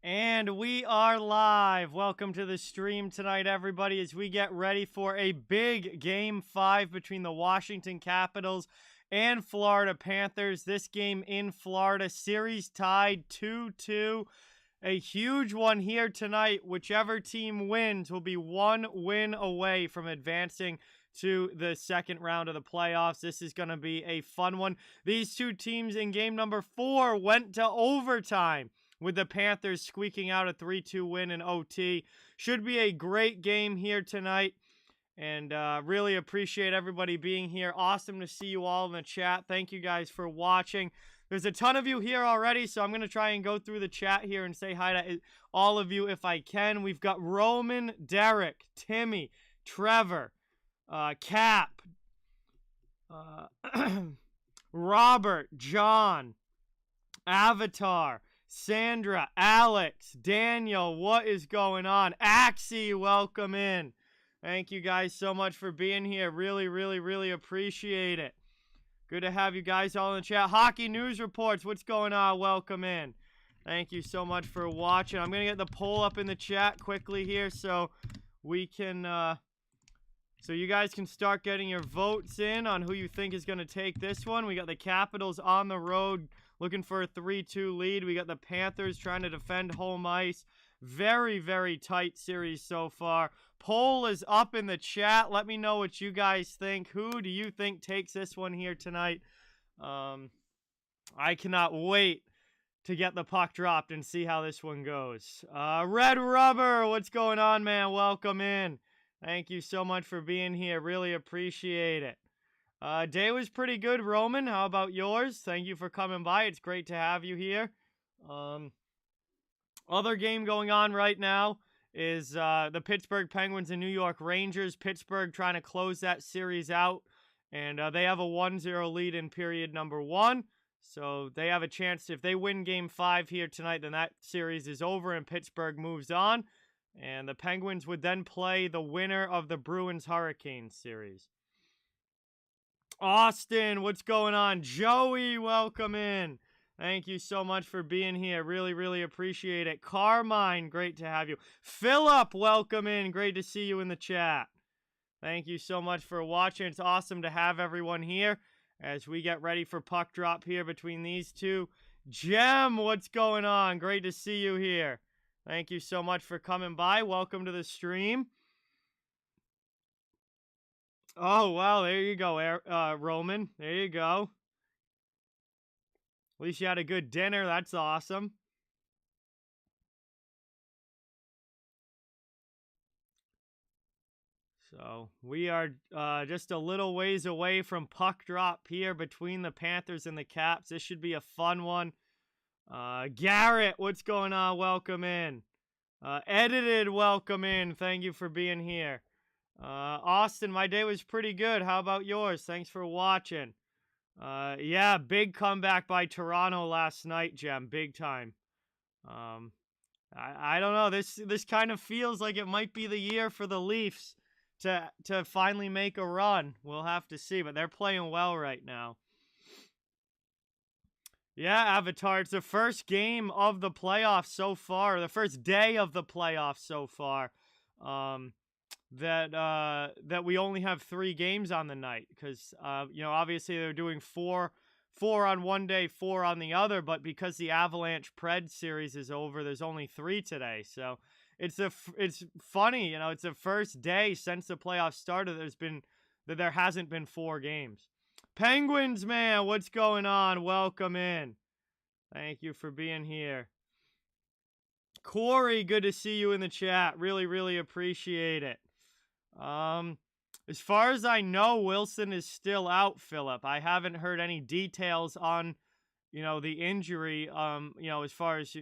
And we are live. Welcome to the stream tonight, everybody, as we get ready for a big Game 5 between the Washington Capitals and Florida Panthers. This game in Florida, series tied 2-2. A huge one here tonight. Whichever team wins will be one win away from advancing to the second round of the playoffs. This is going to be a fun one. These two teams in game number 4 went to overtime, with the Panthers squeaking out a 3-2 win in OT. Should be a great game here tonight. And really appreciate everybody being here. Awesome to see you all in the chat. Thank you guys for watching. There's a ton of you here already, so I'm going to try and go through the chat here and say hi to all of you if I can. We've got Roman, Derek, Timmy, Trevor, Cap, Robert, John, Avatar, Sandra, Alex, Daniel, what is going on? Axie, welcome in. Thank you guys so much for being here. Really appreciate it. Good to have you guys all in the chat. Hockey News Reports, what's going on? Welcome in. Thank you so much for watching. I'm going to get the poll up in the chat quickly here so we can, so you guys can start getting your votes in on who you think is going to take this one. We got the Capitals on the road looking for a 3-2 lead. We got the Panthers trying to defend home ice. Very tight series so far. Poll is up in the chat. Let me know what you guys think. Who do you think takes this one here tonight? I cannot wait to get the puck dropped and see how this one goes. Red Rubber, what's going on, man? Welcome in. Thank you so much for being here. Really appreciate it. Day was pretty good, Roman. How about yours? Thank you for coming by. It's great to have you here. Other game going on right now is the Pittsburgh Penguins and New York Rangers. Pittsburgh trying to close that series out, and they have a 1-0 lead in period number 1. So they have a chance. If they win Game 5 here tonight, then that series is over and Pittsburgh moves on. And the Penguins would then play the winner of the Bruins-Hurricanes series. Austin, what's going on? Joey, welcome in. Thank you so much for being here. Really appreciate it. Carmine, great to have you. Philip, welcome in. Great to see you in the chat. Thank you so much for watching. It's awesome to have everyone here as we get ready for puck drop here between these two. Jem, what's going on? Great to see you here. Thank you so much for coming by. Welcome to the stream. Oh, wow, there you go, Roman. There you go. At least you had a good dinner. That's awesome. So, we are just a little ways away from puck drop here between the Panthers and the Caps. This should be a fun one. Garrett, what's going on? Welcome in. Edited, welcome in. Thank you for being here. Austin, my day was pretty good. How about yours? Thanks for watching. Yeah, big comeback by Toronto last night, Jem. Big time. I don't know. This kind of feels like it might be the year for the Leafs to finally make a run. We'll have to see, but they're playing well right now. Yeah, Avatar, it's the first game of the playoffs so far, the first day of the playoffs so far, that we only have 3 games on the night, because, you know, obviously they're doing four on one day, 4 on the other, but because the Avalanche Pred series is over, there's only 3 today, so it's funny, you know, it's the first day since the playoffs started that there hasn't been 4 games. Penguins, man, what's going on? Welcome in. Thank you for being here. Corey, good to see you in the chat. Really appreciate it. As far as I know, Wilson is still out, Philip. I haven't heard any details on, you know, the injury, you know, as far as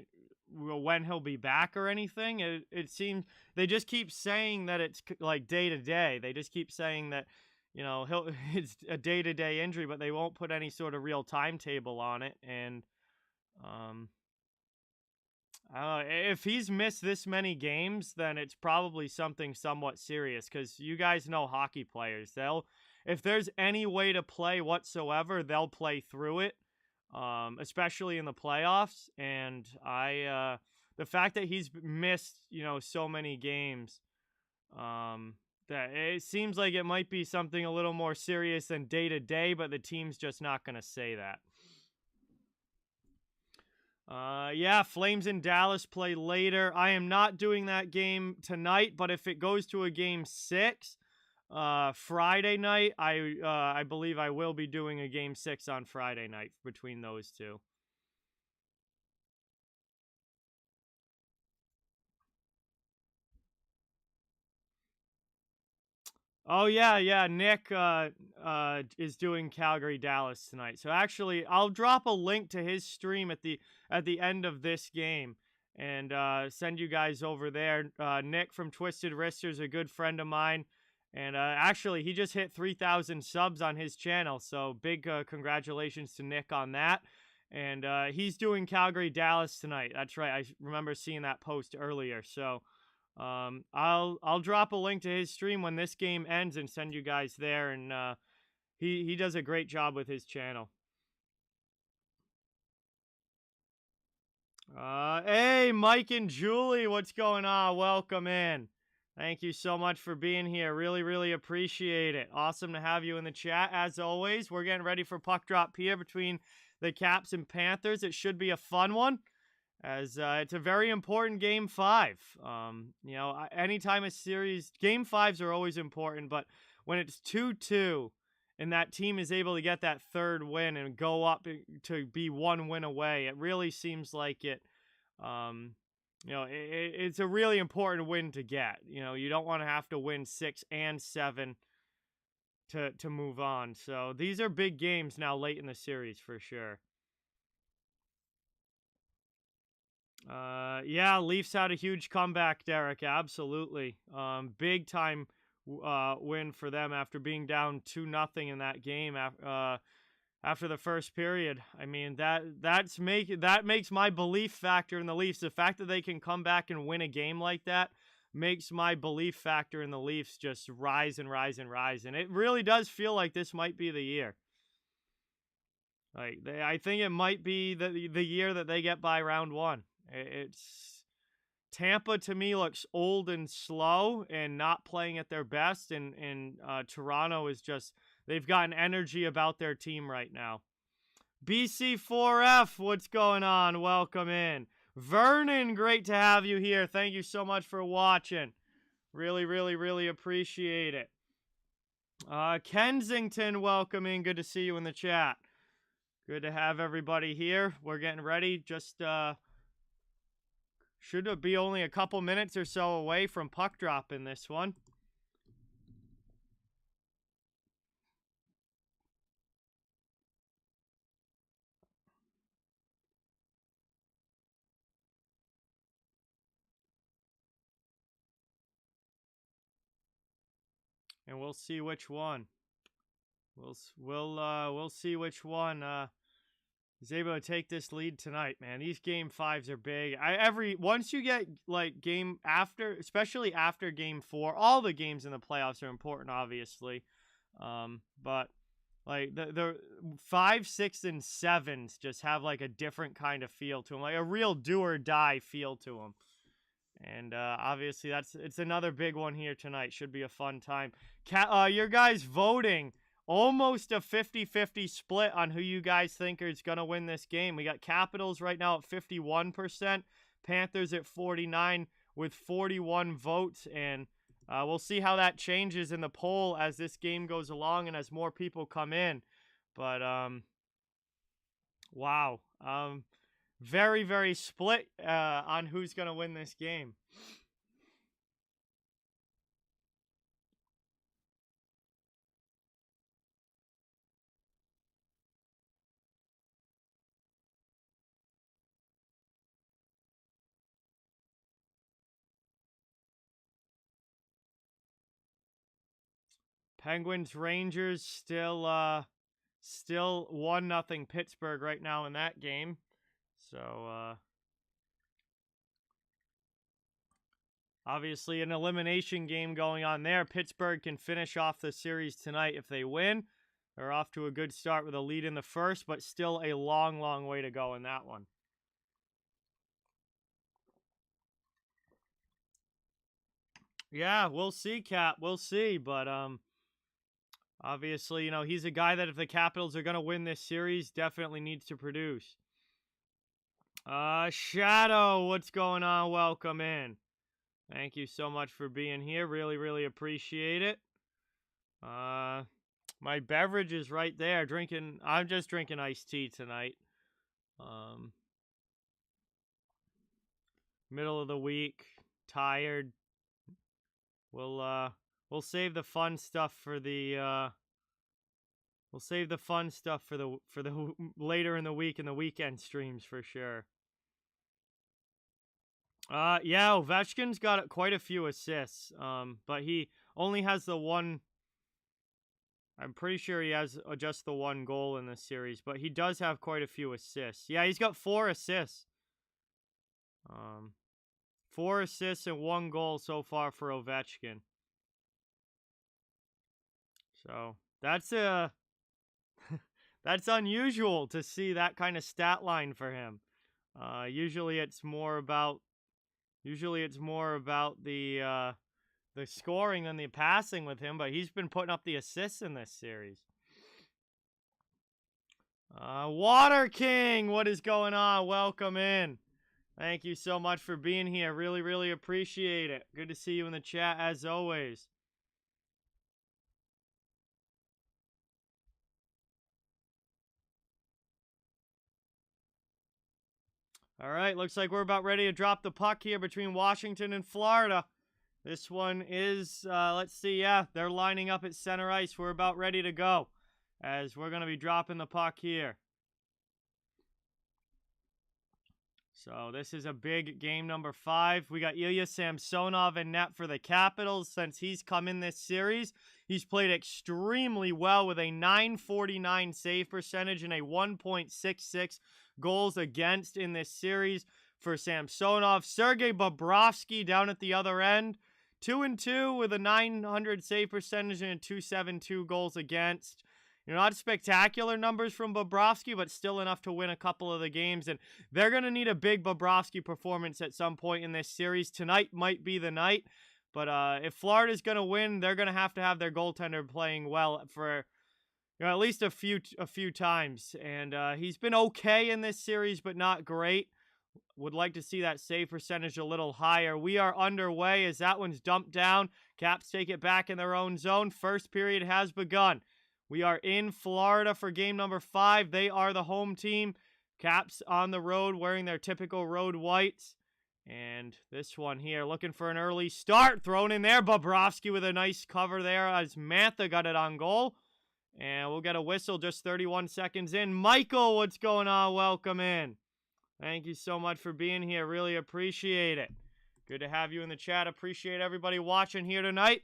when he'll be back or anything. It seems they just keep saying that it's like day to day. They just keep saying that, you know, it's a day-to-day injury, but they won't put any sort of real timetable on it. And if he's missed this many games, then it's probably something somewhat serious, because you guys know hockey players. If there's any way to play whatsoever, they'll play through it, especially in the playoffs. And the fact that he's missed, so many games, that it seems like it might be something a little more serious than day to day, but the team's just not going to say that. Yeah, Flames in Dallas play later. I am not doing that game tonight, but if it goes to a game 6, Friday night, I believe I will be doing a game 6 on Friday night between those two. Oh yeah, Nick is doing Calgary Dallas tonight. So actually, I'll drop a link to his stream at the end of this game and send you guys over there. Nick from Twisted Wrister is a good friend of mine, and actually he just hit 3,000 subs on his channel. So big congratulations to Nick on that. And he's doing Calgary Dallas tonight. That's right. I remember seeing that post earlier. So I'll drop a link to his stream when this game ends and send you guys there, and he does a great job with his channel. Hey, Mike and Julie, what's going on? Welcome in. Thank you so much for being here. Really, really appreciate it. Awesome to have you in the chat, as always. We're getting ready for puck drop here between the Caps and Panthers. It should be a fun one, as it's a very important Game 5. Anytime a series, Game 5s are always important, but when it's 2-2 and that team is able to get that third win and go up to be 1 win away, it really seems like it's a really important win to get. You don't want to have to win 6 and 7 to move on. So these are big games now late in the series for sure. Yeah, Leafs had a huge comeback, Derek. Absolutely. Big time win for them after being down 2-0 in that game after the first period. I mean, that makes my belief factor in the Leafs. The fact that they can come back and win a game like that makes my belief factor in the Leafs just rise and rise and rise. And it really does feel like this might be the year. I think it might be the year that they get by round 1. It's Tampa, to me, looks old and slow and not playing at their best, and Toronto is just, they've got an energy about their team right now. BC4F, what's going on? Welcome in. Vernon, great to have you here. Thank you so much for watching. Really, really, really appreciate it. Kensington, welcome in. Good to see you in the chat. Good to have everybody here. We're getting ready. Just should be only a couple minutes or so away from puck drop in this one. And we'll see which one. We'll see which one is able to take this lead tonight, man. These game 5s are big. Once you get game after, especially after game 4, all the games in the playoffs are important, obviously. But the 5, 6, and 7s just have a different kind of feel to them, like a real do or die feel to them. And obviously it's another big one here tonight. Should be a fun time. Your guys voting. Almost a 50-50 split on who you guys think is going to win this game. We got Capitals right now at 51%, Panthers at 49% with 41 votes, and we'll see how that changes in the poll as this game goes along and as more people come in. But, wow. Very, very split on who's going to win this game. Penguins Rangers still 1-0 Pittsburgh right now in that game. So obviously an elimination game going on there. Pittsburgh can finish off the series tonight if they win. They're off to a good start with a lead in the first, but still a long, long way to go in that one. Yeah, we'll see, Cap. We'll see. But obviously, he's a guy that if the Capitals are going to win this series, definitely needs to produce. Shadow, what's going on? Welcome in. Thank you so much for being here. Really, really appreciate it. My beverage is right there. I'm just drinking iced tea tonight. Middle of the week, tired. We'll save the fun stuff for the later in the week and the weekend streams for sure. Yeah, Ovechkin's got quite a few assists. But he only has the one. I'm pretty sure he has just the one goal in this series, but he does have quite a few assists. Yeah, he's got 4 assists. 4 assists and 1 goal so far for Ovechkin. So that's that's unusual to see that kind of stat line for him. Usually it's more about the scoring than the passing with him, but he's been putting up the assists in this series. Water King, what is going on? Welcome in. Thank you so much for being here. Really, really appreciate it. Good to see you in the chat as always. All right, looks like we're about ready to drop the puck here between Washington and Florida. This one is, let's see, yeah, they're lining up at center ice. We're about ready to go as we're going to be dropping the puck here. So this is a big game number 5. We got Ilya Samsonov in net for the Capitals. Since he's come in this series, he's played extremely well with a .949 save percentage and a 1.66 goals against in this series for Samsonov. Sergei Bobrovsky down at the other end, 2-2 with a .900 save percentage and a .272 goals against. Not spectacular numbers from Bobrovsky, but still enough to win a couple of the games. And they're going to need a big Bobrovsky performance at some point in this series. Tonight might be the night. But if Florida's going to win, they're going to have their goaltender playing well for at least a few times. And he's been okay in this series, but not great. Would like to see that save percentage a little higher. We are underway as that one's dumped down. Caps take it back in their own zone. First period has begun. We are in Florida for game number 5. They are the home team. Caps on the road wearing their typical road whites. And this one here looking for an early start. Thrown in there. Bobrovsky with a nice cover there as Mantha got it on goal. And we'll get a whistle just 31 seconds in. Michael, what's going on? Welcome in. Thank you so much for being here. Really appreciate it. Good to have you in the chat. Appreciate everybody watching here tonight.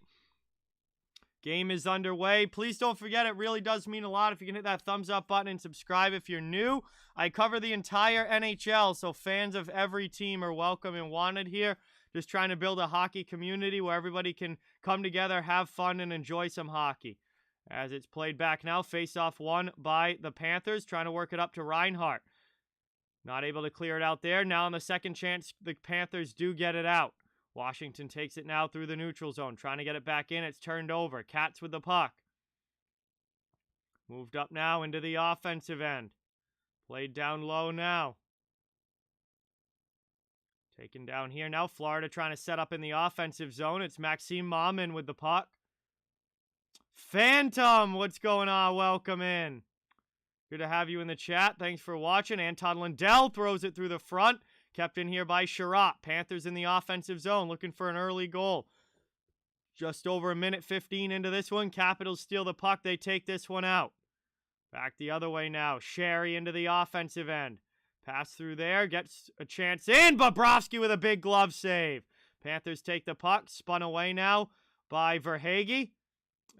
Game is underway. Please don't forget, it really does mean a lot if you can hit that thumbs up button and subscribe if you're new. I cover the entire NHL, so fans of every team are welcome and wanted here. Just trying to build a hockey community where everybody can come together, have fun, and enjoy some hockey. As it's played back now, face-off won by the Panthers, trying to work it up to Reinhart. Not able to clear it out there. Now on the second chance, the Panthers do get it out. Washington takes it now through the neutral zone. Trying to get it back in. It's turned over. Cats with the puck. Moved up now into the offensive end. Played down low now. Taken down here now. Florida trying to set up in the offensive zone. It's Maxime Mamin with the puck. Phantom, what's going on? Welcome in. Good to have you in the chat. Thanks for watching. Anton Lundell throws it through the front. Kept in here by Sherratt. Panthers in the offensive zone looking for an early goal. Just over a minute 15 into this one. Capitals steal the puck. They take this one out. Back the other way now. Sherry into the offensive end. Pass through there. Gets a chance in. Bobrovsky with a big glove save. Panthers take the puck. Spun away now by Verhaeghe.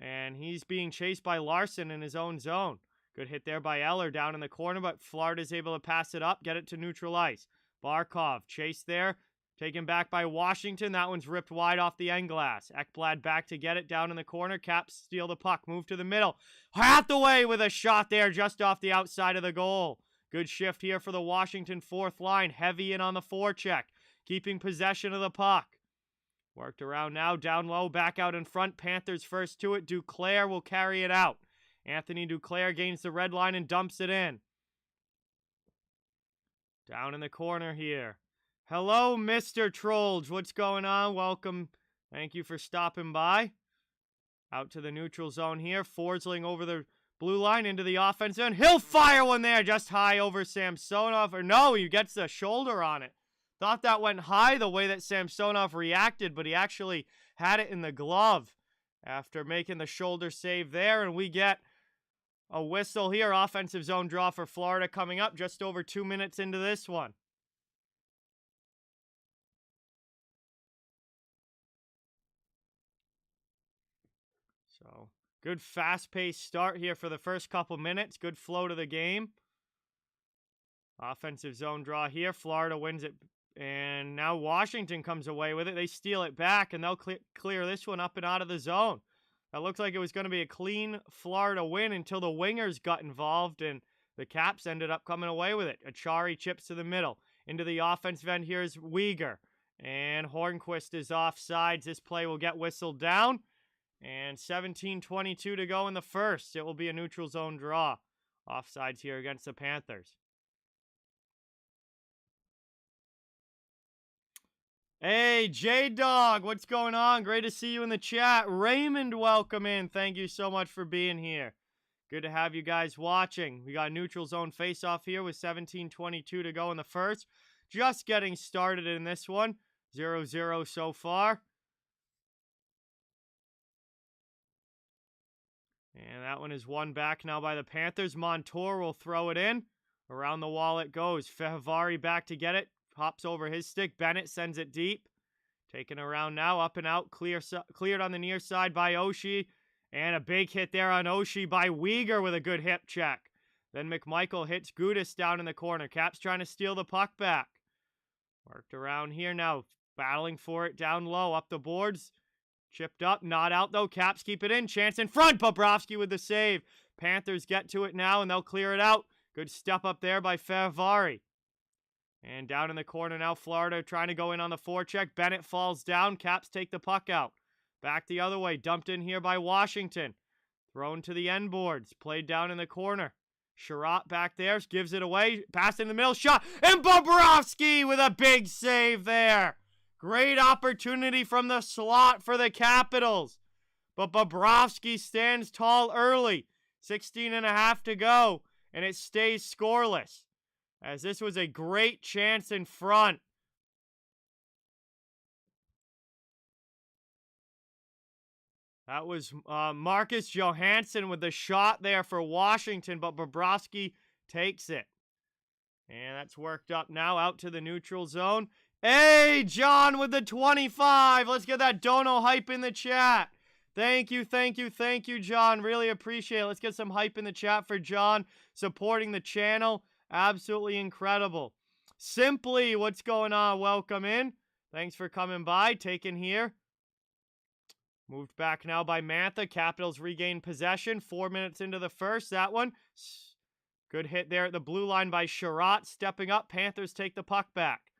And he's being chased by Larson in his own zone. Good hit there by Eller down in the corner, but Florida's able to pass it up, get it to neutral ice. Barkov chased there, taken back by Washington. That one's ripped wide off the end glass. Ekblad back to get it down in the corner. Caps steal the puck, move to the middle. Hathaway with a shot there just off the outside of the goal. Good shift here for the Washington fourth line. Heavy in on the forecheck, keeping possession of the puck. Worked around now, down low, back out in front. Panthers first to it. Duclair will carry it out. Anthony Duclair gains the red line and dumps it in. Down in the corner here. Hello, Mr. Trolls. What's going on? Welcome. Thank you for stopping by. Out to the neutral zone here. Forsling over the blue line into the offense zone. He'll fire one there just high over Samsonov. Or no, he gets the shoulder on it. Thought that went high the way that Samsonov reacted, but he actually had it in the glove after making the shoulder save there. And we get a whistle here. Offensive zone draw for Florida coming up just over 2 minutes into this one. So, good fast-paced start here for the first couple minutes. Good flow to the game. Offensive zone draw here. Florida wins it. And now Washington comes away with it. They steal it back, and they'll clear this one up and out of the zone. That looked like it was going to be a clean Florida win until the wingers got involved, and the Caps ended up coming away with it. Achari chips to the middle. Into the offensive end, here's Uyghur. And Hornqvist is offsides. This play will get whistled down. And 17:22 to go in the first. It will be a neutral zone draw. Offsides here against the Panthers. Hey, J-Dog, what's going on? Great to see you in the chat. Raymond, welcome in. Thank you so much for being here. Good to have you guys watching. We got a neutral zone face-off here with 17:22 to go in the first. Just getting started in this one. 0-0 so far. And that one is won back now by the Panthers. Montour will throw it in. Around the wall it goes. Fehavari back to get it. Hops over his stick. Bennett sends it deep. Taken around now. Up and out. Cleared on the near side by Oshie. And a big hit there on Oshie by Uyghur with a good hip check. Then McMichael hits Gudis down in the corner. Caps trying to steal the puck back. Worked around here now. Battling for it down low. Up the boards. Chipped up. Not out though. Caps keep it in. Chance in front. Bobrovsky with the save. Panthers get to it now and they'll clear it out. Good step up there by Fehavari. And down in the corner now, Florida trying to go in on the forecheck. Bennett falls down. Caps take the puck out. Back the other way. Dumped in here by Washington. Thrown to the end boards. Played down in the corner. Sherratt back there. Gives it away. Pass in the middle. Shot. And Bobrovsky with a big save there. Great opportunity from the slot for the Capitals. But Bobrovsky stands tall early. 16.5 to go. And it stays scoreless. As this was a great chance in front. That was Marcus Johansson with the shot there for Washington, but Bobrovsky takes it. And that's worked up now out to the neutral zone. Hey, John with the 25. Let's get that dono hype in the chat. Thank you, thank you, thank you, John. Really appreciate it. Let's get some hype in the chat for John supporting the channel. Absolutely incredible. Simply, what's going on? Welcome in. Thanks for coming by. Taken here. Moved back now by Mantha. Capitals regain possession. 4 minutes into the first. That one. Good hit there at the blue line by Sherratt. Stepping up. Panthers take the puck back.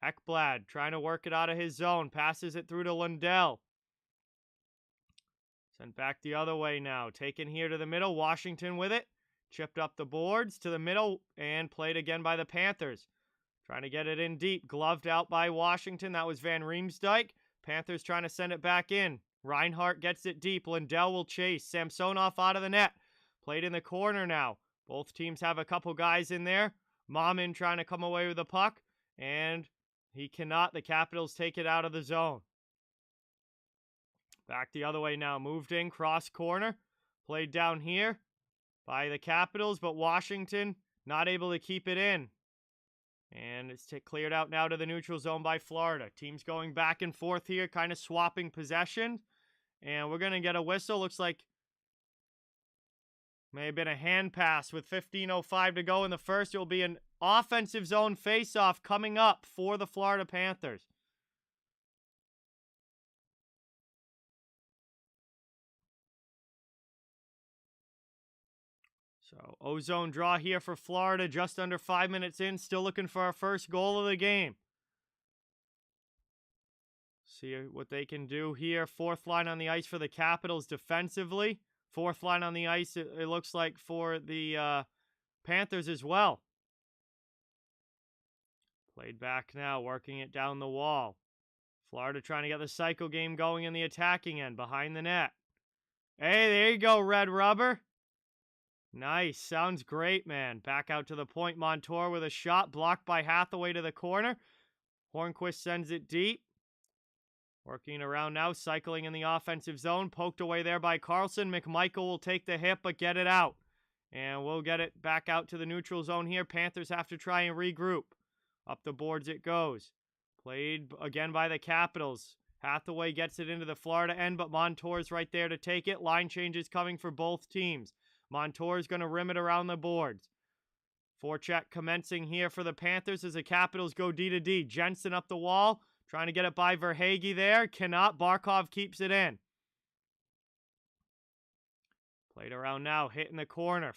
Ekblad trying to work it out of his zone. Passes it through to Lundell. Sent back the other way now. Taken here to the middle. Washington with it. Chipped up the boards to the middle and played again by the Panthers. Trying to get it in deep. Gloved out by Washington. That was Van Riemsdyk. Panthers trying to send it back in. Reinhart gets it deep. Lundell will chase. Samsonov out of the net. Played in the corner now. Both teams have a couple guys in there. Mamin trying to come away with the puck. And he cannot. The Capitals take it out of the zone. Back the other way now. Moved in. Cross corner. Played down here by the Capitals, but Washington not able to keep it in. And it's cleared out now to the neutral zone by Florida. Teams going back and forth here, kind of swapping possession. And we're going to get a whistle. Looks like may have been a hand pass with 15:05 to go in the first. It will be an offensive zone face-off coming up for the Florida Panthers. So, O-zone draw here for Florida, just under 5 minutes in. Still looking for our first goal of the game. See what they can do here. Fourth line on the ice for the Capitals defensively. Fourth line on the ice, it looks like, for the Panthers as well. Played back now, working it down the wall. Florida trying to get the cycle game going in the attacking end, behind the net. Hey, there you go, Red Rubber. Nice. Sounds great, man. Back out to the point. Montour with a shot, blocked by Hathaway to the corner. Hornqvist sends it deep. Working around now, cycling in the offensive zone. Poked away there by Carlson. McMichael will take the hit, but get it out. And we'll get it back out to the neutral zone here. Panthers have to try and regroup. Up the boards it goes. Played again by the Capitals. Hathaway gets it into the Florida end, but Montour's right there to take it. Line changes coming for both teams. Montour's going to rim it around the boards. Forecheck commencing here for the Panthers as the Capitals go D to D. Jensen up the wall. Trying to get it by Verhaeghe there. Cannot. Barkov keeps it in. Played around now. Hitting the corner.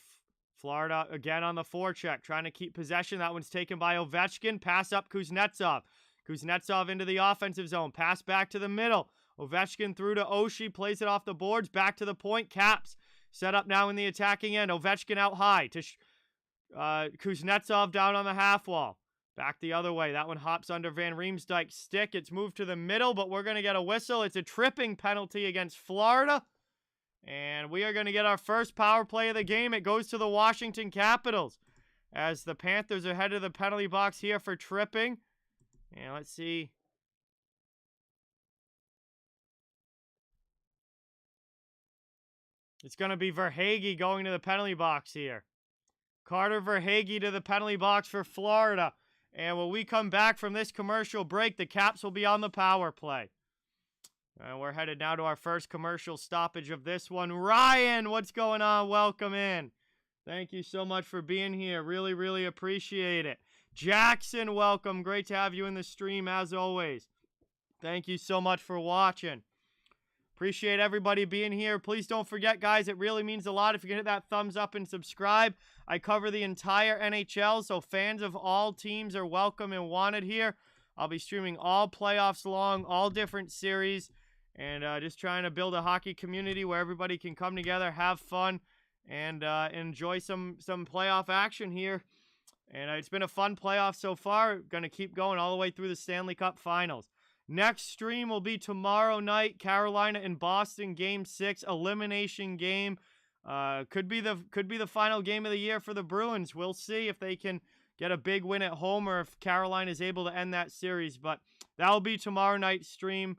Florida again on the forecheck. Trying to keep possession. That one's taken by Ovechkin. Pass up Kuznetsov. Kuznetsov into the offensive zone. Pass back to the middle. Ovechkin through to Oshie. Plays it off the boards. Back to the point. Caps. Set up now in the attacking end. Ovechkin out high to Kuznetsov down on the half wall. Back the other way. That one hops under Van Riemsdyk's stick. It's moved to the middle, but we're going to get a whistle. It's a tripping penalty against Florida. And we are going to get our first power play of the game. It goes to the Washington Capitals as the Panthers are headed to the penalty box here for tripping. And let's see. It's going to be Verhaeghe going to the penalty box here. Carter Verhaeghe to the penalty box for Florida. And when we come back from this commercial break, the Caps will be on the power play. And we're headed now to our first commercial stoppage of this one. Ryan, what's going on? Welcome in. Thank you so much for being here. Really, really appreciate it. Jackson, welcome. Great to have you in the stream as always. Thank you so much for watching. Appreciate everybody being here. Please don't forget, guys, it really means a lot if you can hit that thumbs up and subscribe. I cover the entire NHL, so fans of all teams are welcome and wanted here. I'll be streaming all playoffs long, all different series, and just trying to build a hockey community where everybody can come together, have fun, and enjoy some playoff action here. And it's been a fun playoff so far. Going to keep going all the way through the Stanley Cup Finals. Next stream will be tomorrow night. Carolina and Boston, Game 6, elimination game. Could be the final game of the year for the Bruins. We'll see if they can get a big win at home or if Carolina is able to end that series. But that will be tomorrow night's stream,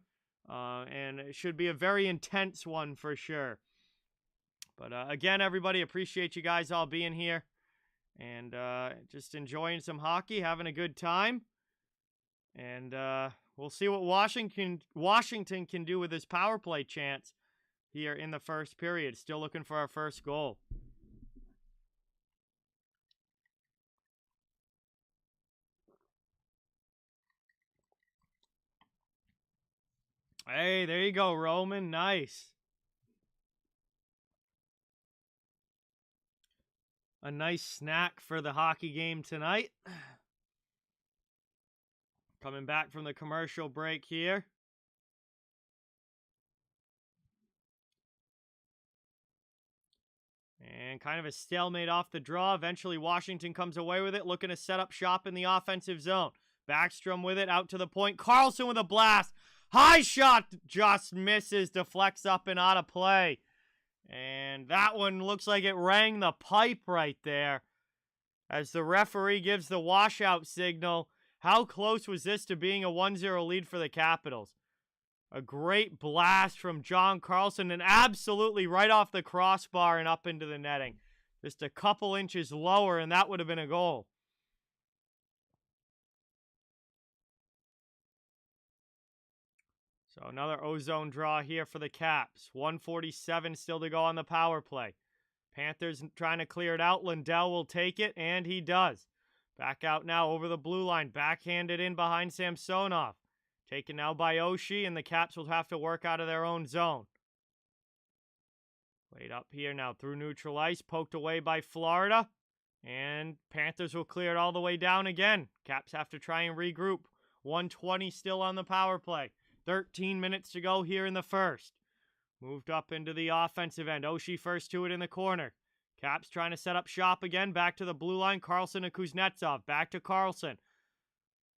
and it should be a very intense one for sure. But again, everybody, appreciate you guys all being here and just enjoying some hockey, having a good time, and we'll see what Washington can do with his power play chance here in the first period. Still looking for our first goal. Hey, there you go, Roman. Nice. A nice snack for the hockey game tonight. Coming back from the commercial break here. And kind of a stalemate off the draw. Eventually, Washington comes away with it, looking to set up shop in the offensive zone. Backstrom with it, out to the point. Carlson with a blast. High shot just misses, deflects up and out of play. And that one looks like it rang the pipe right there as the referee gives the washout signal. How close was this to being a 1-0 lead for the Capitals? A great blast from John Carlson and absolutely right off the crossbar and up into the netting. Just a couple inches lower and that would have been a goal. So another ozone draw here for the Caps. 1:47 still to go on the power play. Panthers trying to clear it out. Lindell will take it, and he does. Back out now over the blue line. Backhanded in behind Samsonov. Taken now by Oshie, and the Caps will have to work out of their own zone. Played up here now through neutral ice. Poked away by Florida. And Panthers will clear it all the way down again. Caps have to try and regroup. 1:20 still on the power play. 13 minutes to go here in the first. Moved up into the offensive end. Oshie first to it in the corner. Caps trying to set up shop again. Back to the blue line. Carlson and Kuznetsov. Back to Carlson.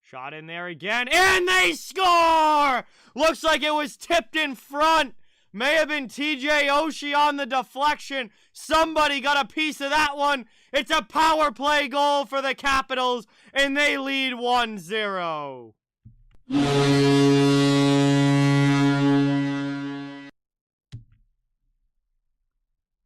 Shot in there again. And they score! Looks like it was tipped in front. May have been TJ Oshie on the deflection. Somebody got a piece of that one. It's a power play goal for the Capitals, and they lead 1-0.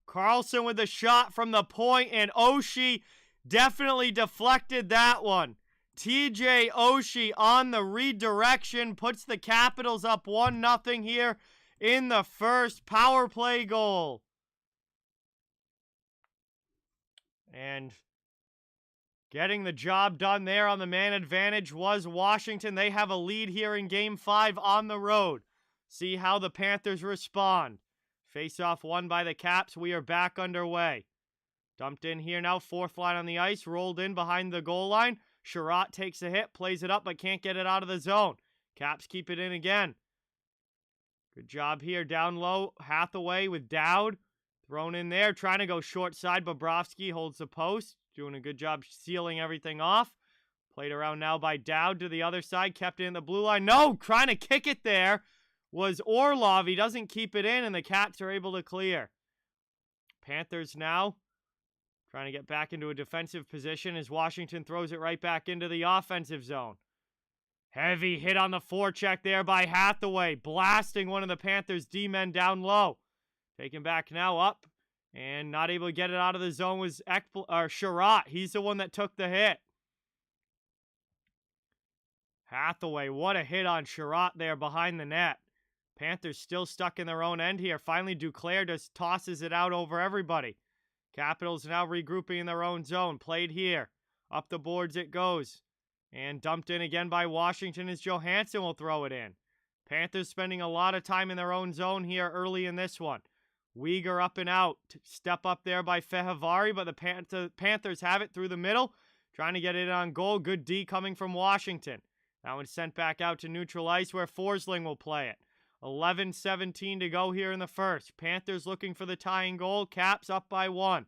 Carlson with the shot from the point, and Oshie definitely deflected that one. TJ Oshie on the redirection puts the Capitals up 1-0 here in the first. Power play goal. And getting the job done there on the man advantage was Washington. They have a lead here in Game 5 on the road. See how the Panthers respond. Face-off won by the Caps. We are back underway. Dumped in here now. Fourth line on the ice. Rolled in behind the goal line. Gerry takes a hit. Plays it up but can't get it out of the zone. Caps keep it in again. Good job here. Down low. Hathaway with Dowd. Thrown in there. Trying to go short side. Bobrovsky holds the post. Doing a good job sealing everything off. Played around now by Dowd to the other side. Kept it in the blue line. No! Trying to kick it there was Orlov. He doesn't keep it in, and the Cats are able to clear. Panthers now trying to get back into a defensive position as Washington throws it right back into the offensive zone. Heavy hit on the forecheck there by Hathaway, blasting one of the Panthers' D-men down low. Taken back now up, and not able to get it out of the zone was Gerry. He's the one that took the hit. Hathaway, what a hit on Gerry there behind the net. Panthers still stuck in their own end here. Finally, Duclair just tosses it out over everybody. Capitals now regrouping in their own zone. Played here. Up the boards it goes. And dumped in again by Washington as Johansson will throw it in. Panthers spending a lot of time in their own zone here early in this one. Weegar up and out. Step up there by Fehervari, but the Panthers have it through the middle. Trying to get it on goal. Good D coming from Washington. That one's sent back out to neutral ice where Forsling will play it. 11-17 to go here in the first. Panthers looking for the tying goal. Caps up by 1.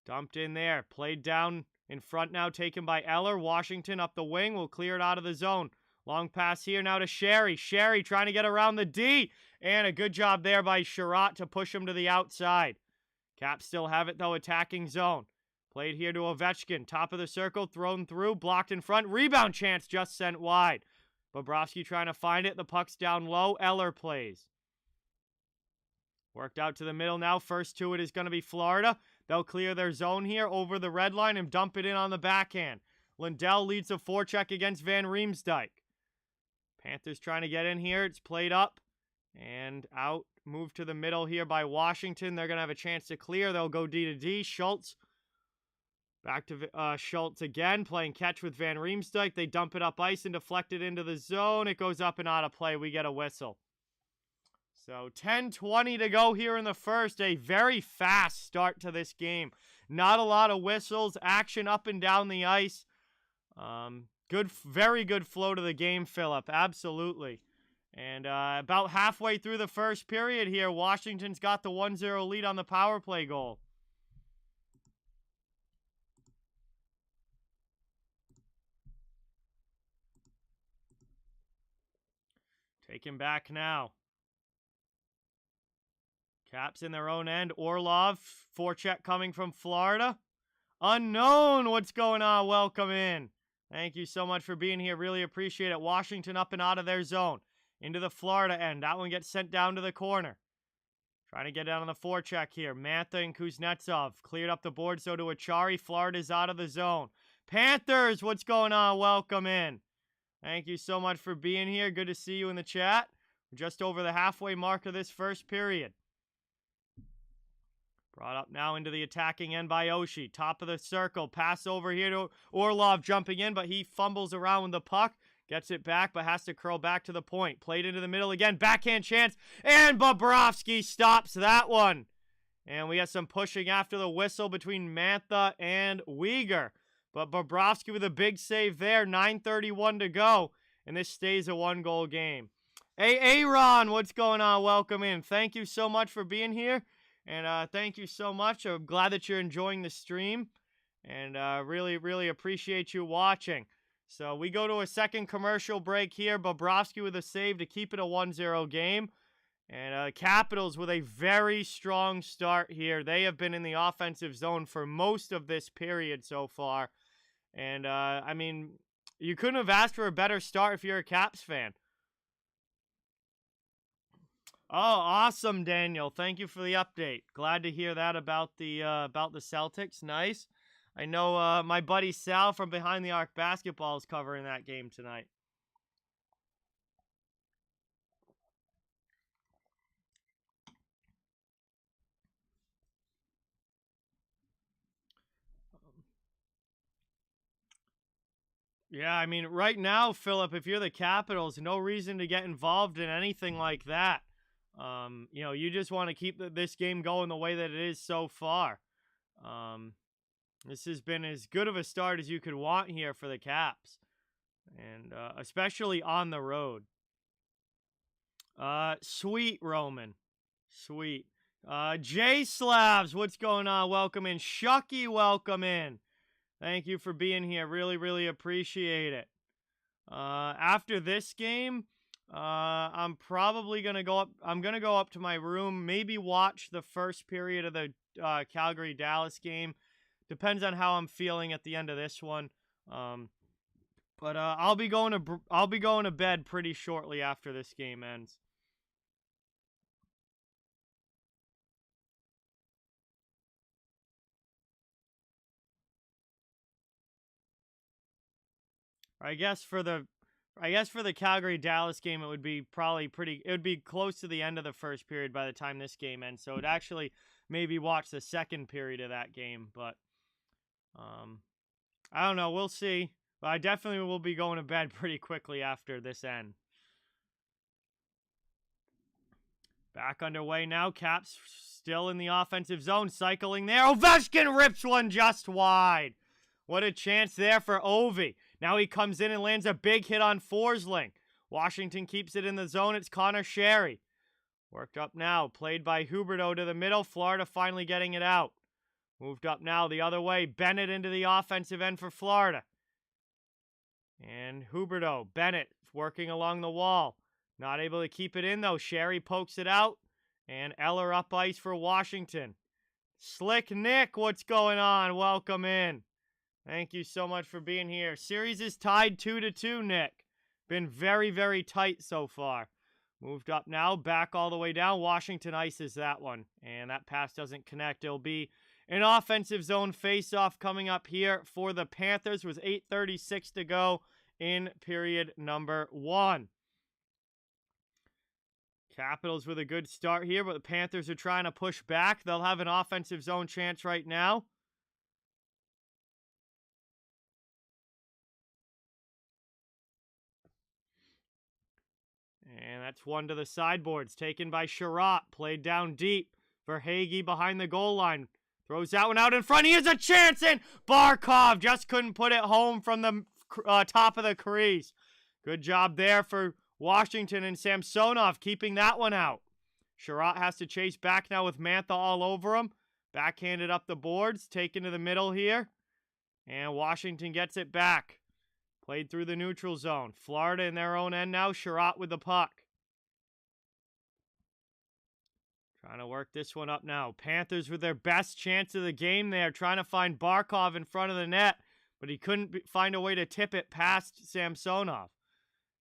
Dumped in there. Played down in front now. Taken by Eller. Washington up the wing. Will clear it out of the zone. Long pass here now to Sherry. Sherry trying to get around the D. And a good job there by Gerry to push him to the outside. Caps still have it though. Attacking zone. Played here to Ovechkin. Top of the circle. Thrown through. Blocked in front. Rebound chance just sent wide. Bobrovsky trying to find it. The puck's down low. Eller plays. Worked out to the middle now. First to it is going to be Florida. They'll clear their zone here over the red line and dump it in on the backhand. Lindell leads the forecheck against Van Riemsdyk. Panthers trying to get in here. It's played up and out. Moved to the middle here by Washington. They're going to have a chance to clear. They'll go D to D. Schultz. Back to Schultz again, playing catch with Van Riemsdyk. They dump it up ice and deflect it into the zone. It goes up and out of play. We get a whistle. So 10:20 to go here in the first. A very fast start to this game. Not a lot of whistles. Action up and down the ice. Very good flow to the game, Phillip. Absolutely. And about halfway through the first period here, Washington's got the 1-0 lead on the power play goal. Taken back now. Caps in their own end. Orlov, forecheck coming from Florida. Unknown, what's going on? Welcome in. Thank you so much for being here. Really appreciate it. Washington up and out of their zone. Into the Florida end. That one gets sent down to the corner. Trying to get down on the forecheck here. Mantha and Kuznetsov. Cleared up the board so to Achari. Florida's out of the zone. Panthers, what's going on? Welcome in. Thank you so much for being here. Good to see you in the chat. We're just over the halfway mark of this first period. Brought up now into the attacking end by Oshie. Top of the circle. Pass over here to Orlov jumping in, but he fumbles around with the puck. Gets it back, but has to curl back to the point. Played into the middle again. Backhand chance. And Bobrovsky stops that one. And we got some pushing after the whistle between Mantha and Weegar. But Bobrovsky with a big save there. 9:31 to go. and this stays a 1-goal game. Hey, Aaron, what's going on? Welcome in. Thank you so much for being here, and thank you so much. I'm glad that you're enjoying the stream, and really, really appreciate you watching. So we go to a second commercial break here. Bobrovsky with a save to keep it a 1-0 game. And Capitals with a very strong start here. They have been in the offensive zone for most of this period so far. And, I mean, you couldn't have asked for a better start if you're a Caps fan. Oh, awesome, Daniel. Thank you for the update. Glad to hear that about the Celtics. Nice. I know my buddy Sal from Behind the Arc Basketball is covering that game tonight. Yeah, I mean, right now, Philip, if you're the Capitals, no reason to get involved in anything like that. You know, you just want to keep this game going the way that it is so far. This has been as good of a start as you could want here for the Caps, and especially on the road. Sweet, Roman. Sweet. J Slavs, what's going on? Welcome in. Shucky, welcome in. Thank you for being here. Really, really appreciate it. After this game, I'm probably going to go up. I'm going to go up to my room, maybe watch the first period of the Calgary-Dallas game. Depends on how I'm feeling at the end of this one. But I'll be going to bed pretty shortly after this game ends. I guess for the Calgary Dallas game, it would be it would be close to the end of the first period by the time this game ends. So it'd actually maybe watch the second period of that game, but I don't know, we'll see. But I definitely will be going to bed pretty quickly after this end. Back underway now. Caps still in the offensive zone, cycling there. Ovechkin rips one just wide. What a chance there for Ovi. Now he comes in and lands a big hit on Forsling. Washington keeps it in the zone. It's Connor Sherry. Worked up now. Played by Huberdeau to the middle. Florida finally getting it out. Moved up now the other way. Bennett into the offensive end for Florida. And Huberdeau. Bennett working along the wall. Not able to keep it in though. Sherry pokes it out. And Eller up ice for Washington. Slick Nick, what's going on? Welcome in. Thank you so much for being here. Series is tied 2-2, Nick. Been very, very tight so far. Moved up now, back all the way down. Washington ices that one, and that pass doesn't connect. It'll be an offensive zone face-off coming up here for the Panthers with 8:36 to go in period number 1. Capitals with a good start here, but the Panthers are trying to push back. They'll have an offensive zone chance right now. And that's one to the sideboards, taken by Sherratt. Played down deep for Hagee behind the goal line. Throws that one out in front. He has a chance, and Barkov just couldn't put it home from the top of the crease. Good job there for Washington and Samsonov keeping that one out. Sherratt has to chase back now with Mantha all over him. Backhanded up the boards, taken to the middle here. And Washington gets it back. Played through the neutral zone. Florida in their own end now. Sherratt with the puck. Trying to work this one up now. Panthers with their best chance of the game there. Trying to find Barkov in front of the net. But he couldn't find a way to tip it past Samsonov.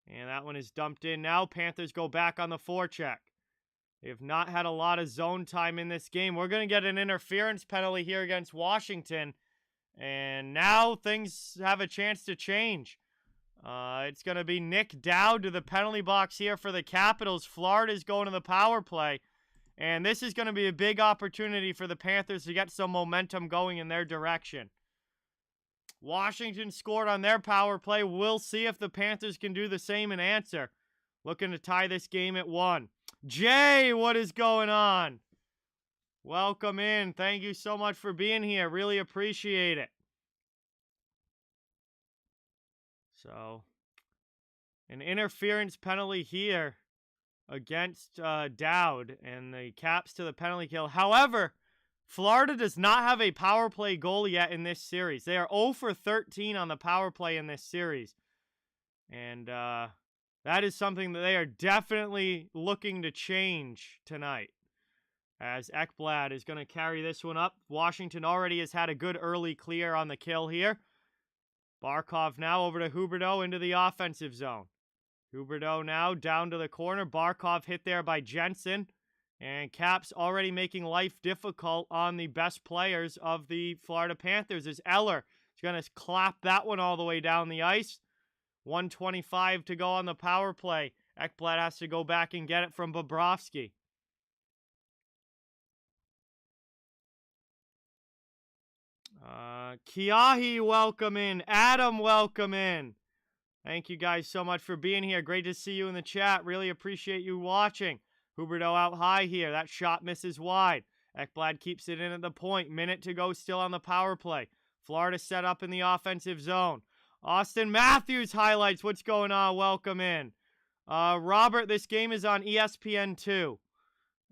And that one is dumped in now. Panthers go back on the forecheck. They have not had a lot of zone time in this game. We're going to get an interference penalty here against Washington. And now things have a chance to change. It's going to be Nick Dowd to the penalty box here for the Capitals. Florida's going to the power play. And this is going to be a big opportunity for the Panthers to get some momentum going in their direction. Washington scored on their power play. We'll see if the Panthers can do the same and answer. Looking to tie this game at 1. Jay, what is going on? Welcome in. Thank you so much for being here. Really appreciate it. So, An interference penalty here against Dowd, and the Caps to the penalty kill. However, Florida does not have a power play goal yet in this series. They are 0 for 13 on the power play in this series. And that is something that they are definitely looking to change tonight. As Ekblad is going to carry this one up. Washington already has had a good early clear on the kill here. Barkov now over to Huberdeau into the offensive zone. Huberdeau now down to the corner. Barkov hit there by Jensen. And Caps already making life difficult on the best players of the Florida Panthers. As Eller is going to clap that one all the way down the ice. 1:25 to go on the power play. Ekblad has to go back and get it from Bobrovsky. Kiahi, welcome in. Adam, welcome in. Thank you guys so much for being here. Great to see you in the chat. Really appreciate you watching. Huberdeau out high here. That shot misses wide. Ekblad keeps it in at the point. Minute to go still on the power play. Florida set up in the offensive zone. Austin Matthews highlights. What's going on? Welcome in. Robert, this game is on ESPN2.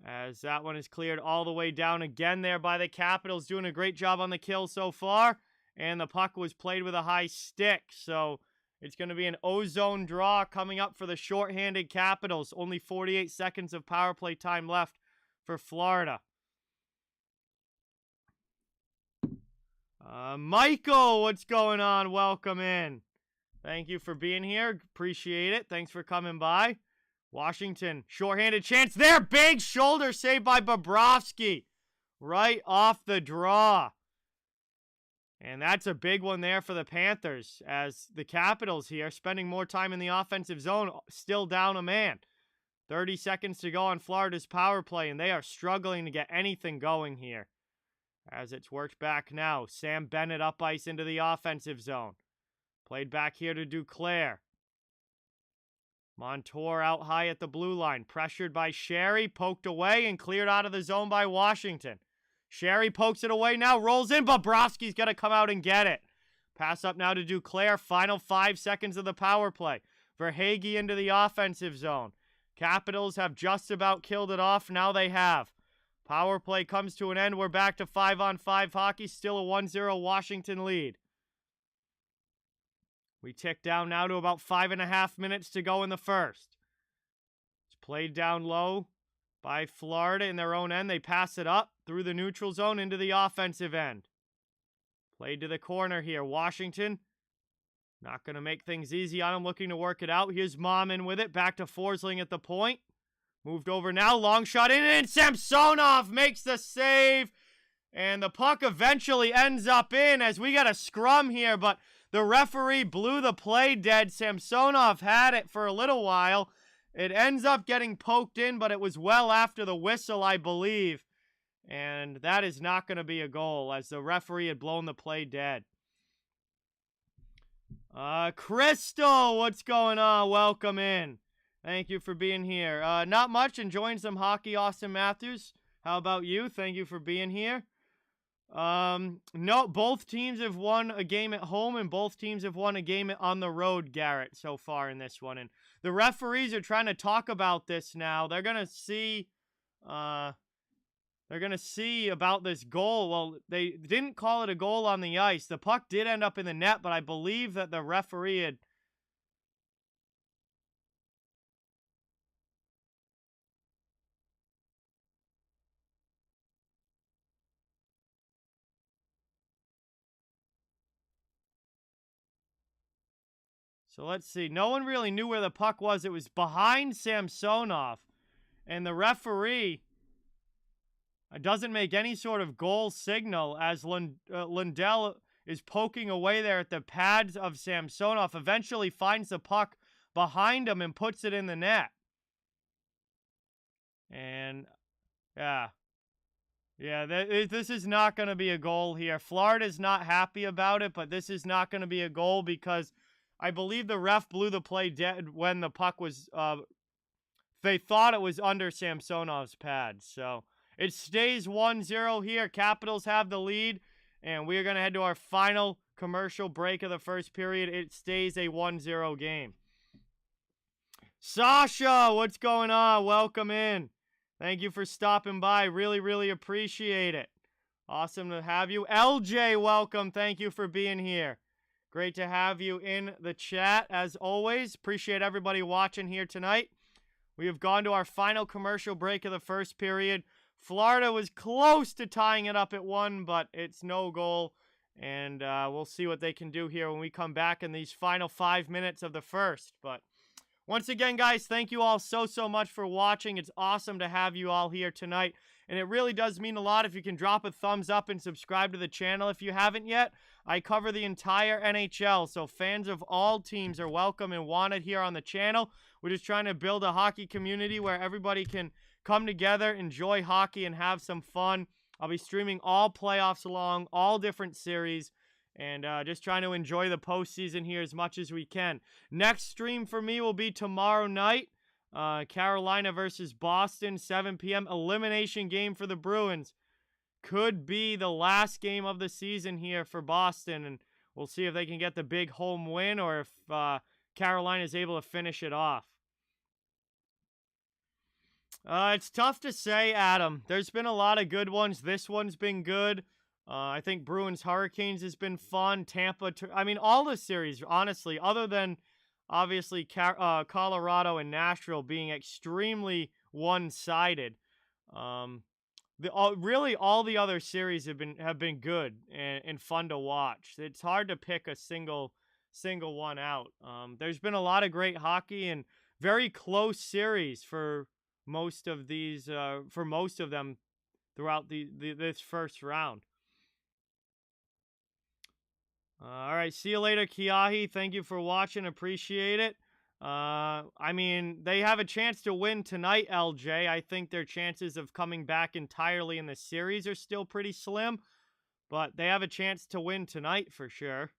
As that one is cleared all the way down again there by the Capitals. Doing a great job on the kill so far. And the puck was played with a high stick. So it's going to be an O-zone draw coming up for the shorthanded Capitals. Only 48 seconds of power play time left for Florida. Michael, what's going on? Welcome in. Thank you for being here. Appreciate it. Thanks for coming by. Washington, shorthanded chance there. Big shoulder save by Bobrovsky. Right off the draw. And that's a big one there for the Panthers, as the Capitals here spending more time in the offensive zone, still down a man. 30 seconds to go on Florida's power play, and they are struggling to get anything going here. As it's worked back now, Sam Bennett up ice into the offensive zone. Played back here to Duclair. Montour out high at the blue line, pressured by Sherry, poked away and cleared out of the zone by Washington. Sherry pokes it away now, rolls in. Bobrovsky's got to come out and get it. Pass up now to Duclair. Final 5 seconds of the power play. Verhaeghe into the offensive zone. Capitals have just about killed it off. Now they have. Power play comes to an end. We're back to 5-on-5 hockey. Still a 1-0 Washington lead. We tick down now to about 5.5 minutes to go in the first. It's played down low by Florida in their own end. They pass it up through the neutral zone into the offensive end. Played to the corner here. Washington not going to make things easy on him, looking to work it out. Here's Mom in with it. Back to Forsling at the point. Moved over now. Long shot in, and Samsonov makes the save. And the puck eventually ends up in, as we got a scrum here, but the referee blew the play dead. Samsonov had it for a little while. It ends up getting poked in, but it was well after the whistle, I believe. And that is not going to be a goal, as the referee had blown the play dead. Crystal, what's going on? Welcome in. Thank you for being here. Not much. Enjoying some hockey, Austin Matthews. How about you? Thank you for being here. No, both teams have won a game at home and both teams have won a game on the road, Garrett, so far in this one. And the referees are trying to talk about this now. They're going to see about this goal. Well, they didn't call it a goal on the ice. The puck did end up in the net, but I believe that the referee had... So let's see. No one really knew where the puck was. It was behind Samsonov. And the referee doesn't make any sort of goal signal, as Lundell is poking away there at the pads of Samsonov. Eventually finds the puck behind him and puts it in the net. And, yeah. Yeah, this is not going to be a goal here. Florida's not happy about it, but this is not going to be a goal because I believe the ref blew the play dead when the puck was, they thought it was under Samsonov's pad. So it stays 1-0 here. Capitals have the lead, and we are going to head to our final commercial break of the first period. It stays a 1-0 game. Sasha, what's going on? Welcome in. Thank you for stopping by. Really, really appreciate it. Awesome to have you. LJ, welcome. Thank you for being here. Great to have you in the chat, as always. Appreciate everybody watching here tonight. We have gone to our final commercial break of the first period. Florida was close to tying it up at 1, but it's no goal. And we'll see what they can do here when we come back in these final 5 minutes of the first. But once again, guys, thank you all so much for watching. It's awesome to have you all here tonight. And it really does mean a lot if you can drop a thumbs up and subscribe to the channel if you haven't yet. I cover the entire NHL, so fans of all teams are welcome and wanted here on the channel. We're just trying to build a hockey community where everybody can come together, enjoy hockey, and have some fun. I'll be streaming all playoffs along, all different series, and just trying to enjoy the postseason here as much as we can. Next stream for me will be tomorrow night. Carolina versus Boston, 7 p.m. Elimination game for the Bruins. Could be the last game of the season here for Boston, and we'll see if they can get the big home win or if Carolina is able to finish it off. It's tough to say, Adam. There's been a lot of good ones. This one's been good. I think Bruins Hurricanes has been fun. Tampa, I mean, all the series, honestly, other than obviously Colorado and Nashville being extremely one-sided. Really, all the other series have been good and fun to watch. It's hard to pick a single one out. There's been a lot of great hockey and very close series for most of these, for most of them throughout this first round. All right, see you later, Kiahi. Thank you for watching. Appreciate it. I mean, they have a chance to win tonight, LJ. I think their chances of coming back entirely in the series are still pretty slim, but they have a chance to win tonight for sure.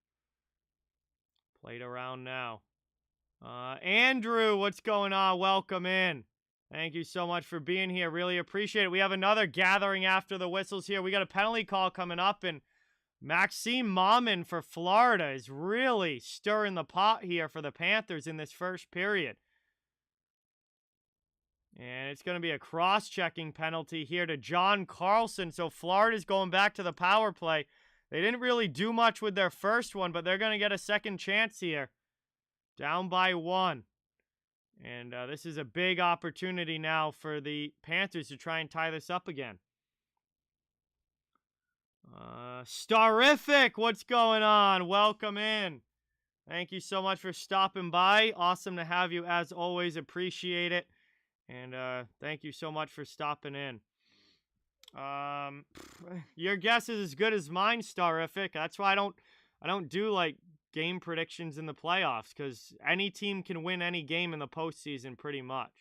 Played around now. Andrew, what's going on? Welcome in. Thank you so much for being here. Really appreciate it. We have another gathering after the whistles here. We got a penalty call coming up, and Maxime Maman for Florida is really stirring the pot here for the Panthers in this first period. And it's going to be a cross-checking penalty here to John Carlson. So Florida's going back to the power play. They didn't really do much with their first one, but they're going to get a second chance here. Down by 1. And this is a big opportunity now for the Panthers to try and tie this up again. Starific, what's going on? Welcome in. Thank you so much for stopping by. Awesome to have you as always. Appreciate it. And thank you so much for stopping in. Your guess is as good as mine, Starific. That's why I don't do like game predictions in the playoffs, because any team can win any game in the postseason pretty much.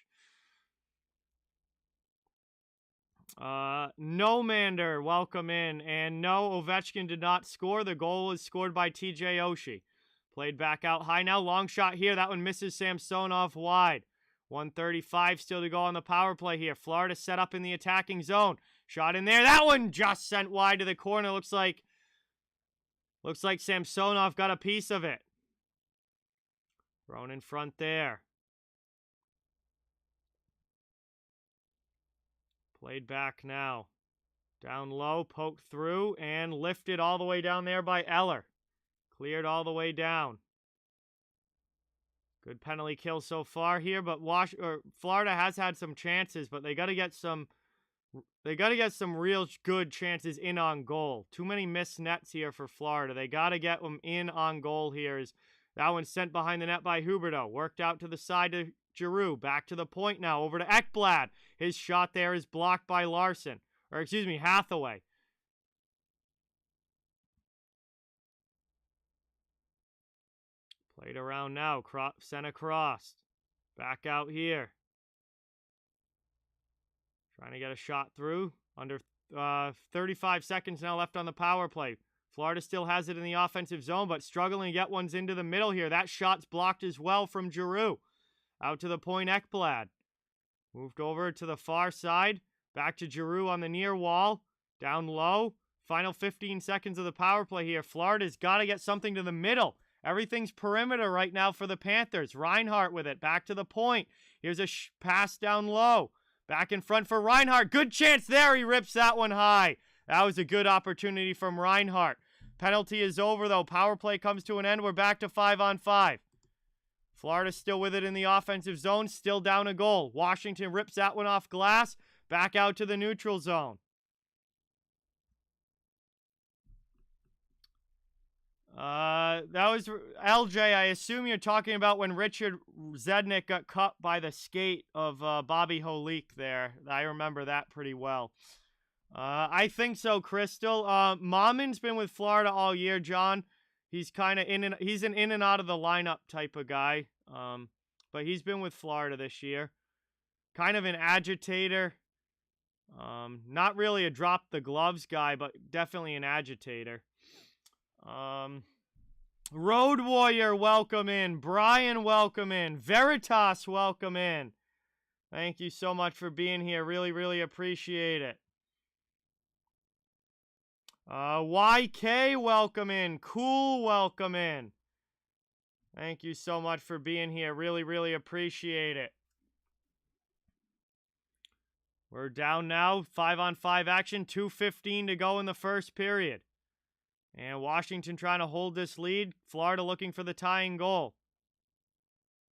Nomander, welcome in. And no, Ovechkin did not score. The goal was scored by TJ Oshie. Played back out high now. Long shot here. That one misses Samsonov wide. 1:35 still to go on the power play here. Florida set up in the attacking zone. Shot in there. That one just sent wide to the corner. Looks like Samsonov got a piece of it. Thrown in front there. Played back now. Down low, poked through, and lifted all the way down there by Eller. Cleared all the way down. Good penalty kill so far here, but Florida has had some chances, but they got to get some real good chances in on goal. Too many missed nets here for Florida. They got to get them in on goal here. That one sent behind the net by Huberdeau. Worked out to the side to Giroux. Back to the point now. Over to Ekblad. His shot there is blocked by Larson. Or, excuse me, Hathaway. Played around now. Sent across. Back out here. Trying to get a shot through. Under 35 seconds now left on the power play. Florida still has it in the offensive zone, but struggling to get ones into the middle here. That shot's blocked as well from Giroux. Out to the point, Ekblad. Moved over to the far side. Back to Giroux on the near wall. Down low. Final 15 seconds of the power play here. Florida's got to get something to the middle. Everything's perimeter right now for the Panthers. Reinhart with it. Back to the point. Here's a pass down low. Back in front for Reinhart. Good chance there. He rips that one high. That was a good opportunity from Reinhart. Penalty is over, though. Power play comes to an end. We're back to 5-on-5. Florida still with it in the offensive zone. Still down a goal. Washington rips that one off glass. Back out to the neutral zone. That was LJ. I assume you're talking about when Richard Zednik got cut by the skate of Bobby Leake there. I remember that pretty well. I think so, Crystal. Mommin's been with Florida all year, John. He's kind of he's an in and out of the lineup type of guy. But he's been with Florida this year. Kind of an agitator. Not really a drop the gloves guy, but definitely an agitator. Road Warrior, welcome in. Brian, welcome in. Veritas, welcome in. Thank you so much for being here. Really, really appreciate it. YK, welcome in. Cool, welcome in. Thank you so much for being here. Really, really appreciate it. We're down now. 5-on-5 action. 2:15 to go in the first period. And Washington trying to hold this lead. Florida looking for the tying goal.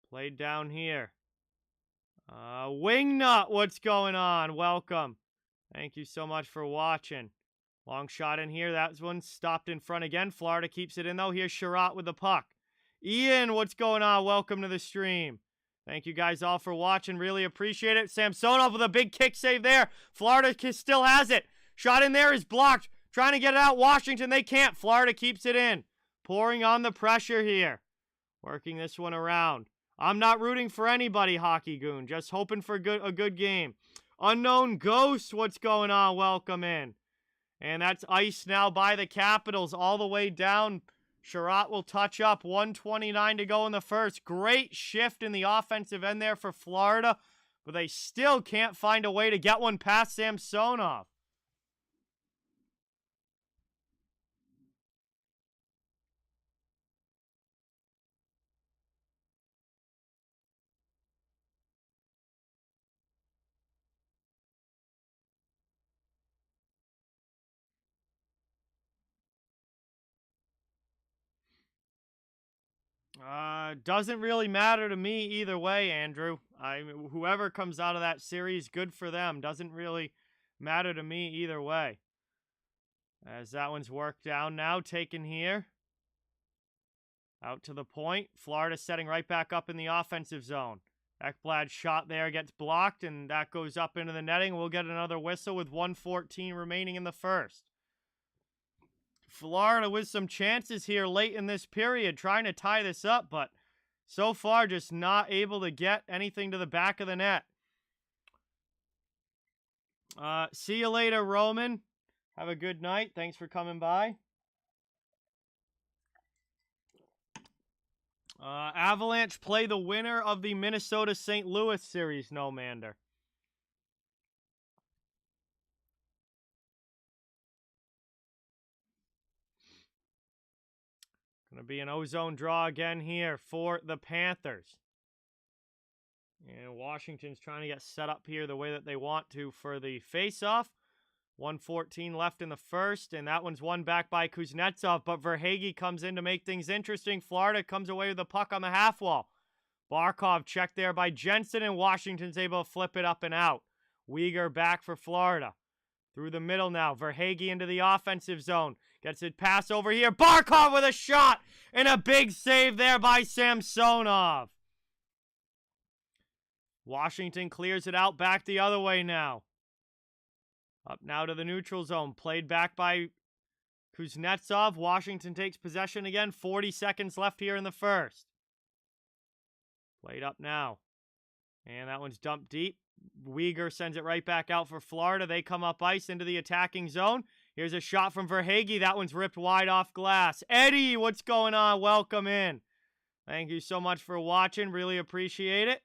Played down here. Wingnut, what's going on? Welcome. Thank you so much for watching. Long shot in here. That one stopped in front again. Florida keeps it in, though. Here's Sherratt with the puck. Ian, what's going on? Welcome to the stream. Thank you guys all for watching. Really appreciate it. Samsonov with a big kick save there. Florida still has it. Shot in there is blocked. Trying to get it out. Washington, they can't. Florida keeps it in. Pouring on the pressure here. Working this one around. I'm not rooting for anybody, Hockey Goon. Just hoping for a good game. Unknown Ghost, what's going on? Welcome in. And that's iced now by the Capitals all the way down. Sherratt will touch up. 1:29 to go in the first. Great shift in the offensive end there for Florida. But they still can't find a way to get one past Samsonov. Doesn't really matter to me either way, Andrew. Whoever comes out of that series, good for them. Doesn't really matter to me either way. As that one's worked down now, taken here. Out to the point. Florida setting right back up in the offensive zone. Ekblad's shot there gets blocked, and that goes up into the netting. We'll get another whistle with 1:14 remaining in the first. Florida with some chances here late in this period, trying to tie this up, but so far just not able to get anything to the back of the net. See you later, Roman. Have a good night. Thanks for coming by. Avalanche play the winner of the Minnesota-St. Louis series, no Mander. Going to be an ozone draw again here for the Panthers. And Washington's trying to get set up here the way that they want to for the face-off. 1:14 left in the first, and that one's won back by Kuznetsov, but Verhaeghe comes in to make things interesting. Florida comes away with the puck on the half wall. Barkov checked there by Jensen, and Washington's able to flip it up and out. Weegar back for Florida. Through the middle now. Verhaeghe into the offensive zone. Gets it pass over here. Barkov with a shot, and a big save there by Samsonov. Washington clears it out back the other way now. Up now to the neutral zone. Played back by Kuznetsov. Washington takes possession again. 40 seconds left here in the first. Played up now. And that one's dumped deep. Weegar sends it right back out for Florida. They come up ice into the attacking zone. Here's a shot from Verhaeghe. That one's ripped wide off glass. Eddie, what's going on? Welcome in. Thank you so much for watching. Really appreciate it.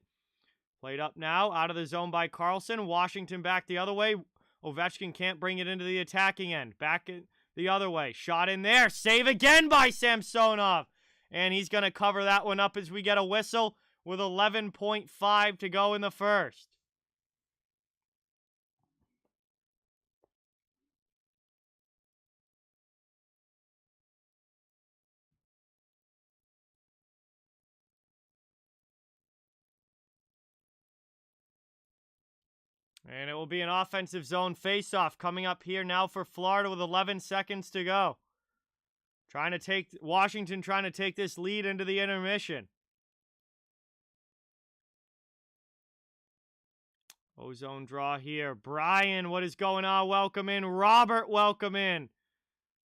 Played up now. Out of the zone by Carlson. Washington back the other way. Ovechkin can't bring it into the attacking end. Back the other way. Shot in there. Save again by Samsonov. And he's going to cover that one up as we get a whistle with 11.5 to go in the first. And it will be an offensive zone faceoff coming up here now for Florida with 11 seconds to go. Washington trying to take this lead into the intermission. Ozone draw here. Brian, what is going on? Welcome in. Robert, welcome in.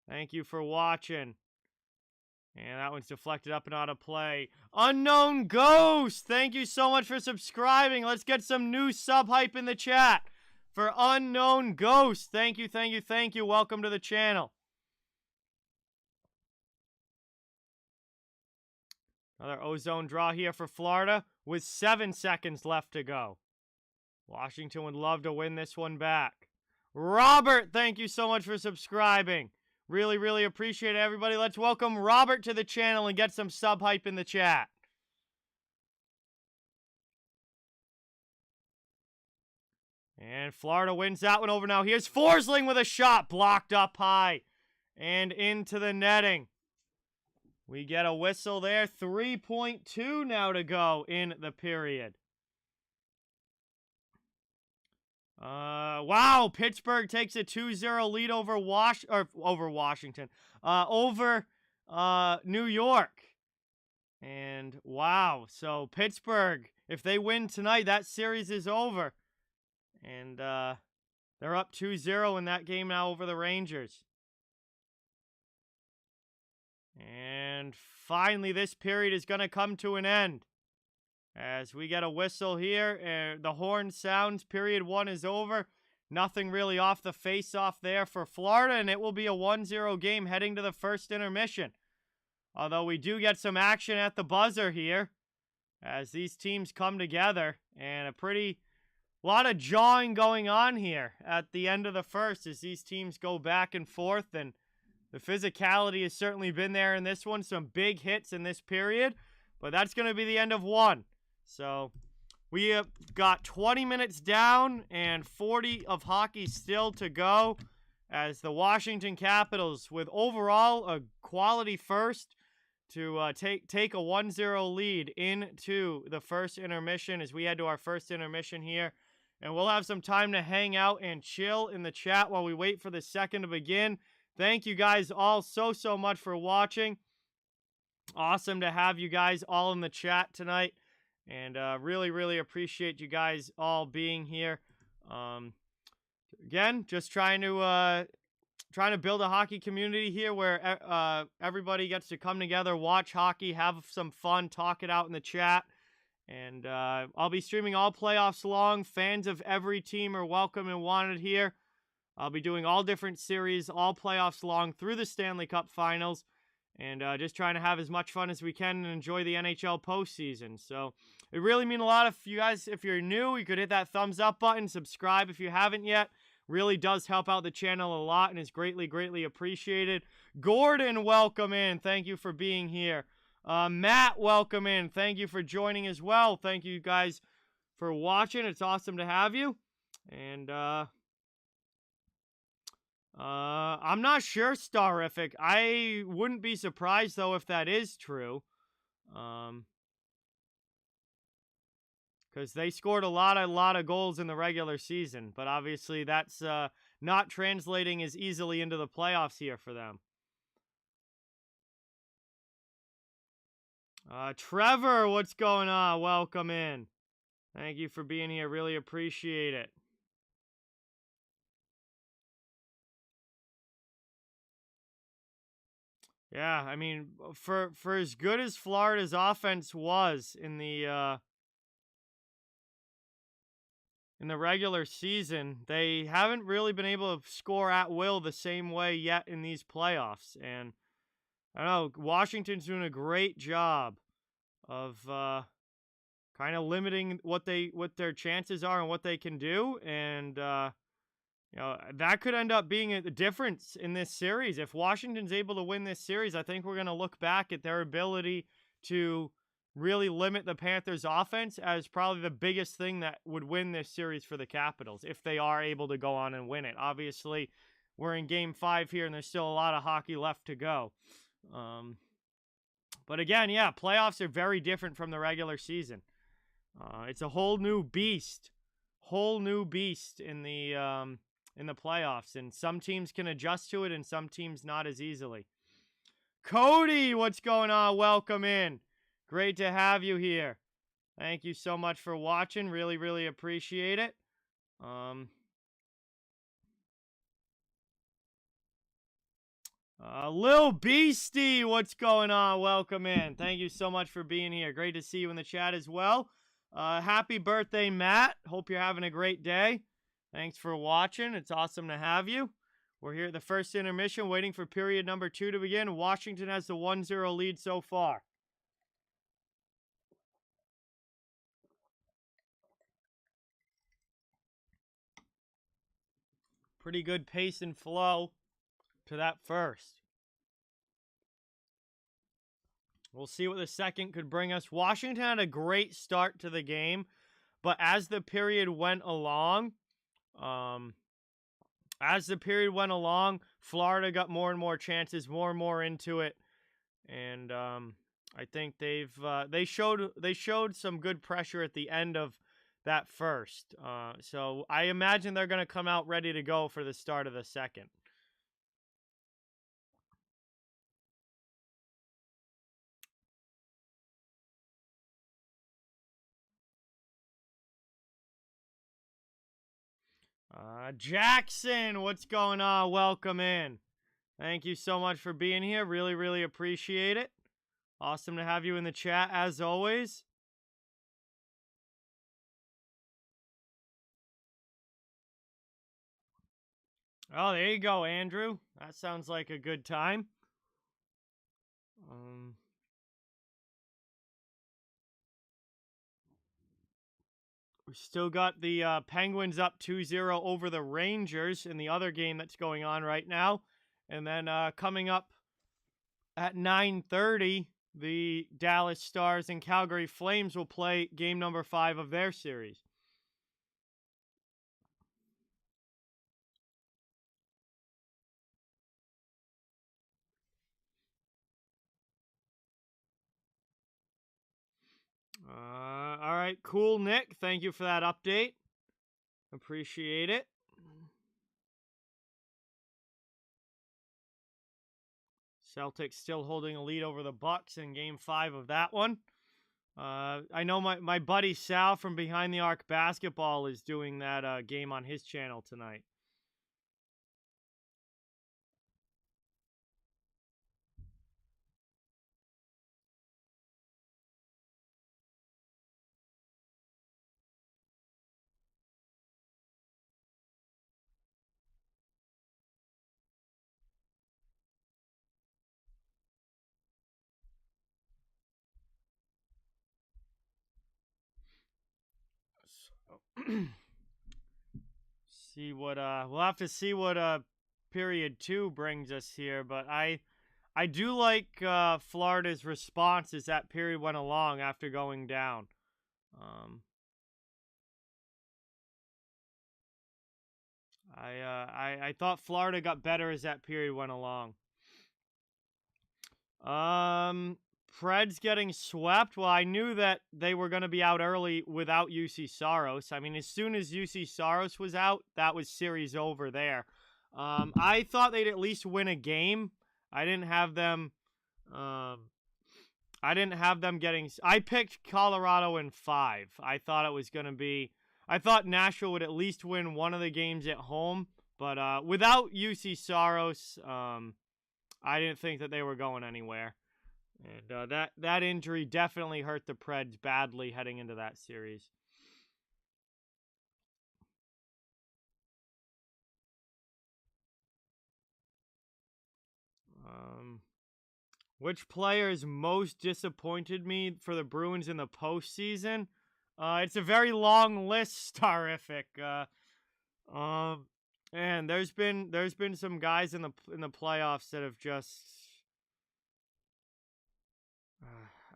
Thank you for watching. And that one's deflected up and out of play. Unknown Ghost, thank you so much for subscribing. Let's get some new sub hype in the chat for Unknown Ghost. Thank you, thank you, thank you. Welcome to the channel. Another ozone draw here for Florida with 7 seconds left to go. Washington would love to win this one back. Robert, thank you so much for subscribing. Really, really appreciate it, everybody. Let's welcome Robert to the channel and get some sub hype in the chat. And Florida wins that one over now. Here's Forsling with a shot blocked up high and into the netting. We get a whistle there. 3.2 now to go in the period. Wow, Pittsburgh takes a 2-0 lead over Washington. Over New York. And wow, so Pittsburgh, if they win tonight, that series is over. And they're up 2-0 in that game now over the Rangers. And finally, this period is going to come to an end. As we get a whistle here, the horn sounds, period 1 is over. Nothing really off the face-off there for Florida, and it will be a 1-0 game heading to the first intermission. Although we do get some action at the buzzer here, as these teams come together, and a lot of jawing going on here at the end of the first as these teams go back and forth, and the physicality has certainly been there in this one. Some big hits in this period, but that's going to be the end of one. So we have got 20 minutes down and 40 of hockey still to go as the Washington Capitals, with overall a quality first, to take a 1-0 lead into the first intermission as we head to our first intermission here. And we'll have some time to hang out and chill in the chat while we wait for the second to begin. Thank you guys all so much for watching. Awesome to have you guys all in the chat tonight. And really, really appreciate you guys all being here. Again, just trying to build a hockey community here where everybody gets to come together, watch hockey, have some fun, talk it out in the chat. And I'll be streaming all playoffs long. Fans of every team are welcome and wanted here. I'll be doing all different series, all playoffs long through the Stanley Cup Finals. And just trying to have as much fun as we can and enjoy the NHL postseason. So it really means a lot if you guys, if you're new, you could hit that thumbs up button, subscribe if you haven't yet. Really does help out the channel a lot and is greatly, greatly appreciated. Gordon, welcome in. Thank you for being here. Matt, welcome in. Thank you for joining as well. Thank you guys for watching. It's awesome to have you. And I'm not sure, Starific. I wouldn't be surprised, though, if that is true. Because they scored a lot of goals in the regular season. But obviously, that's not translating as easily into the playoffs here for them. Trevor, what's going on? Welcome in. Thank you for being here. Really appreciate it. Yeah, I mean, for as good as Florida's offense was in the regular season, they haven't really been able to score at will the same way yet in these playoffs. And I don't know, Washington's doing a great job of kind of limiting what their chances are and what they can do. And that could end up being a difference in this series. If Washington's able to win this series, I think we're going to look back at their ability to really limit the Panthers' offense as probably the biggest thing that would win this series for the Capitals if they are able to go on and win it. Obviously, we're in Game 5 here, and there's still a lot of hockey left to go. But again, yeah, playoffs are very different from the regular season. It's a whole new beast in the playoffs, and some teams can adjust to it and some teams not as easily. Cody, what's going on? Welcome in. Great to have you here. Thank you so much for watching. Really, really appreciate it. Lil Beastie, what's going on? Welcome in. Thank you so much for being here. Great to see you in the chat as well. Happy birthday, Matt. Hope you're having a great day. Thanks for watching. It's awesome to have you. We're here at the first intermission, waiting for period number 2 to begin. Washington has the 1-0 lead so far. Pretty good pace and flow to that first. We'll see what the second could bring us. Washington had a great start to the game, but as the period went along, Florida got more and more chances, more and more into it, and I think they showed some good pressure at the end of that first. So I imagine they're going to come out ready to go for the start of the second. Jackson, what's going on? Welcome in. Thank you so much for being here. Really, really appreciate it. Awesome to have you in the chat, as always. Oh, there you go, Andrew. That sounds like a good time. We still got the Penguins up 2-0 over the Rangers in the other game that's going on right now. And then coming up at 9:30, the Dallas Stars and Calgary Flames will play game number 5 of their series. All right, cool, Nick. Thank you for that update. Appreciate it. Celtics still holding a lead over the Bucks in Game 5 of that one. I know my buddy Sal from Behind the Arc Basketball is doing that game on his channel tonight. See what we'll have to see what period 2 brings us here, but I do like Florida's response as that period went along after going down. I thought Florida got better as that period went along. Preds getting swept. Well, I knew that they were going to be out early without UC Saros. I mean, as soon as UC Saros was out, that was series over there. I thought they'd at least win a game. I didn't have them getting... I picked Colorado in 5. I thought it was going to be... I thought Nashville would at least win one of the games at home. But without UC Saros, I didn't think that they were going anywhere. And that injury definitely hurt the Preds badly heading into that series. Which players most disappointed me for the Bruins in the postseason? It's a very long list, Starific. And there's been some guys in the playoffs that have just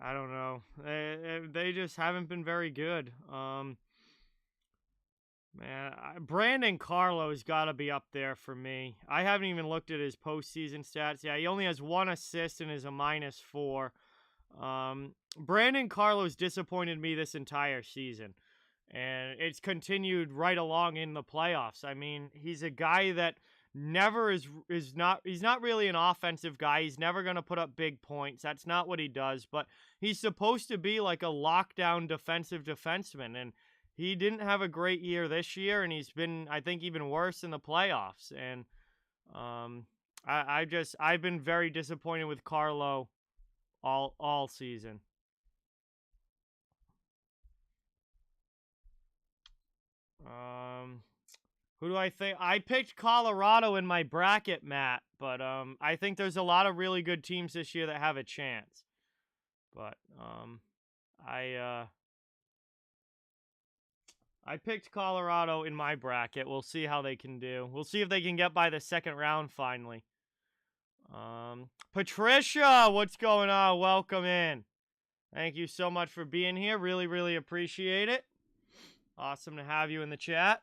I don't know. They just haven't been very good. Man, Brandon Carlo's got to be up there for me. I haven't even looked at his postseason stats. Yeah, he only has 1 assist and is a -4. Brandon Carlo's disappointed me this entire season, and it's continued right along in the playoffs. I mean, he's a guy that never he's not really an offensive guy. He's never going to put up big points. That's not what he does, but he's supposed to be like a lockdown defensive defenseman, and he didn't have a great year this year, and he's been, I think, even worse in the playoffs. And I've been very disappointed with Carlo all season. Who do I think? I picked Colorado in my bracket, Matt, but I think there's a lot of really good teams this year that have a chance. But I picked Colorado in my bracket. We'll see how they can do. We'll see if they can get by the second round finally. Patricia, what's going on? Welcome in. Thank you so much for being here. Really, really appreciate it. Awesome to have you in the chat.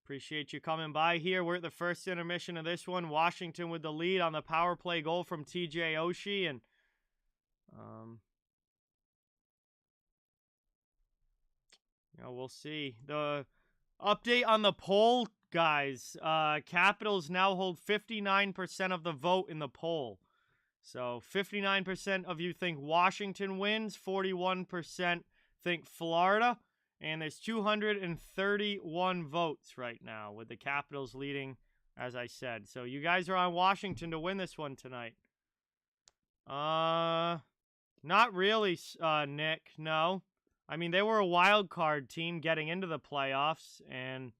Appreciate you coming by here. We're at the first intermission of this one. Washington with the lead on the power play goal from TJ Oshie. And we'll see. The update on the poll, guys. Capitals now hold 59% of the vote in the poll. So 59% of you think Washington wins, 41% think Florida, and there's 231 votes right now, with the Capitals leading, as I said. So you guys are on Washington to win this one tonight. Not really, Nick, no. I mean, they were a wild card team getting into the playoffs, and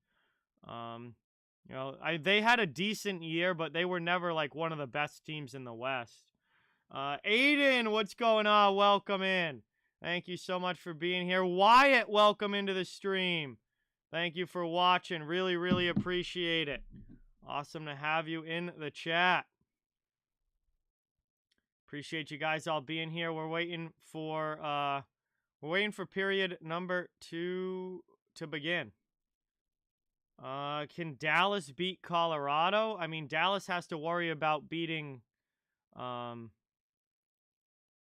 they had a decent year, but they were never like one of the best teams in the West. Aiden, what's going on? Welcome in. Thank you so much for being here. Wyatt, welcome into the stream. Thank you for watching. Really, really appreciate it. Awesome to have you in the chat. Appreciate you guys all being here. We're waiting for period number 2 to begin. Can Dallas beat Colorado? I mean, Dallas has to worry about beating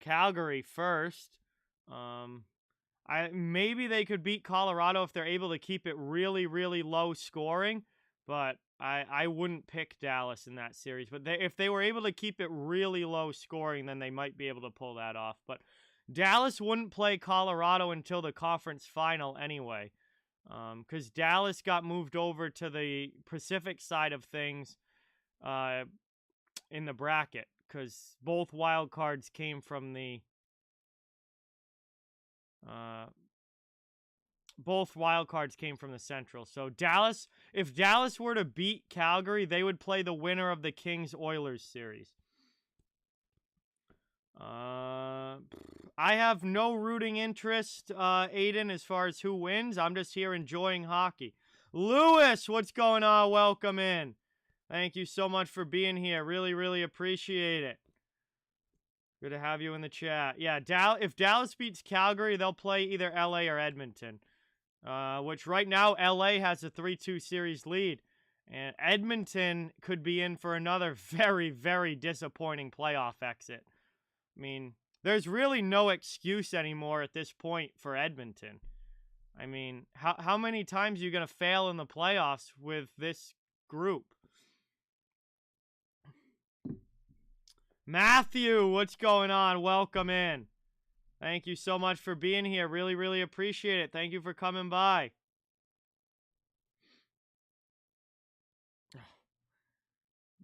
Calgary first. Maybe they could beat Colorado if they're able to keep it really, really low scoring, but I wouldn't pick Dallas in that series. But if they were able to keep it really low scoring, then they might be able to pull that off. But Dallas wouldn't play Colorado until the conference final anyway, because Dallas got moved over to the Pacific side of things in the bracket, because both wild cards came from the Central. So Dallas, if Dallas were to beat Calgary, they would play the winner of the Kings-Oilers series. I have no rooting interest, Aiden, as far as who wins. I'm just here enjoying hockey. Lewis, what's going on? Welcome in. Thank you so much for being here. Really, really appreciate it. Good to have you in the chat. Yeah, if Dallas beats Calgary, they'll play either LA or Edmonton, which right now LA has a 3-2 series lead, and Edmonton could be in for another very, very disappointing playoff exit. I mean, there's really no excuse anymore at this point for Edmonton. I mean, how many times are you going to fail in the playoffs with this group? Matthew, what's going on? Welcome in. Thank you so much for being here. Really, really appreciate it. Thank you for coming by.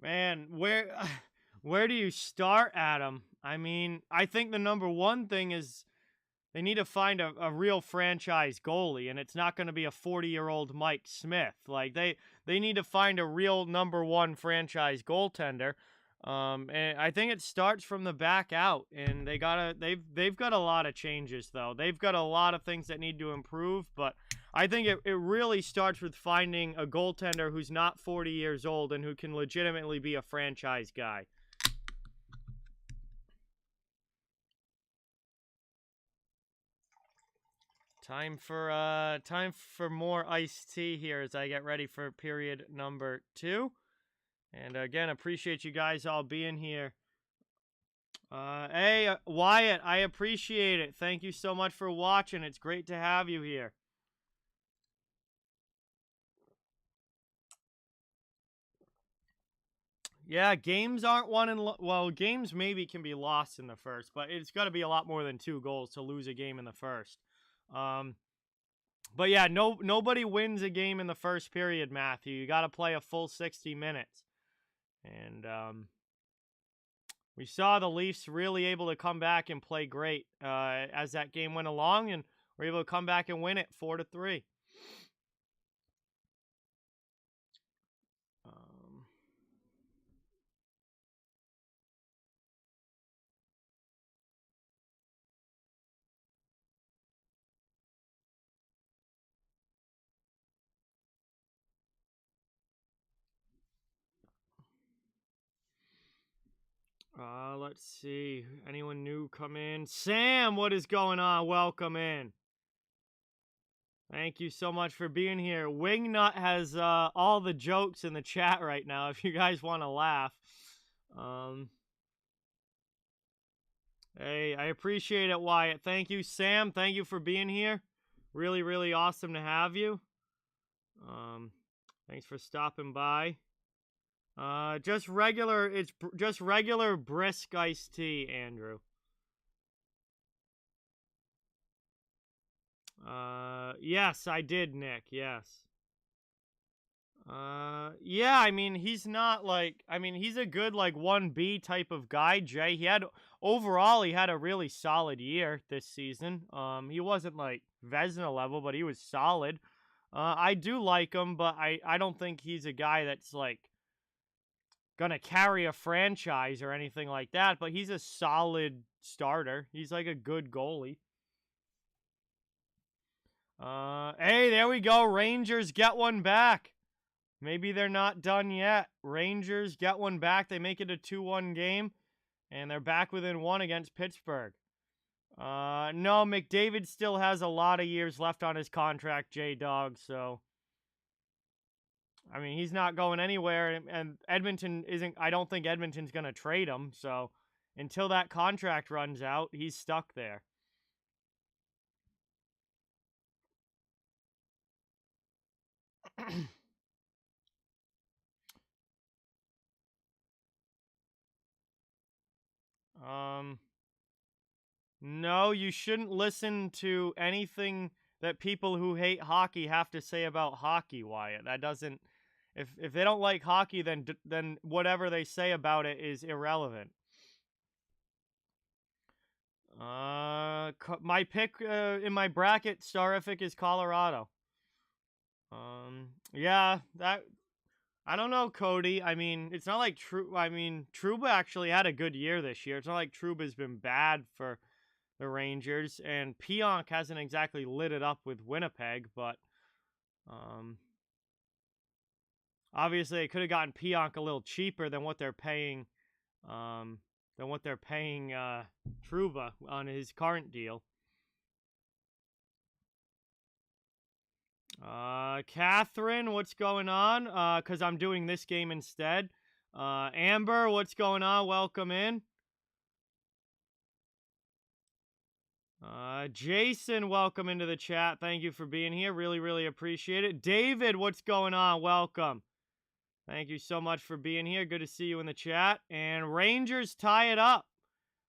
Man, where do you start, Adam? I mean, I think the number one thing is they need to find a real franchise goalie, and it's not going to be a 40-year-old Mike Smith. Like, they need to find a real number one franchise goaltender. And I think it starts from the back out, and they've got a lot of changes though. They've got a lot of things that need to improve, but I think it really starts with finding a goaltender who's not 40 years old and who can legitimately be a franchise guy. Time for more iced tea here as I get ready for period number 2. And again, appreciate you guys all being here. Hey, Wyatt, I appreciate it. Thank you so much for watching. It's great to have you here. Yeah, games aren't won in... Well, games maybe can be lost in the first, but it's got to be a lot more than 2 goals to lose a game in the first. But yeah, nobody wins a game in the first period, Matthew. You got to play a full 60 minutes. And we saw the Leafs really able to come back and play great as that game went along, and were able to come back and win it 4-3. Let's see. Anyone new come in? Sam, what is going on? Welcome in. Thank you so much for being here. Wingnut has all the jokes in the chat right now if you guys want to laugh. Hey, I appreciate it, Wyatt. Thank you, Sam. Thank you for being here. Really, really awesome to have you. Thanks for stopping by. Just regular, it's just regular brisk iced tea, Andrew. Yes, I did, Nick, yes. Yeah, I mean, he's not like, I mean, he's a good, like, 1B type of guy, Jay. Overall, he had a really solid year this season. He wasn't, like, Vezina level, but he was solid. I do like him, but I don't think he's a guy that's, like, gonna carry a franchise or anything like that, but he's a solid starter. He's like a good goalie. Hey, there we go. Rangers get one back. Maybe they're not done yet. Rangers get one back. They make it a 2-1 game, and they're back within 1 against Pittsburgh. No, McDavid still has a lot of years left on his contract, J-Dog, so... I mean, he's not going anywhere, and Edmonton isn't... I don't think Edmonton's going to trade him, so until that contract runs out, he's stuck there. No, you shouldn't listen to anything that people who hate hockey have to say about hockey, Wyatt. That doesn't... If they don't like hockey, then whatever they say about it is irrelevant. My pick in my bracket, Starific, is Colorado. Yeah, that... I don't know, Cody. I mean, it's not like Trouba actually had a good year this year. It's not like Trouba's been bad for the Rangers, and Pionk hasn't exactly lit it up with Winnipeg, but obviously they could have gotten Pionk a little cheaper than what they're paying Trouba on his current deal. Catherine, what's going on? Because I'm doing this game instead. Amber, what's going on? Welcome in. Jason, welcome into the chat. Thank you for being here. Really, really appreciate it. David, what's going on? Welcome. Thank you so much for being here. Good to see you in the chat. And Rangers tie it up.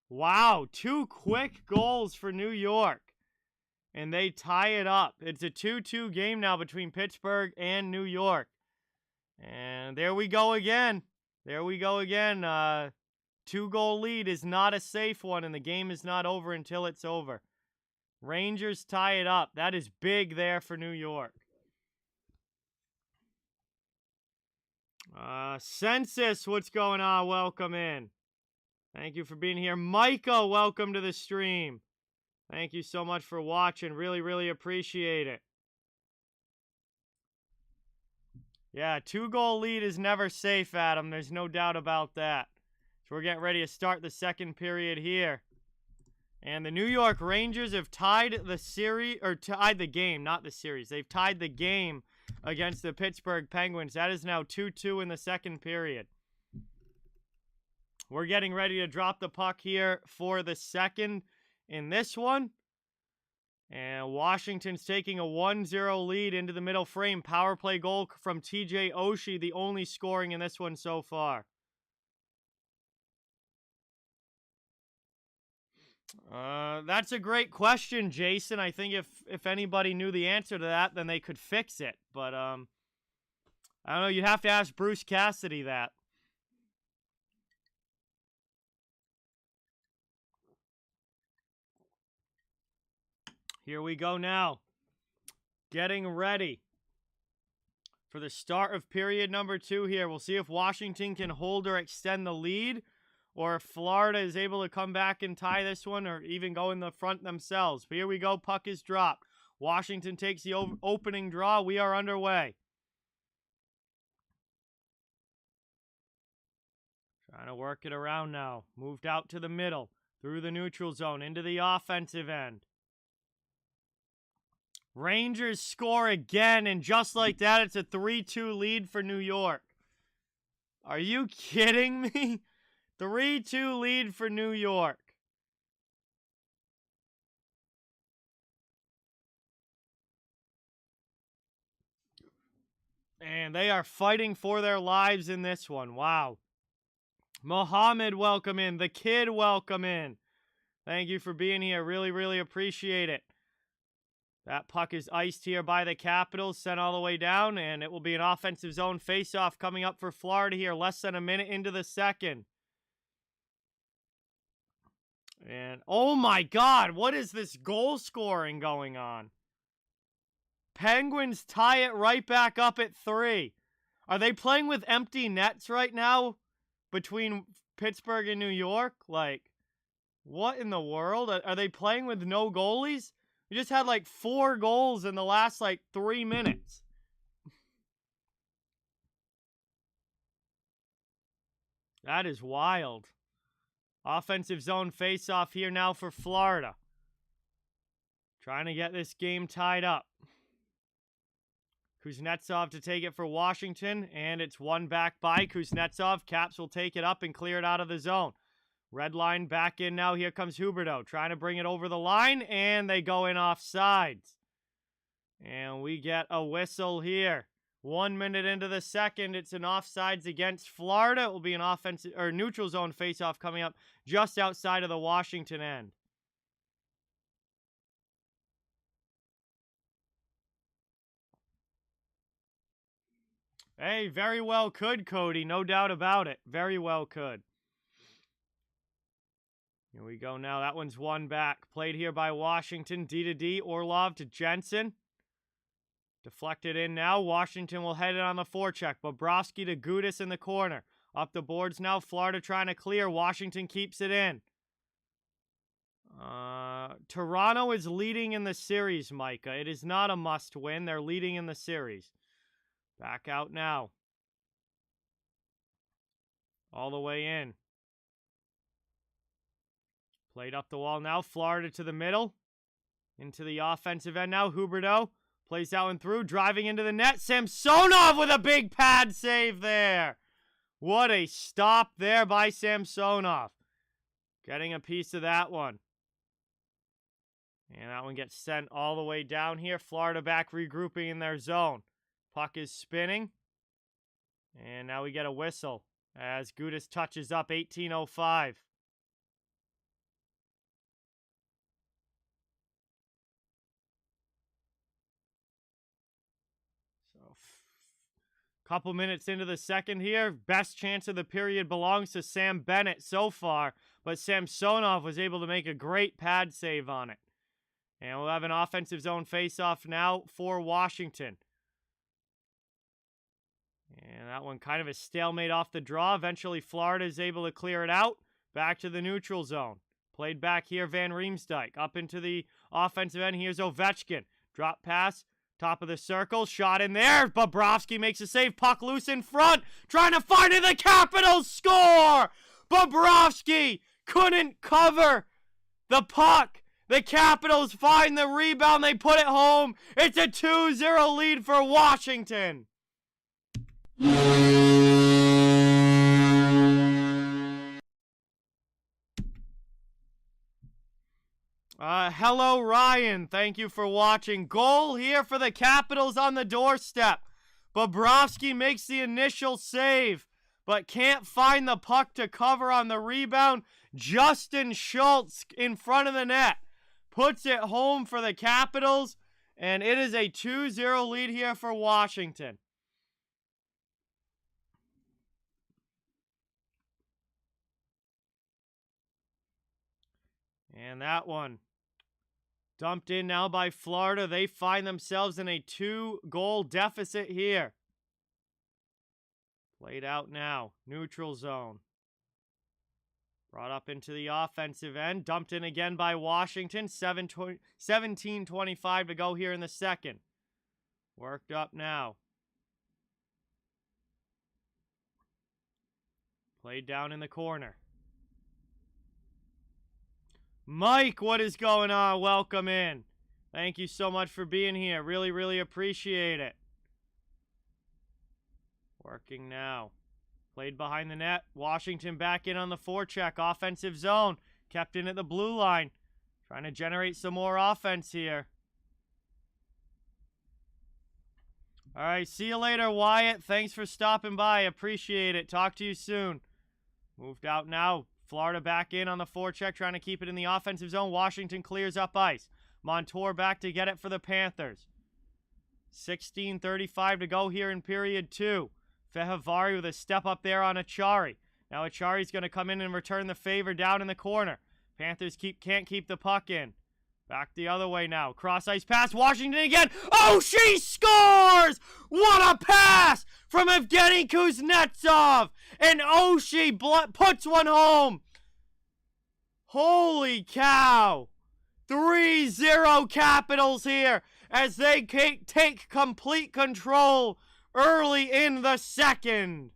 Wow, 2 quick goals for New York. And they tie it up. It's a 2-2 game now between Pittsburgh and New York. And there we go again. There we go again. 2-goal lead is not a safe one, and the game is not over until it's over. Rangers tie it up. That is big there for New York. Census, what's going on? Welcome in. Thank you for being here. Micah, welcome to the stream. Thank you so much for watching. Really, really appreciate it. Yeah, 2-goal lead is never safe, Adam. There's no doubt about that. So we're getting ready to start the second period here. And the New York Rangers have tied the series, or tied the game, not the series. They've tied the game against the Pittsburgh Penguins. That is now 2-2 in the second period. We're getting ready to drop the puck here for the second in this one. And Washington's taking a 1-0 lead into the middle frame. Power play goal from TJ Oshie, the only scoring in this one so far. That's a great question, Jason. I think if anybody knew the answer to that, then they could fix it. But, I don't know. You'd have to ask Bruce Cassidy that. Here we go now. Getting ready for the start of period number 2 here. We'll see if Washington can hold or extend the lead, or if Florida is able to come back and tie this one, or even go in the front themselves. But here we go. Puck is dropped. Washington takes the opening draw. We are underway. Trying to work it around now. Moved out to the middle. Through the neutral zone. Into the offensive end. Rangers score again, and just like that, it's a 3-2 lead for New York. Are you kidding me? 3-2 lead for New York. And they are fighting for their lives in this one. Wow. Mohammed, welcome in. The Kid, welcome in. Thank you for being here. Really, really appreciate it. That puck is iced here by the Capitals, sent all the way down, and it will be an offensive zone faceoff coming up for Florida here, less than a minute into the second. And, oh my God, what is this goal scoring going on? Penguins tie it right back up at 3. Are they playing with empty nets right now between Pittsburgh and New York? Like, what in the world? Are they playing with no goalies? We just had like 4 goals in the last like 3 minutes. That is wild. Offensive zone face-off here now for Florida. Trying to get this game tied up. Kuznetsov to take it for Washington, and it's won back by Kuznetsov. Caps will take it up and clear it out of the zone. Red line back in now. Here comes Huberdeau trying to bring it over the line, and they go in offsides. And we get a whistle here. 1 minute into the second, it's an offsides against Florida. It will be an offensive or neutral zone faceoff coming up just outside of the Washington end. Hey, very well could, Cody. No doubt about it. Very well could. Here we go now. That one's won back. Played here by Washington. D to D. Orlov to Jensen. Deflected in now. Washington will head it on the forecheck. Bobrovsky to Gudis in the corner. Up the boards now. Florida trying to clear. Washington keeps it in. Toronto is leading in the series, Micah. It is not a must-win. They're leading in the series. Back out now. All the way in. Played up the wall now. Florida to the middle. Into the offensive end now. Huberdeau plays out and through. Driving into the net. Samsonov with a big pad save there. What a stop there by Samsonov. Getting a piece of that one. And that one gets sent all the way down here. Florida back regrouping in their zone. Puck is spinning. And now we get a whistle as Gudis touches up. 18:05. Couple minutes into the second here. Best chance of the period belongs to Sam Bennett so far, but Samsonov was able to make a great pad save on it. And we'll have an offensive zone faceoff now for Washington. And that one kind of a stalemate off the draw. Eventually Florida is able to clear it out. Back to the neutral zone. Played back here, Van Riemsdyk. Up into the offensive end. Here's Ovechkin. Drop pass. Top of the circle, shot in there. Bobrovsky makes a save, puck loose in front, trying to find it. The Capitals score! Bobrovsky couldn't cover the puck. The Capitals find the rebound, they put it home. It's a 2-0 lead for Washington. Hello, Ryan. Thank you for watching. Goal here for the Capitals on the doorstep. Bobrovsky makes the initial save, but can't find the puck to cover on the rebound. Justin Schultz in front of the net puts it home for the Capitals, and it is a 2-0 lead here for Washington. And that one dumped in now by Florida. They find themselves in a 2-goal deficit here. Played out now. Neutral zone. Brought up into the offensive end. Dumped in again by Washington. 17:25 to go here in the second. Worked up now. Played down in the corner. Mike, what is going on? Welcome in. Thank you so much for being here. Really, really appreciate it. Working now. Played behind the net. Washington back in on the forecheck. Offensive zone. Kept in at the blue line. Trying to generate some more offense here. All right, see you later, Wyatt. Thanks for stopping by. Appreciate it. Talk to you soon. Moved out now. Florida back in on the forecheck, trying to keep it in the offensive zone. Washington clears up ice. Montour back to get it for the Panthers. 16:35 to go here in period 2. Fehervari with a step up there on Acciari. Now Acciari's going to come in and return the favor down in the corner. Panthers can't keep the puck in. Back the other way now. Cross ice pass. Washington again. Oshie scores! What a pass from Evgeny Kuznetsov. And Oshie puts one home. Holy cow. 3-0 Capitals here as they take complete control early in the second.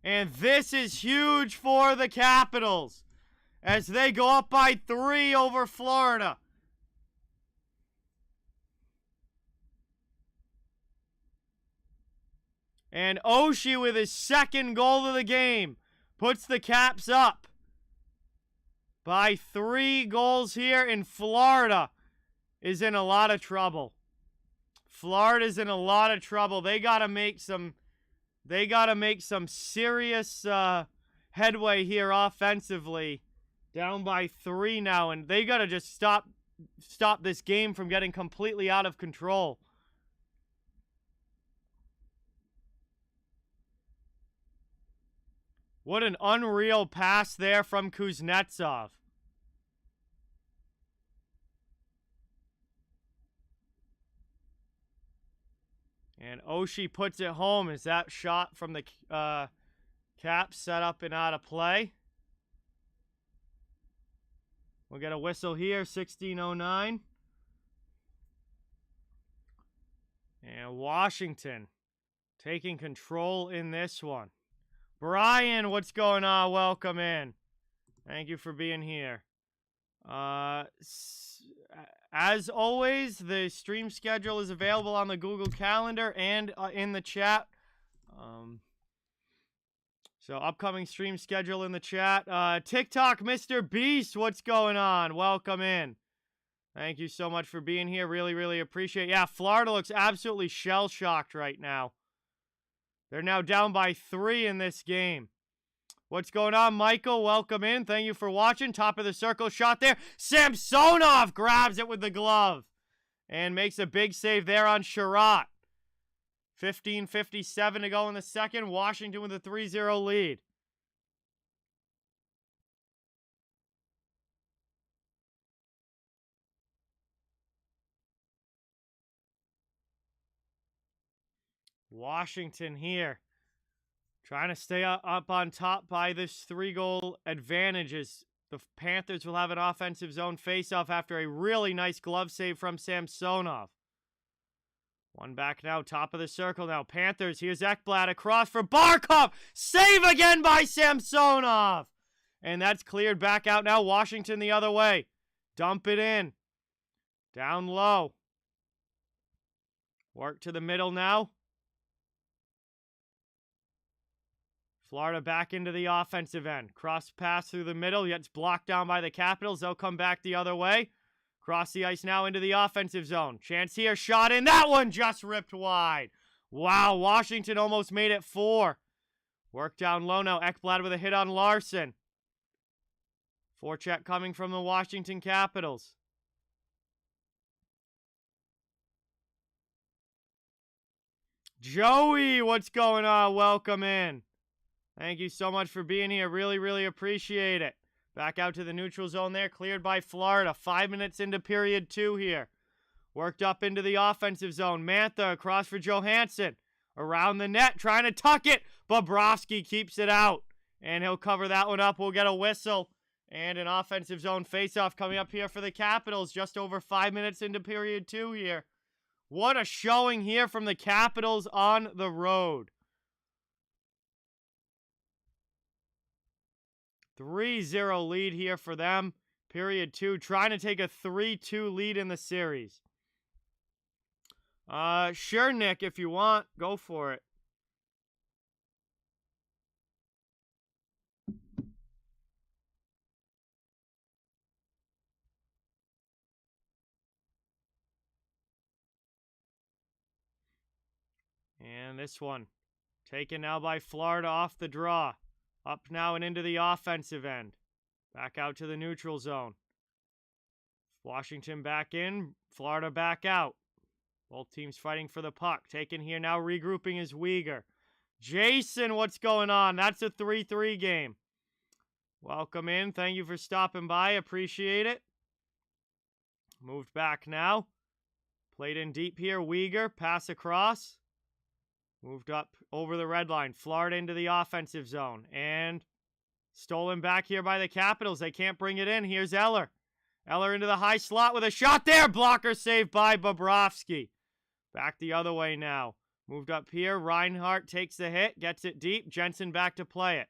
And this is huge for the Capitals as they go up by 3 over Florida. And Oshie with his second goal of the game puts the Caps up by 3 goals here, and Florida is in a lot of trouble. Florida's in a lot of trouble. They got to make some serious headway here offensively. Down by 3 now, and they got to just stop this game from getting completely out of control. What an unreal pass there from Kuznetsov. And Oshie puts it home as that shot from the Caps set up and out of play. We'll get a whistle here, 16:09. And Washington taking control in this one. Brian, what's going on? Welcome in. Thank you for being here. As always, the stream schedule is available on the Google Calendar and in the chat. So upcoming stream schedule in the chat. TikTok, Mr. Beast, what's going on? Welcome in. Thank you so much for being here. Really, really appreciate it. Yeah, Florida looks absolutely shell-shocked right now. They're now down by 3 in this game. What's going on, Michael? Welcome in. Thank you for watching. Top of the circle shot there. Samsonov grabs it with the glove and makes a big save there on Sherratt. 15:57 to go in the second. Washington with a 3-0 lead. Washington here, trying to stay up on top by this 3-goal advantage as The Panthers will have an offensive zone faceoff after a really nice glove save from Samsonov. One back now, top of the circle now. Panthers, here's Ekblad across for Barkov. Save again by Samsonov. And that's cleared back out now. Washington the other way. Dump it in. Down low. Work to the middle now. Florida back into the offensive end. Cross pass through the middle. Gets blocked down by the Capitals. They'll come back the other way. Cross the ice now into the offensive zone. Chance here, shot in. That one just ripped wide. Wow, Washington almost made it 4. Work down low now. Ekblad with a hit on Larson. Forecheck coming from the Washington Capitals. Joey, what's going on? Welcome in. Thank you so much for being here. Really, really appreciate it. Back out to the neutral zone there. Cleared by Florida. 5 minutes into period 2 here. Worked up into the offensive zone. Mantha across for Johansson. Around the net. Trying to tuck it. Bobrovsky keeps it out. And he'll cover that one up. We'll get a whistle. And an offensive zone faceoff coming up here for the Capitals. Just over 5 minutes into period 2 here. What a showing here from the Capitals on the road. 3-0 lead here for them. Period 2. Trying to take a 3-2 lead in the series. Sure, Nick, if you want. Go for it. And this one. Taken now by Florida off the draw. Up now and into the offensive end. Back out to the neutral zone. Washington back in. Florida back out. Both teams fighting for the puck. Taken here now, regrouping is Weegar. Jason, what's going on? That's a 3-3 game. Welcome in. Thank you for stopping by. Appreciate it. Moved back now. Played in deep here. Weegar. Pass across. Moved up over the red line. Florida into the offensive zone. And stolen back here by the Capitals. They can't bring it in. Here's Eller. Eller into the high slot with a shot there. Blocker saved by Bobrovsky. Back the other way now. Moved up here. Reinhart takes the hit. Gets it deep. Jensen back to play it.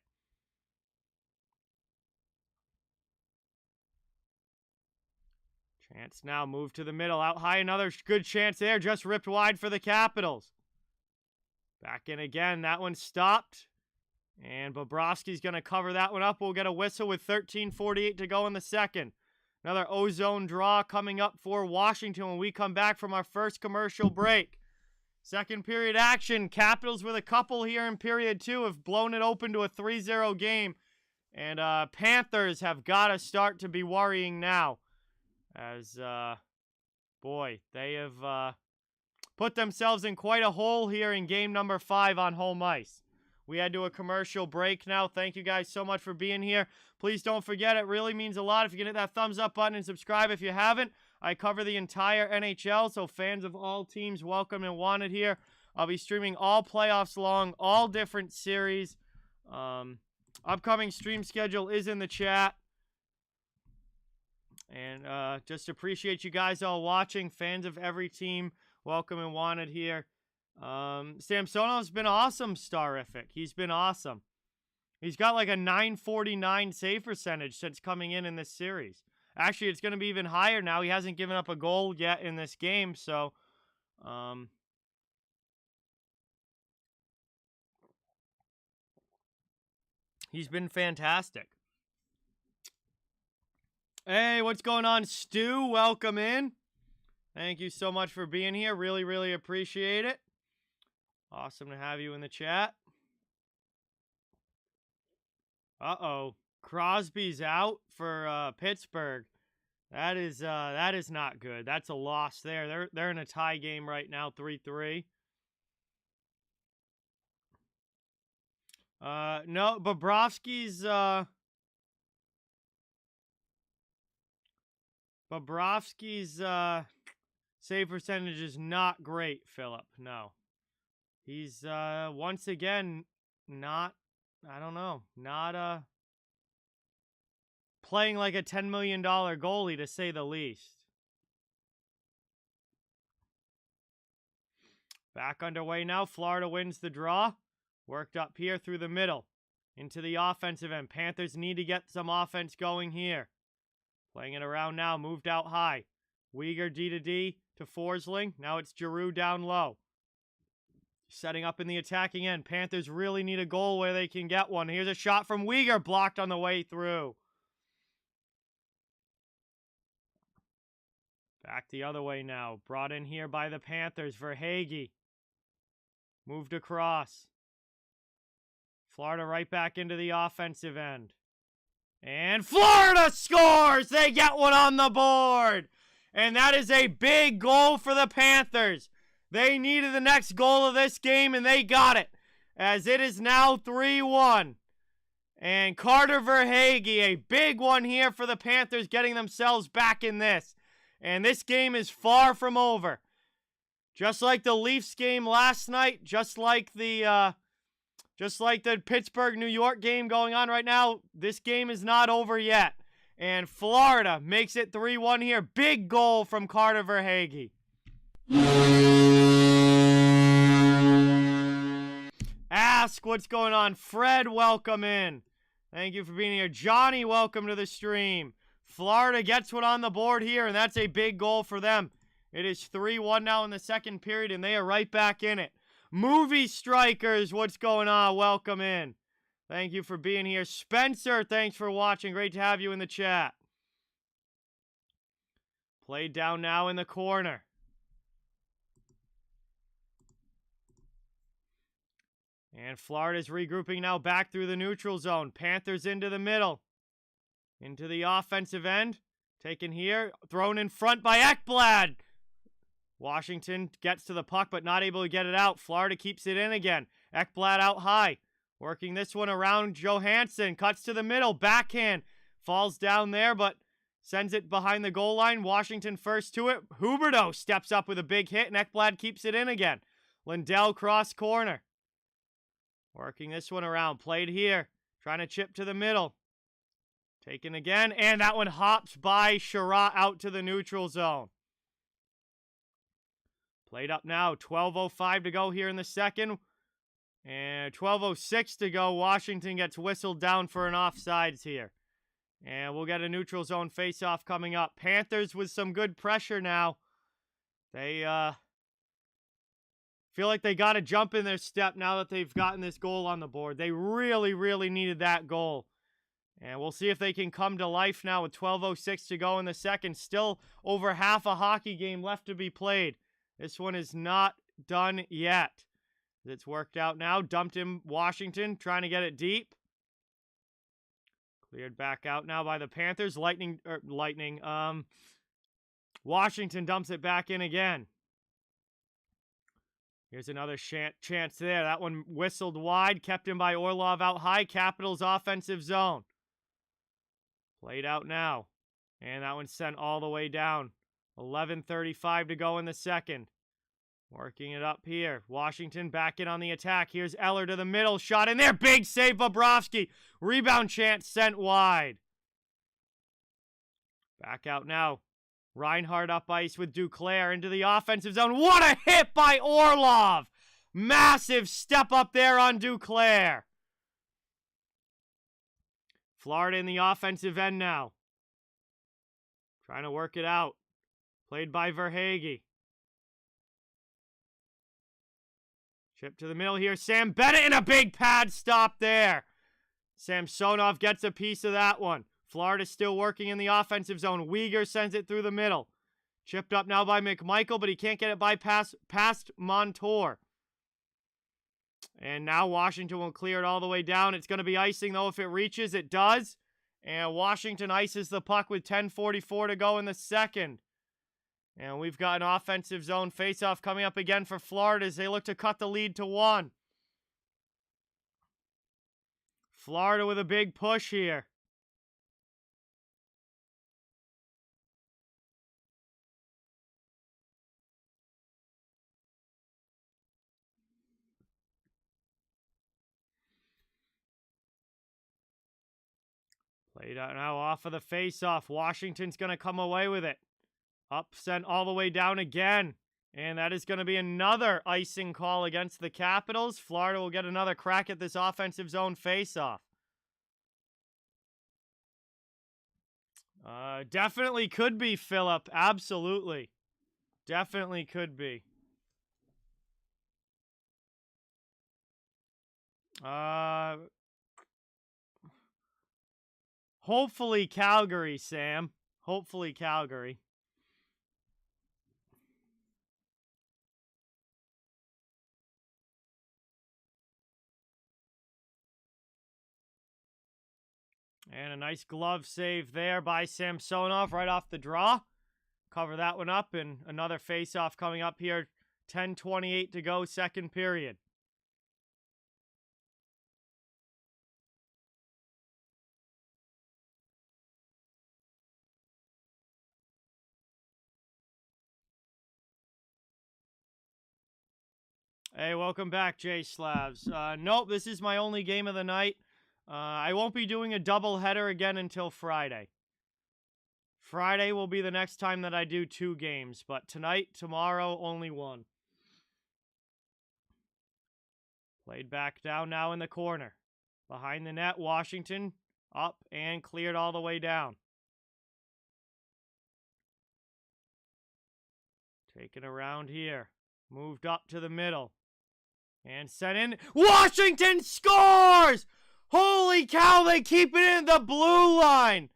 Chance now. Move to the middle. Out high. Another good chance there. Just ripped wide for the Capitals. Back in again. That one stopped. And Bobrovsky's going to cover that one up. We'll get a whistle with 13:48 to go in the second. Another ozone draw coming up for Washington when we come back from our first commercial break. Second period action. Capitals with a couple here in period 2 have blown it open to a 3-0 game. And Panthers have got to start to be worrying now. As, boy, they have put themselves in quite a hole here in game number 5 on home ice. We head to a commercial break now. Thank you guys so much for being here. Please don't forget, it really means a lot if you can hit that thumbs up button and subscribe if you haven't. I cover the entire NHL, so fans of all teams, welcome and wanted here. I'll be streaming all playoffs long, all different series. Upcoming stream schedule is in the chat. And just appreciate you guys all watching. Fans of every team, welcome and wanted here. Samsonov's been awesome, Starific. He's been awesome. He's got like a 949 save percentage since coming in this series. Actually, it's going to be even higher now. He hasn't given up a goal yet in this game, so he's been fantastic. Hey, what's going on, Stu? Welcome in. Thank you so much for being here. Really, really appreciate it. Awesome to have you in the chat. Uh-oh. Crosby's out for Pittsburgh. That is not good. That's a loss there. They're in a tie game right now, 3-3. No, Bobrovsky's save percentage is not great, Philip. No. He's once again not playing like a $10 million goalie, to say the least. Back underway now. Florida wins the draw. Worked up here through the middle. Into the offensive end. Panthers need to get some offense going here. Playing it around now. Moved out high. Uyghur D to D to Forsling. Now it's Giroux down low. Setting up in the attacking end. Panthers really need a goal where they can get one. Here's a shot from Uyghur. Blocked on the way through. Back the other way now. Brought in here by the Panthers for Hagee. Moved across. Florida right back into the offensive end. And Florida scores! They get one on the board! And that is a big goal for the Panthers. They needed the next goal of this game, and they got it. As it is now 3-1. And Carter Verhaeghe, a big one here for the Panthers, getting themselves back in this. And this game is far from over. Just like the Leafs game last night, just like the Pittsburgh-New York game going on right now, this game is not over yet. And Florida makes it 3-1 here. Big goal from Carter Verhaeghe. Ask what's going on. Fred, welcome in. Thank you for being here. Johnny, welcome to the stream. Florida gets one on the board here, and that's a big goal for them. It is 3-1 now in the second period, and they are right back in it. Movie Strikers, what's going on? Welcome in. Thank you for being here. Spencer, thanks for watching. Great to have you in the chat. Played down now in the corner. And Florida's regrouping now back through the neutral zone. Panthers into the middle. Into the offensive end. Taken here. Thrown in front by Ekblad. Washington gets to the puck, but not able to get it out. Florida keeps it in again. Ekblad out high. Working this one around Johansson. Cuts to the middle. Backhand. Falls down there, but sends it behind the goal line. Washington first to it. Huberdeau steps up with a big hit, and Ekblad keeps it in again. Lindell cross corner. Working this one around. Played here. Trying to chip to the middle. Taken again. And that one hops by Sherratt out to the neutral zone. Played up now. 12:05 to go here in the second. And 12:06 to go. Washington gets whistled down for an offsides here. And we'll get a neutral zone faceoff coming up. Panthers with some good pressure now. They feel like they got to jump in their step now that they've gotten this goal on the board. They really, really needed that goal. And we'll see if they can come to life now with 12:06 to go in the second. Still over half a hockey game left to be played. This one is not done yet. It's worked out now. Dumped in Washington, trying to get it deep. Cleared back out now by the Panthers. Washington dumps it back in again. Here's another chance there. That one whistled wide. Kept in by Orlov out high. Capitals offensive zone. Played out now. And that one's sent all the way down. 11:35 to go in the second. Working it up here. Washington back in on the attack. Here's Eller to the middle. Shot in there. Big save, Bobrovsky. Rebound chance sent wide. Back out now. Reinhardt up ice with Duclair into the offensive zone. What a hit by Orlov. Massive step up there on Duclair. Florida in the offensive end now. Trying to work it out. Played by Verhaeghe. Chip to the middle here. Sam Bennett and a big pad stop there. Samsonov gets a piece of that one. Florida still working in the offensive zone. Uyghur sends it through the middle. Chipped up now by McMichael, but he can't get it by past Montour. And now Washington will clear it all the way down. It's going to be icing, though, if it reaches. It does. And Washington ices the puck with 10:44 to go in the second. And we've got an offensive zone faceoff coming up again for Florida as they look to cut the lead to 1. Florida with a big push here. Played out now off of the face-off. Washington's going to come away with it. Up, sent all the way down again. And that is going to be another icing call against the Capitals. Florida will get another crack at this offensive zone face-off. Definitely could be, Phillip. Absolutely. Definitely could be. Hopefully Calgary, Sam. Hopefully Calgary. And a nice glove save there by Samsonov right off the draw. Cover that one up, and another face-off coming up here. 10:28 to go, second period. Hey, welcome back, Jay Slavs. Nope, this is my only game of the night. I won't be doing a doubleheader again until Friday. Friday will be the next time that I do 2 games, but tonight, tomorrow, only 1. Played back down now in the corner. Behind the net, Washington up and cleared all the way down. Taken around here. Moved up to the middle. And sent in. Washington scores! Holy cow, they keep it in the blue line.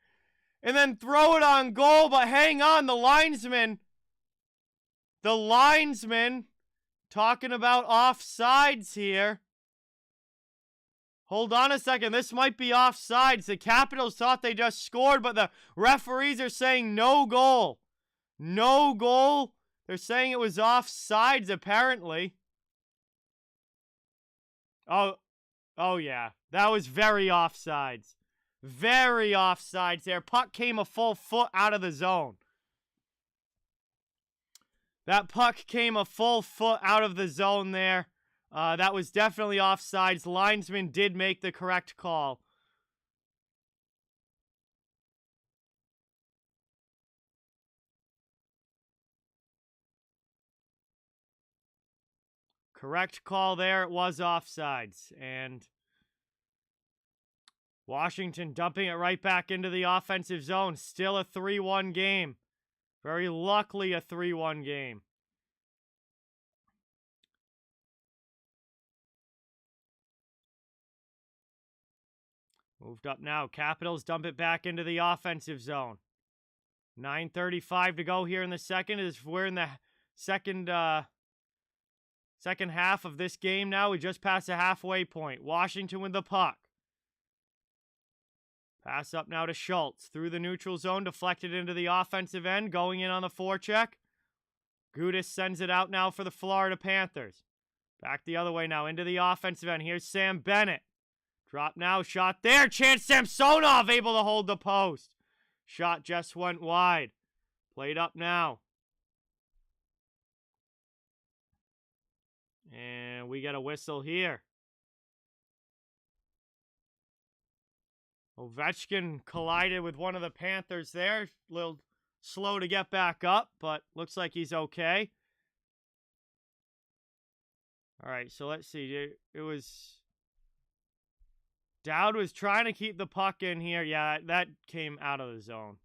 And then throw it on goal, but hang on, the linesman, talking about offsides here. Hold on a second, this might be offsides. The Capitals thought they just scored, but the referees are saying no goal. No goal. They're saying it was offsides, apparently. Oh yeah, that was very offsides. Very offsides there. Puck came a full foot out of the zone. That puck came a full foot out of the zone there. That was definitely offsides. Linesman did make the correct call. Correct call there. It was offsides. And Washington dumping it right back into the offensive zone. Still a 3-1 game. Very luckily a 3-1 game. Moved up now. Capitals dump it back into the offensive zone. 9:35 to go here in the second. We're in the second half of this game now. We just passed the halfway point. Washington with the puck. Pass up now to Schultz. Through the neutral zone, deflected into the offensive end. Going in on the forecheck. Gudis sends it out now for the Florida Panthers. Back the other way now into the offensive end. Here's Sam Bennett. Drop now, shot there. Chance Samsonov able to hold the post. Shot just went wide. Played up now. And we get a whistle here. Ovechkin collided with one of the Panthers there. A little slow to get back up, but looks like he's okay. All right, so let's see. It was... Dowd was trying to keep the puck in here. Yeah, that came out of the zone.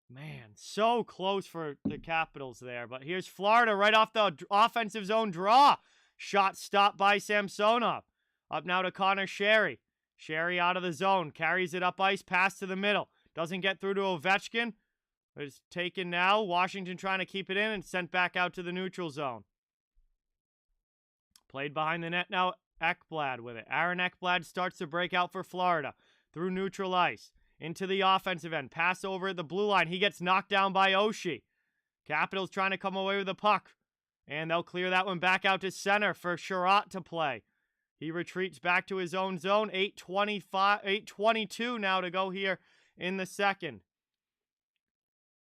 Man, so close for the Capitals there. But here's Florida right off the offensive zone draw. Shot stopped by Samsonov. Up now to Connor Sherry. Sherry out of the zone. Carries it up ice. Pass to the middle. Doesn't get through to Ovechkin. It's taken now. Washington trying to keep it in and sent back out to the neutral zone. Played behind the net now. Ekblad with it. Aaron Ekblad starts to break out for Florida. Through neutral ice. Into the offensive end. Pass over at the blue line. He gets knocked down by Oshie. Capitals trying to come away with the puck. And they'll clear that one back out to center for Sherratt to play. He retreats back to his own zone. 8:22 now to go here in the second.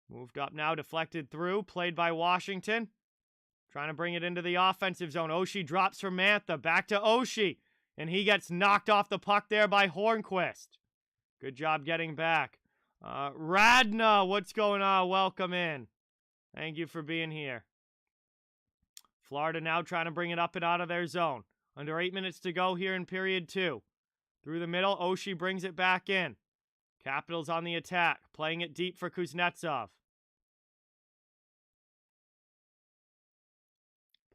Moved up now, deflected through. Played by Washington. Trying to bring it into the offensive zone. Oshie drops for Mantha. Back to Oshie. And he gets knocked off the puck there by Hornqvist. Good job getting back. Radna, what's going on? Welcome in. Thank you for being here. Florida now trying to bring it up and out of their zone. Under 8 minutes to go here in period 2. Through the middle, Oshie brings it back in. Capitals on the attack, playing it deep for Kuznetsov.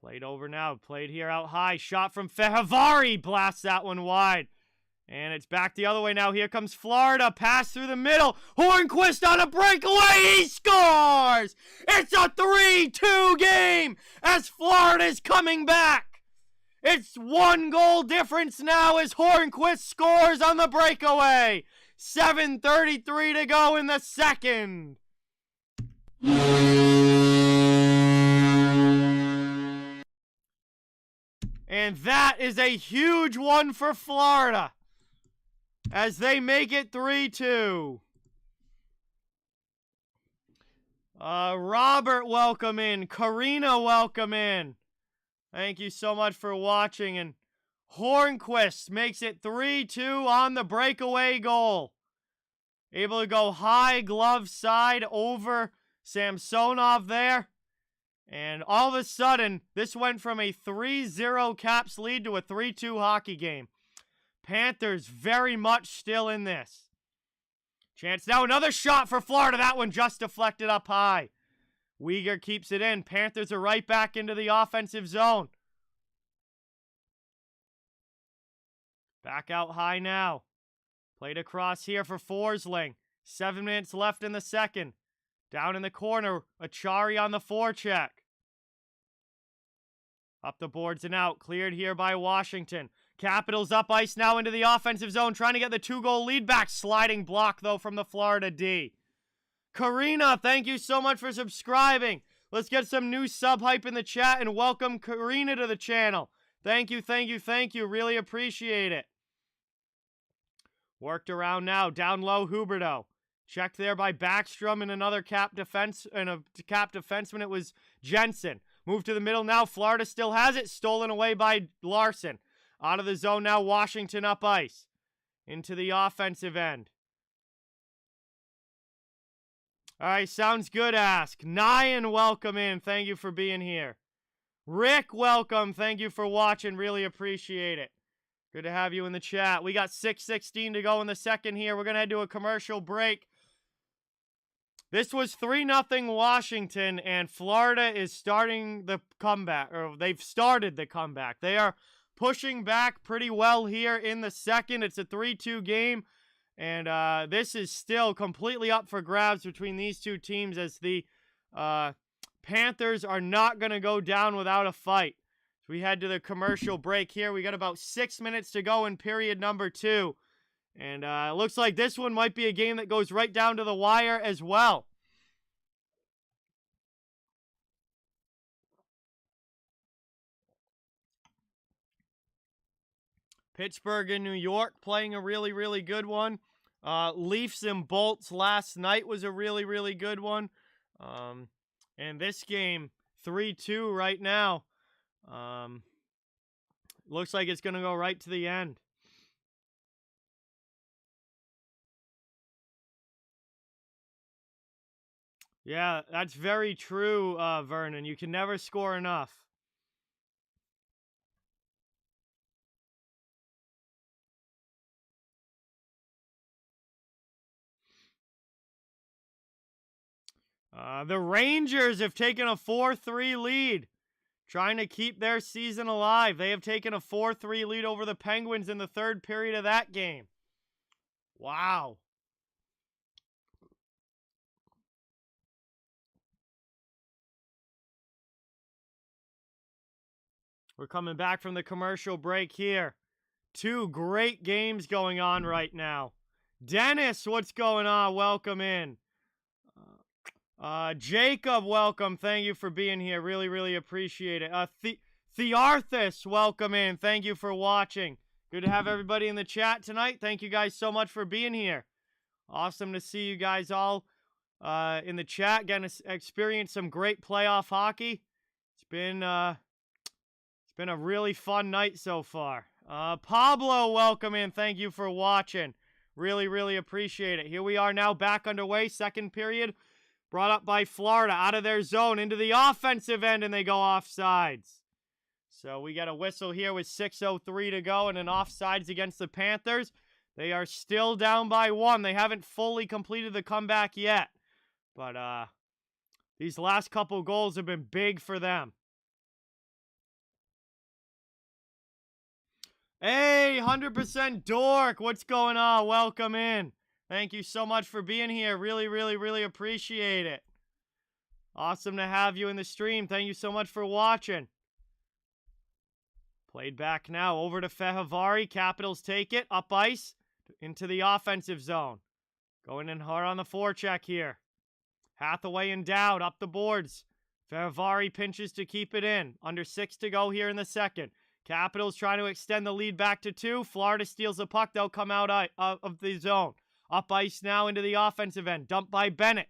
Played over now, played here out high. Shot from Fehavari, blasts that one wide. And it's back the other way now. Here comes Florida. Pass through the middle. Hornqvist on a breakaway. He scores! It's a 3-2 game as Florida's coming back. It's 1 goal difference now as Hornqvist scores on the breakaway. 7:33 to go in the second. And that is a huge one for Florida as they make it 3-2. Robert, welcome in. Karina, welcome in. Thank you so much for watching. And Hornqvist makes it 3-2 on the breakaway goal. Able to go high glove side over Samsonov there. And all of a sudden, this went from a 3-0 Caps lead to a 3-2 hockey game. Panthers very much still in this. Chance now, another shot for Florida. That one just deflected up high. Uyghur keeps it in. Panthers are right back into the offensive zone. Back out high now. Played across here for Forsling. 7 minutes left in the second. Down in the corner, Achari on the forecheck. Up the boards and out. Cleared here by Washington. Capitals up ice now into the offensive zone, trying to get the 2-goal lead back. Sliding block, though, from the Florida D. Karina, thank you so much for subscribing. Let's get some new sub hype in the chat and welcome Karina to the channel. Thank you, thank you, thank you. Really appreciate it. Worked around now. Down low, Huberdeau. Checked there by Backstrom and another cap defenseman. It was Jensen. Moved to the middle now. Florida still has it. Stolen away by Larson. Out of the zone now. Washington up ice. Into the offensive end. All right, sounds good, Ask. Nyan, welcome in. Thank you for being here. Rick, welcome. Thank you for watching. Really appreciate it. Good to have you in the chat. We got 6:16 to go in the second here. We're going to head to a commercial break. This was 3-0 Washington, and Florida is starting the comeback, or they've started the comeback. They are pushing back pretty well here in the second. It's a 3-2 game, and this is still completely up for grabs between these two teams as the Panthers are not going to go down without a fight. So we head to the commercial break here. We got about 6 minutes to go in period number 2. And it looks like this one might be a game that goes right down to the wire as well. Pittsburgh and New York playing a really, really good one. Leafs and Bolts last night was a really, really good one. And this game, 3-2 right now. Looks like it's going to go right to the end. Yeah, that's very true, Vernon. You can never score enough. The Rangers have taken a 4-3 lead, trying to keep their season alive. They have taken a 4-3 lead over the Penguins in the third period of that game. Wow. We're coming back from the commercial break here. 2 great games going on right now. Dennis, what's going on? Welcome in. Jacob, welcome. Thank you for being here. Really, really appreciate it. Thearthus, welcome in. Thank you for watching. Good to have everybody in the chat tonight. Thank you guys so much for being here. Awesome to see you guys all in the chat. Getting to experience some great playoff hockey. It's been a really fun night so far. Pablo, welcome in. Thank you for watching. Really, really appreciate it. Here we are now back underway. Second period. Brought up by Florida. Out of their zone. Into the offensive end. And they go offsides. So we got a whistle here with 6:03 to go. And an offsides against the Panthers. They are still down by 1. They haven't fully completed the comeback yet. But these last couple goals have been big for them. Hey, 100% Dork. What's going on? Welcome in. Thank you so much for being here. Really, really, really appreciate it. Awesome to have you in the stream. Thank you so much for watching. Played back now. Over to Fehavari. Capitals take it. Up ice. Into the offensive zone. Going in hard on the forecheck here. Hathaway and Dowd up the boards. Fehavari pinches to keep it in. Under 6 to go here in the second. Capitals trying to extend the lead back to 2. Florida steals the puck. They'll come out of the zone. Up ice now into the offensive end. Dumped by Bennett.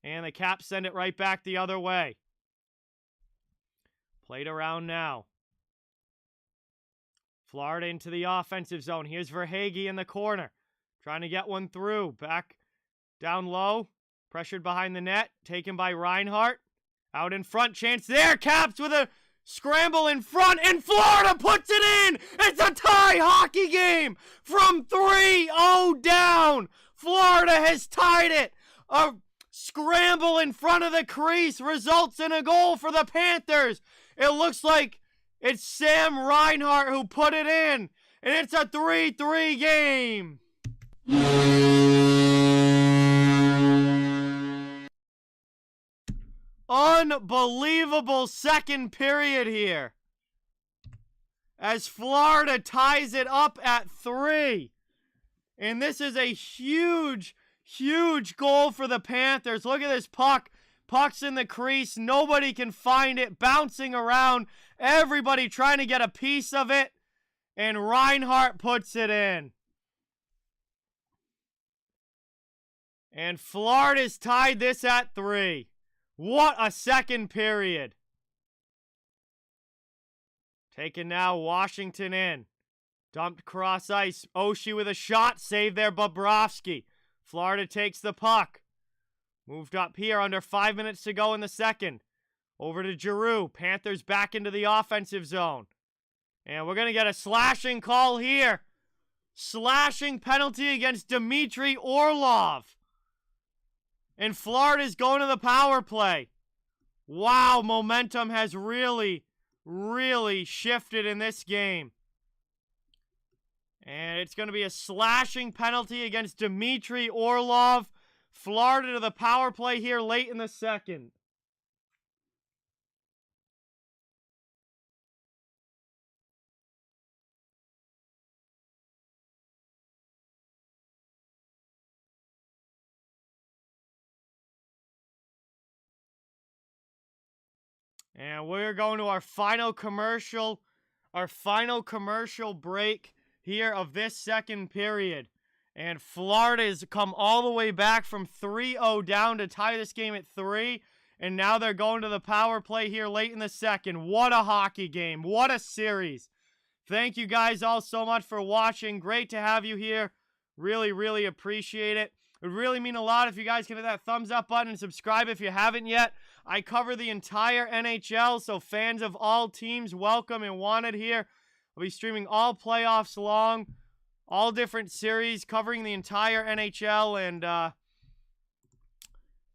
And the Caps send it right back the other way. Played around now. Florida into the offensive zone. Here's Verhaeghe in the corner. Trying to get one through. Back down low. Pressured behind the net. Taken by Reinhart. Out in front. Chance there. Caps with a scramble in front, and Florida puts it in! It's a tie hockey game! From 3-0 down! Florida has tied it! A scramble in front of the crease results in a goal for the Panthers! It looks like it's Sam Reinhart who put it in, and it's a 3-3 game! Unbelievable second period here. As Florida ties it up at 3. And this is a huge, huge goal for the Panthers. Look at this puck. Puck's in the crease. Nobody can find it. Bouncing around. Everybody trying to get a piece of it. And Reinhart puts it in. And Florida's tied this at 3. What a second period. Taken now, Washington in. Dumped cross ice. Oshie with a shot. Saved there, Bobrovsky. Florida takes the puck. Moved up here under 5 minutes to go in the second. Over to Giroux. Panthers back into the offensive zone. And we're going to get a slashing call here. Slashing penalty against Dmitry Orlov. And Florida's going to the power play. Wow, momentum has really, really shifted in this game. And it's going to be a slashing penalty against Dmitry Orlov. Florida to the power play here late in the second. And we're going to our final commercial break here of this second period. And Florida has come all the way back from 3-0 down to tie this game at 3. And now they're going to the power play here late in the second. What a hockey game. What a series. Thank you guys all so much for watching. Great to have you here. Really, really appreciate it. It would really mean a lot if you guys can hit that thumbs up button and subscribe if you haven't yet. I cover the entire NHL, so fans of all teams, welcome and wanted here. I'll be streaming all playoffs long, all different series, covering the entire NHL, and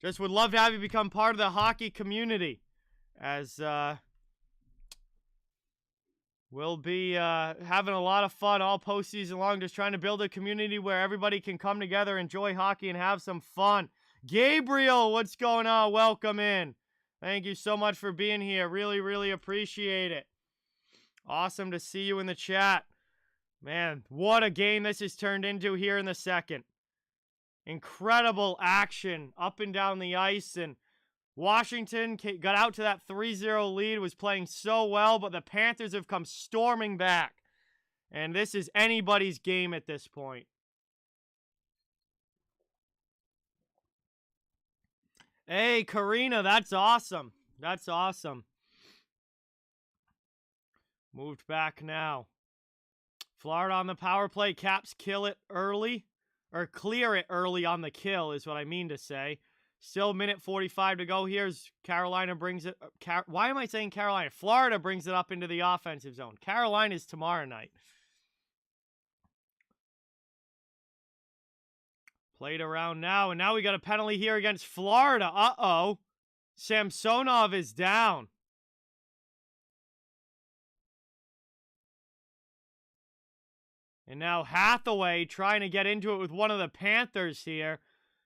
just would love to have you become part of the hockey community, as we'll be having a lot of fun all postseason long, just trying to build a community where everybody can come together, enjoy hockey, and have some fun. Gabriel, what's going on? Welcome in. Thank you so much for being here. Really, really appreciate it. Awesome to see you in the chat. Man, what a game this has turned into here in the second. Incredible action up and down the ice, and Washington got out to that 3-0 lead, was playing so well, but the Panthers have come storming back. And this is anybody's game at this point. Hey, Karina, that's awesome. That's awesome. Moved back now. Florida on the power play. Caps kill it early. Or clear it early on the kill is what I mean to say. Still minute 45 to go here as Carolina brings it. Why am I saying Carolina? Florida brings it up into the offensive zone. Carolina is tomorrow night. Played around now, and now we got a penalty here against Florida. Uh-oh. Samsonov is down. And now Hathaway trying to get into it with one of the Panthers here.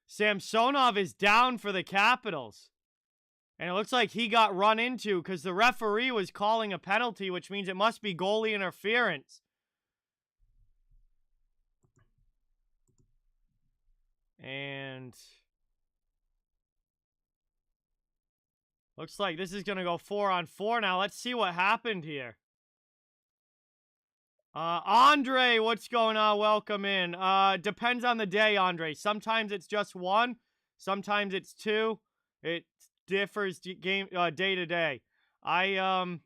Samsonov is down for the Capitals. And it looks like he got run into because the referee was calling a penalty, which means it must be goalie interference. And looks like this is going to go 4-on-4 now. Let's see what happened here. Andre, what's going on? Welcome in. Depends on the day, Andre. Sometimes it's just one. Sometimes it's two. It differs day to day. I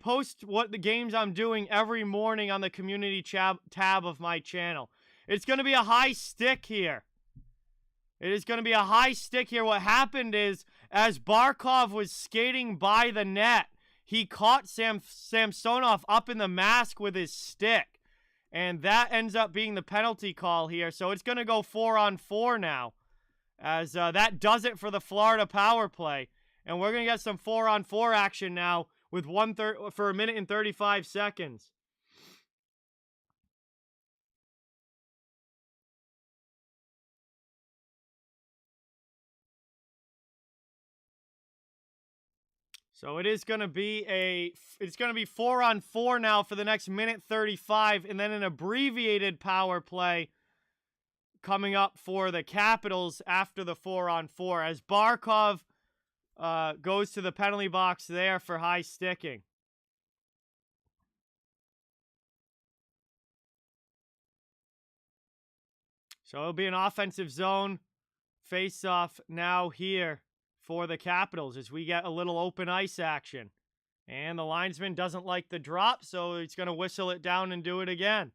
post what the games I'm doing every morning on the community tab of my channel. It's going to be a high stick here. It is going to be a high stick here. What happened is, as Barkov was skating by the net, he caught Samsonov up in the mask with his stick. And that ends up being the penalty call here. So it's going to go 4-on-4 now. As that does it for the Florida power play. And we're going to get some 4-on-4 action now with for 1 minute and 35 seconds. So it is going to be it's going to be 4-on-4 now for the next minute 35, and then an abbreviated power play coming up for the Capitals after the 4-on-4 as Barkov goes to the penalty box there for high sticking. So it'll be an offensive zone face-off now here for the Capitals as we get a little open ice action. And the linesman doesn't like the drop, so he's going to whistle it down and do it again.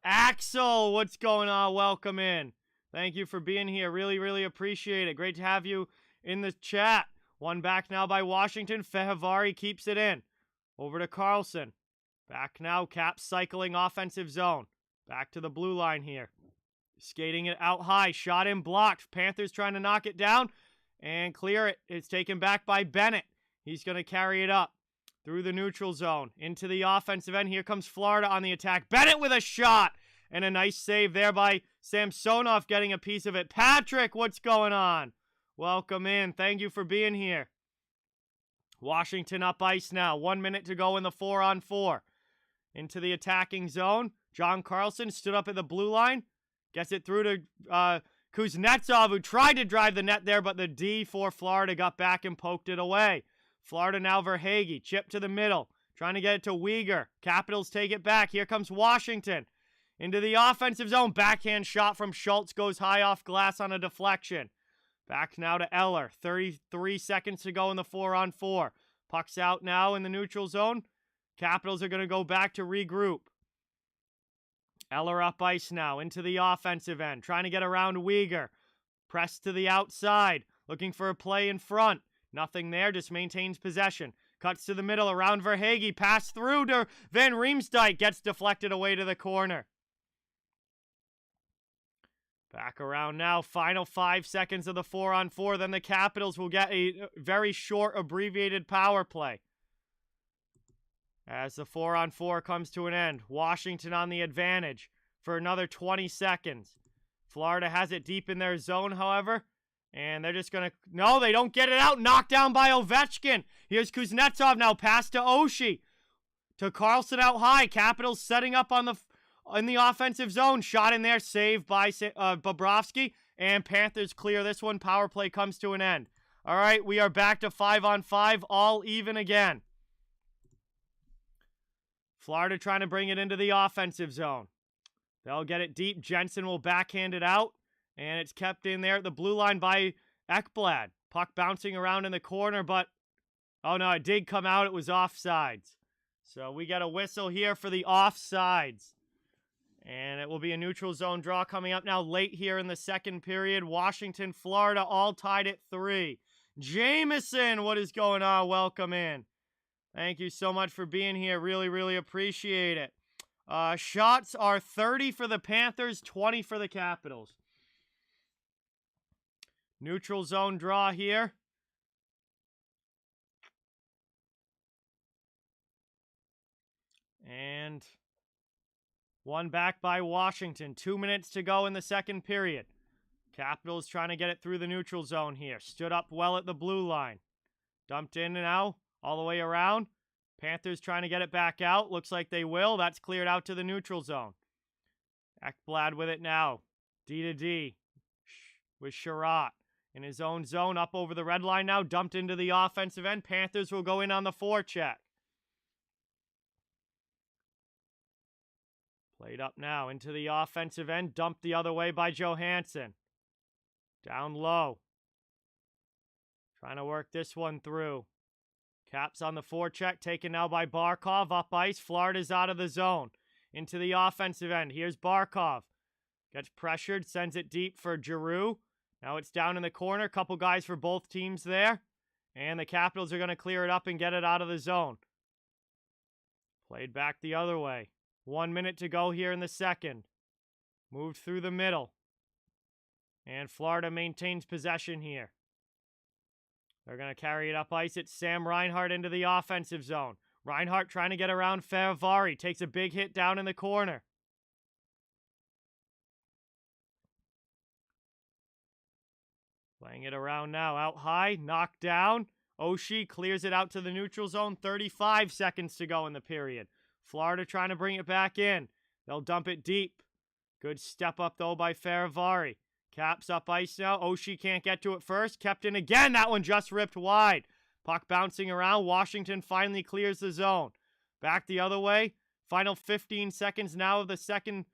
Axel, what's going on? Welcome in. Thank you for being here. Really, really appreciate it. Great to have you in the chat. One back now by Washington. Fehevari keeps it in. Over to Carlson. Back now, Caps cycling offensive zone. Back to the blue line here. Skating it out high. Shot in blocked. Panthers trying to knock it down and clear it. It's taken back by Bennett. He's going to carry it up through the neutral zone into the offensive end. Here comes Florida on the attack. Bennett with a shot and a nice save there by Samsonov getting a piece of it. Patrick, what's going on? Welcome in. Thank you for being here. Washington up ice now. 1 minute to go in the 4-on-4. Into the attacking zone. John Carlson stood up at the blue line. Gets it through to Kuznetsov, who tried to drive the net there, but the D for Florida got back and poked it away. Florida now Verhaeghe. Chip to the middle. Trying to get it to Uyghur. Capitals take it back. Here comes Washington. Into the offensive zone. Backhand shot from Schultz goes high off glass on a deflection. Back now to Eller. 33 seconds to go in the 4-on-4. Puck's out now in the neutral zone. Capitals are going to go back to regroup. Eller up ice now into the offensive end. Trying to get around Uyghur. Press to the outside. Looking for a play in front. Nothing there. Just maintains possession. Cuts to the middle around Verhaeghe. Pass through to Van Riemsdyk. Gets deflected away to the corner. Back around now. Final 5 seconds of the 4-on-4. Then the Capitals will get a very short abbreviated power play. As the 4-on-4 comes to an end, Washington on the advantage for another 20 seconds. Florida has it deep in their zone, however, and they're just going to... No, they don't get it out. Knocked down by Ovechkin. Here's Kuznetsov now. Pass to Oshie. To Carlson out high. Capitals setting up in the offensive zone. Shot in there. Saved by Bobrovsky. And Panthers clear this one. Power play comes to an end. All right, we are back to 5-on-5. All even again. Florida trying to bring it into the offensive zone. They'll get it deep. Jensen will backhand it out. And it's kept in there at the blue line by Ekblad. Puck bouncing around in the corner, but oh no, it did come out. It was offsides. So we got a whistle here for the offsides. And it will be a neutral zone draw coming up now late here in the second period. Washington, Florida, all tied at 3. Jameson, what is going on? Welcome in. Thank you so much for being here. Really, really appreciate it. Shots are 30 for the Panthers, 20 for the Capitals. Neutral zone draw here. And one back by Washington. 2 minutes to go in the second period. Capitals trying to get it through the neutral zone here. Stood up well at the blue line. Dumped in now, all the way around. Panthers trying to get it back out. Looks like they will. That's cleared out to the neutral zone. Ekblad with it now. D to D with Sherratt in his own zone. Up over the red line now. Dumped into the offensive end. Panthers will go in on the forecheck. Played up now into the offensive end. Dumped the other way by Johansson. Down low. Trying to work this one through. Caps on the forecheck. Taken now by Barkov. Up ice. Florida's out of the zone. Into the offensive end. Here's Barkov. Gets pressured. Sends it deep for Giroux. Now it's down in the corner. Couple guys for both teams there. And the Capitals are going to clear it up and get it out of the zone. Played back the other way. 1 minute to go here in the second. Moved through the middle. And Florida maintains possession here. They're going to carry it up ice. It's Sam Reinhart into the offensive zone. Reinhart trying to get around Fehérváry. Takes a big hit down in the corner. Playing it around now. Out high. Knocked down. Oshie clears it out to the neutral zone. 35 seconds to go in the period. Florida trying to bring it back in. They'll dump it deep. Good step up, though, by Fehérváry. Caps up ice now. Oshie can't get to it first. Kept in again. That one just ripped wide. Puck bouncing around. Washington finally clears the zone. Back the other way. Final 15 seconds now of the second.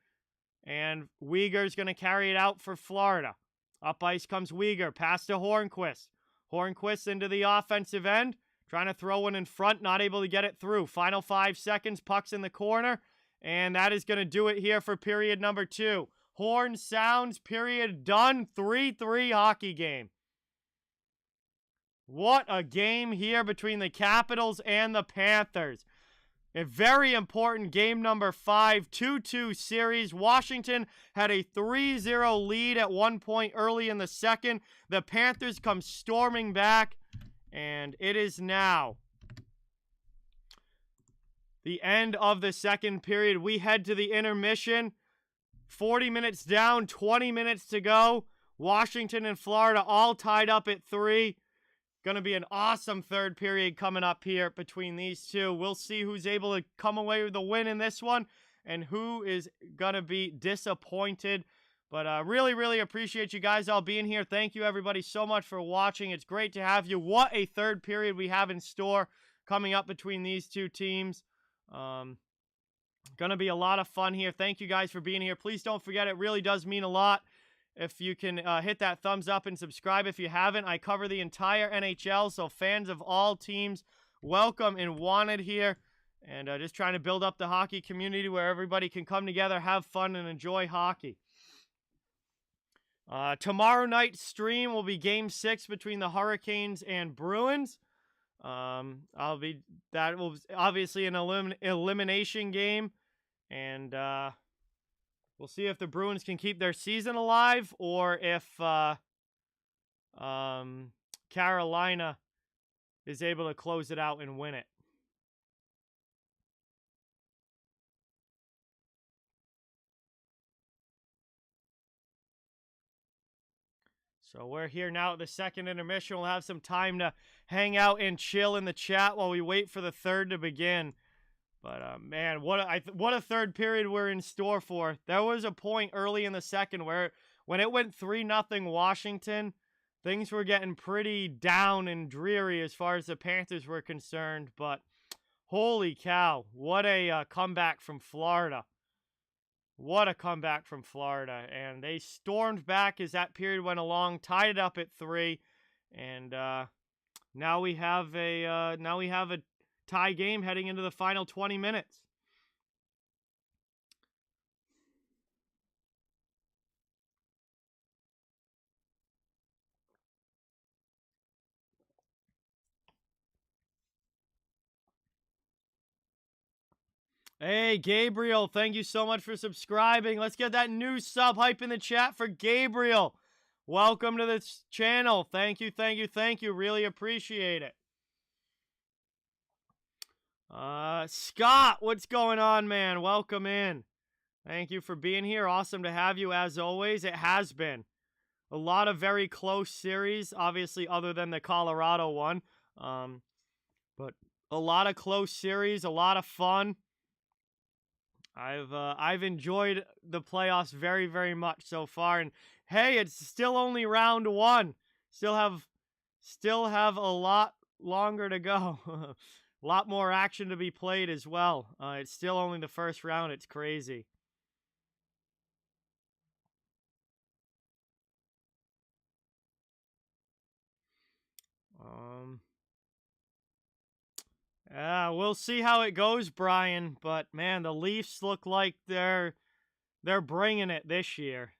And Uyghur's going to carry it out for Florida. Up ice comes Uyghur. Pass to Hornqvist. Hornqvist into the offensive end. Trying to throw one in front. Not able to get it through. Final 5 seconds. Puck's in the corner. And that is going to do it here for period number 2. Horn sounds, period done. 3-3 hockey game. What a game here between the Capitals and the Panthers. A very important game number 5, 2-2 series. Washington had a 3-0 lead at one point early in the second. The Panthers come storming back, and it is now the end of the second period. We head to the intermission. 40 minutes down, 20 minutes to go. Washington and Florida all tied up at 3. Going to be an awesome third period coming up here between these two. We'll see who's able to come away with the win in this one and who is going to be disappointed. But really, really appreciate you guys all being here. Thank you, everybody, so much for watching. It's great to have you. What a third period we have in store coming up between these two teams. Going to be a lot of fun here. Thank you guys for being here. Please don't forget, it really does mean a lot if you can hit that thumbs up and subscribe if you haven't. I cover the entire NHL, so fans of all teams, welcome and wanted here. And just trying to build up the hockey community where everybody can come together, have fun, and enjoy hockey. Tomorrow night's stream will be Game 6 between the Hurricanes and Bruins. That will obviously an elimination game, and we'll see if the Bruins can keep their season alive or if Carolina is able to close it out and win it. So we're here now at the second intermission. We'll have some time to hang out and chill in the chat while we wait for the third to begin. But, man, what a third period we're in store for. There was a point early in the second where when it went 3-0 Washington, things were getting pretty down and dreary as far as the Panthers were concerned. But holy cow, what a comeback from Florida. What a comeback from Florida. And they stormed back as that period went along, tied it up at 3. And now we have a tie game heading into the final 20 minutes. Hey, Gabriel, thank you so much for subscribing. Let's get that new sub hype in the chat for Gabriel. Welcome to this channel. Thank you, thank you, thank you. Really appreciate it. Scott, what's going on, man? Welcome in. Thank you for being here. Awesome to have you, as always. It has been a lot of very close series, obviously, other than the Colorado one. But a lot of close series, a lot of fun. I've enjoyed the playoffs very, very much so far. And hey, it's still only round 1. Still have a lot longer to go. A lot more action to be played as well. It's still only the first round. It's crazy. Yeah, we'll see how it goes, Brian. But man, the Leafs look like they're bringing it this year.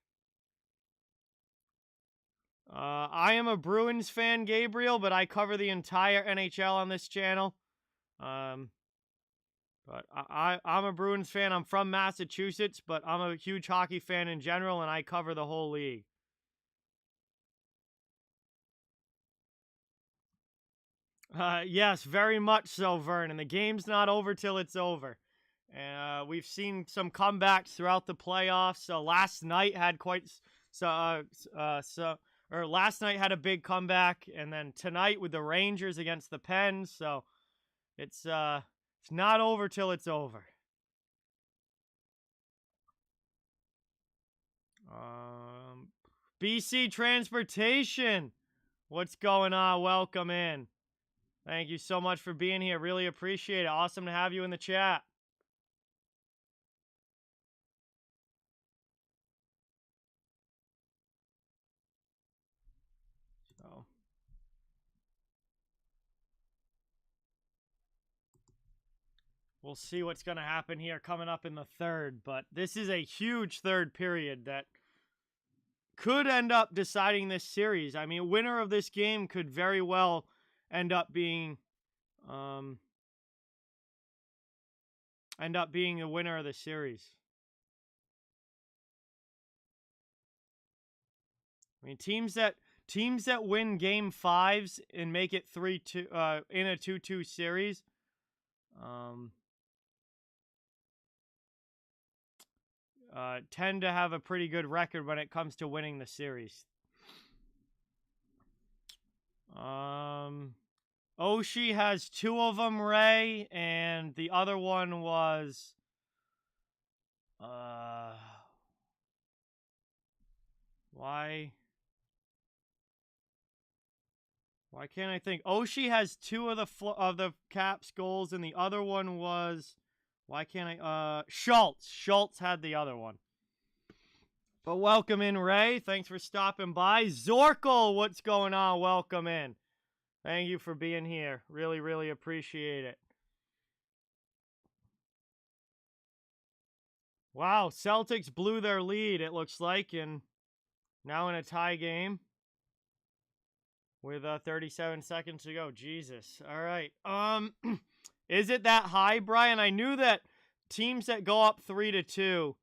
I am a Bruins fan, Gabriel, but I cover the entire NHL on this channel. But I'm a Bruins fan. I'm from Massachusetts, but I'm a huge hockey fan in general, and I cover the whole league. Yes, very much so, Vernon. The game's not over till it's over. We've seen some comebacks throughout the playoffs. Last night had last night had a big comeback, and then tonight with the Rangers against the Pens. So it's not over till it's over. BC Transportation, what's going on? Welcome in. Thank you so much for being here. Really appreciate it. Awesome to have you in the chat. So we'll see what's going to happen here coming up in the third. But this is a huge third period that could end up deciding this series. I mean, winner of this game could very well end up being the winner of the series. I mean, teams that win game 5s and make it 3-2 in a 2-2 series tend to have a pretty good record when it comes to winning the series. Oshie has 2 of them, Ray, and the other one was why can't I think? Oshie has 2 of the Caps goals, and the other one was, why can't I? Schultz had the other one. But welcome in, Ray. Thanks for stopping by. Zorkel, what's going on? Welcome in. Thank you for being here. Really, really appreciate it. Wow, Celtics blew their lead, it looks like, and now in a tie game with 37 seconds to go. Jesus. All right. Is it that high, Brian? I knew that teams that go up 3-2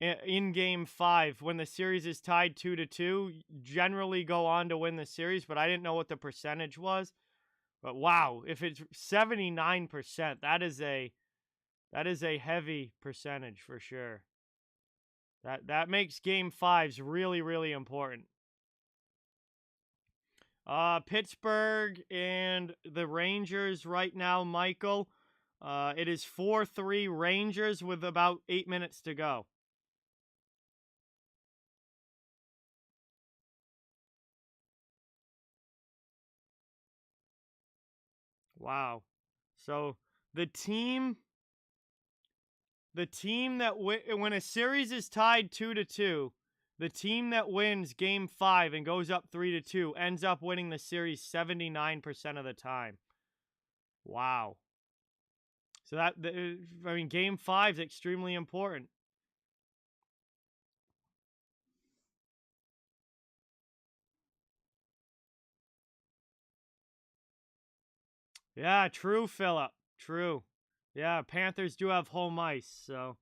in game 5 when the series is tied 2-2 generally go on to win the series, but I didn't know what the percentage was. But wow, if it's 79%, that is a heavy percentage for sure. That makes game 5s really, really important. Pittsburgh and the Rangers right now, Michael. It is 4-3 Rangers with about 8 minutes to go. Wow. So the team the team that when a series is tied 2-2, the team that wins Game 5 and goes up 3-2 ends up winning the series 79% of the time. Wow. So that, I mean, Game 5 is extremely important. Yeah, true, Philip. True. Yeah, Panthers do have home ice, so.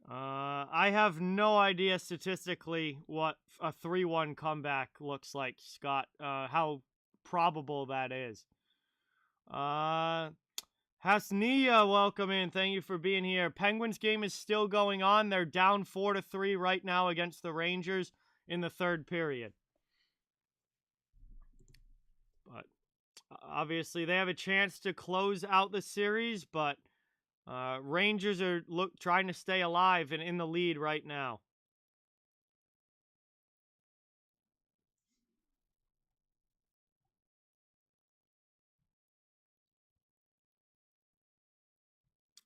I have no idea statistically what a 3-1 comeback looks like, Scott. How probable that is. Hasnia, welcome in. Thank you for being here. Penguins game is still going on. They're down 4-3 right now against the Rangers in the third period. But obviously they have a chance to close out the series, but Rangers are trying to stay alive and in the lead right now.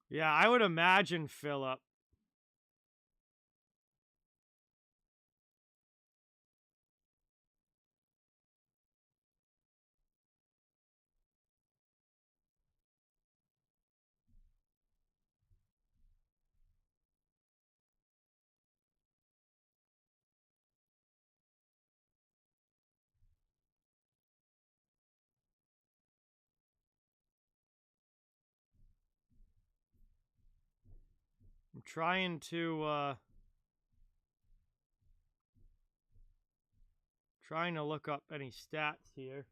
Yeah, I would imagine, Philip. I'm trying to look up any stats here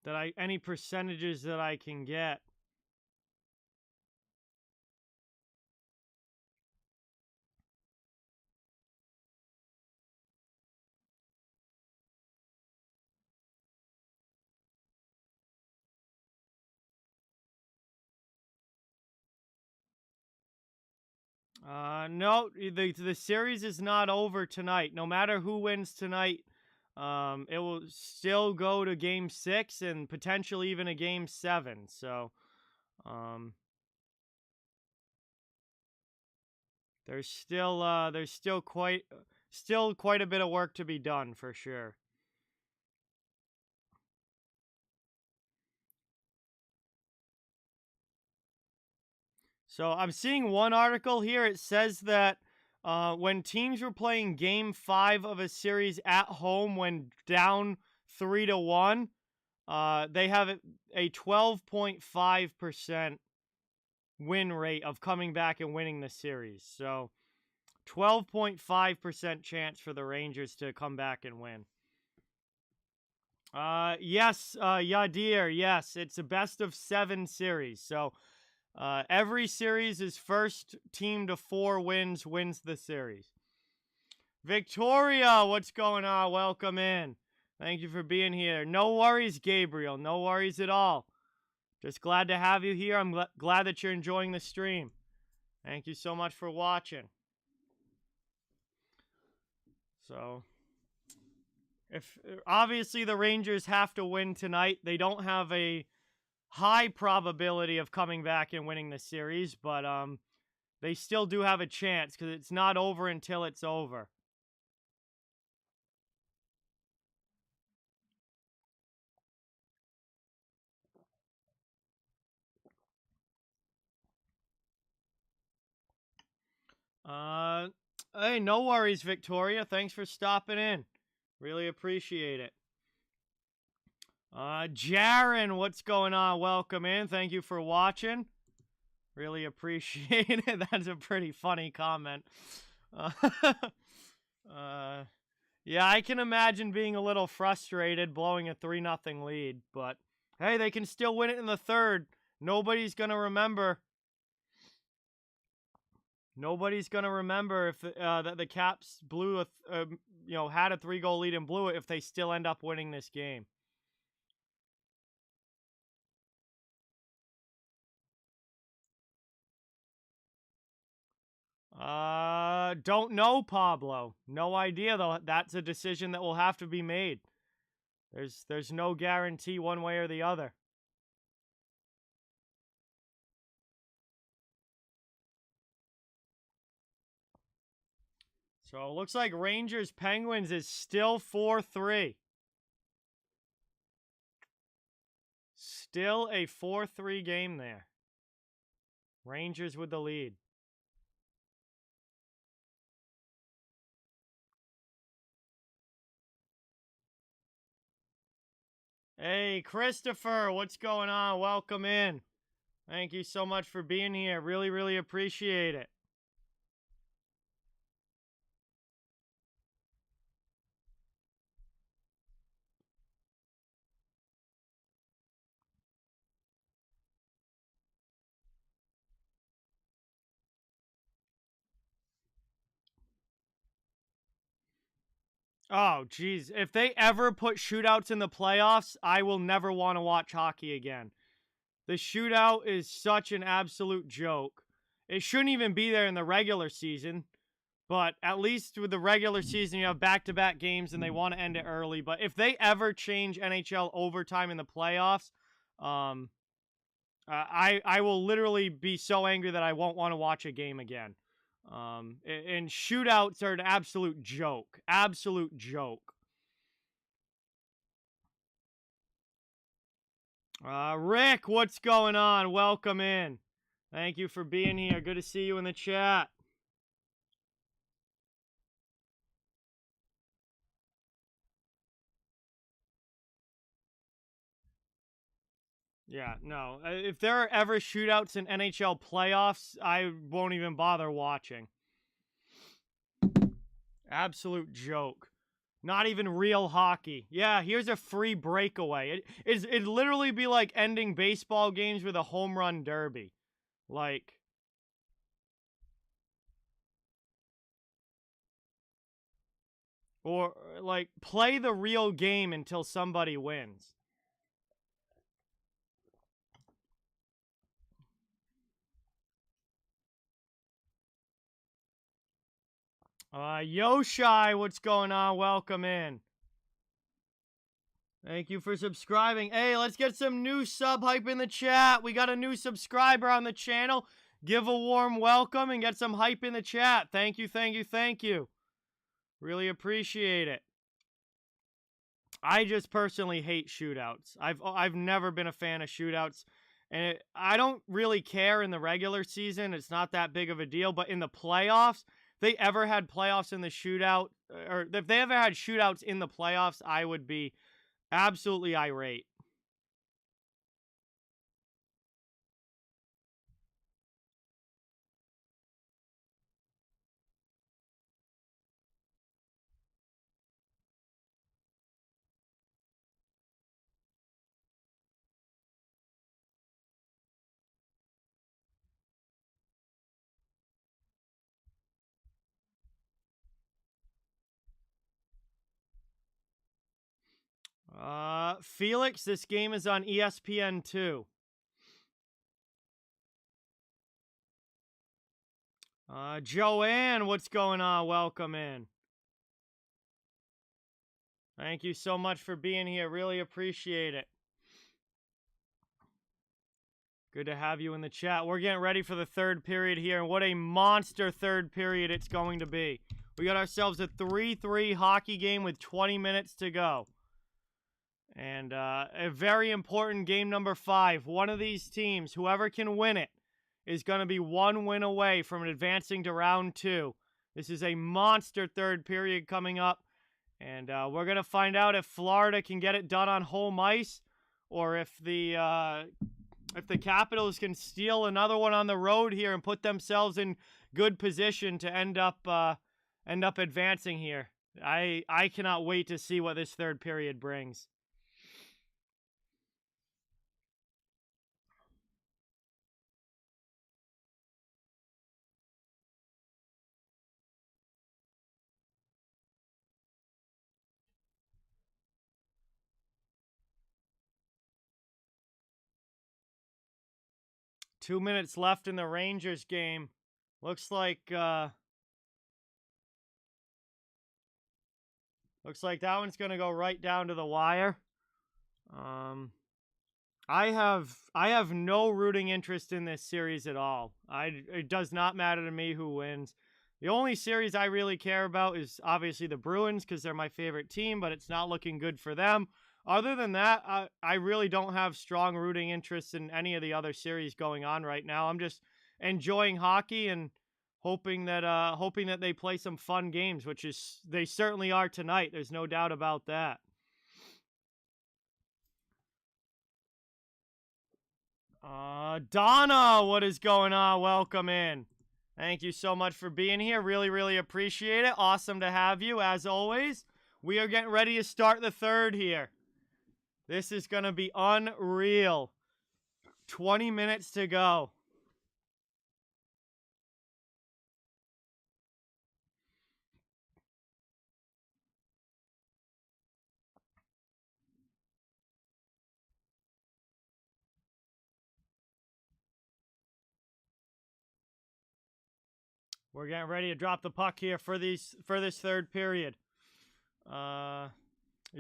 that any percentages that I can get. No, the series is not over tonight. No matter who wins tonight, it will still go to Game 6 and potentially even a Game 7. So, there's still quite a bit of work to be done for sure. So I'm seeing one article here. It says that when teams were playing Game 5 of a series at home when down 3-1, they have a 12.5% win rate of coming back and winning the series. So 12.5% chance for the Rangers to come back and win. Yes, Yadir, yes. It's a best of 7 series. So every series is first team to 4 wins the series. Victoria, what's going on? Welcome in. Thank you for being here. No worries, Gabriel. No worries at all. Just glad to have you here. I'm glad that you're enjoying the stream. Thank you so much for watching. So, obviously the Rangers have to win tonight. They don't have a high probability of coming back and winning the series, but they still do have a chance because it's not over until it's over. Hey, no worries, Victoria. Thanks for stopping in. Really appreciate it. Jaren, what's going on? Welcome in. Thank you for watching. Really appreciate it. That's a pretty funny comment. Yeah, I can imagine being a little frustrated blowing a 3-0 lead, but hey, they can still win it in the third. Nobody's going to remember. Nobody's going to remember if that the Caps blew had a 3-goal lead and blew it if they still end up winning this game. Don't know, Pablo. No idea, though. That's a decision that will have to be made. There's no guarantee one way or the other. So it looks like Rangers Penguins is still 4-3. Still a 4-3 game there. Rangers with the lead. Hey, Christopher, what's going on? Welcome in. Thank you so much for being here. Really, really appreciate it. Oh, geez. If they ever put shootouts in the playoffs, I will never want to watch hockey again. The shootout is such an absolute joke. It shouldn't even be there in the regular season. But at least with the regular season, you have back-to-back games and they want to end it early. But if they ever change NHL overtime in the playoffs, I will literally be so angry that I won't want to watch a game again. And shootouts are an absolute joke. Absolute joke. Rick, what's going on? Welcome in. Thank you for being here. Good to see you in the chat. Yeah, no. If there are ever shootouts in NHL playoffs, I won't even bother watching. Absolute joke. Not even real hockey. Yeah, here's a free breakaway. It'd literally be like ending baseball games with a home run derby. Like, or like play the real game until somebody wins. Oshie, what's going on? Welcome in. Thank you for subscribing. Hey, let's get some new sub hype in the chat. We got a new subscriber on the channel. Give a warm welcome and get some hype in the chat. Thank you, thank you, thank you. Really appreciate it. I just personally hate shootouts. I've never been a fan of shootouts. And I don't really care in the regular season. It's not that big of a deal. But in the playoffs, if they ever had playoffs in the shootout, or if they ever had shootouts in the playoffs, I would be absolutely irate. Felix, this game is on ESPN2. Joanne, what's going on? Welcome in. Thank you so much for being here. Really appreciate it. Good to have you in the chat. We're getting ready for the third period here, and what a monster third period it's going to be. We got ourselves a 3-3 hockey game with 20 minutes to go. And a very important game number 5. One of these teams, whoever can win it, is going to be one win away from advancing to round 2. This is a monster third period coming up. And we're going to find out if Florida can get it done on home ice, or if the Capitals can steal another one on the road here and put themselves in good position to end up advancing here. I cannot wait to see what this third period brings. Two minutes left in the Rangers game. Looks like that one's gonna go right down to the wire. I have no rooting interest in this series at all. It does not matter to me who wins. The only series I really care about is obviously the Bruins because they're my favorite team, but it's not looking good for them. Other than that, I really don't have strong rooting interests in any of the other series going on right now. I'm just enjoying hockey and hoping that they play some fun games, which is they certainly are tonight. There's no doubt about that. Donna, what is going on? Welcome in. Thank you so much for being here. Really, really appreciate it. Awesome to have you, as always. We are getting ready to start the third here. This is going to be unreal. 20 minutes to go. We're getting ready to drop the puck here for this third period. Yeah,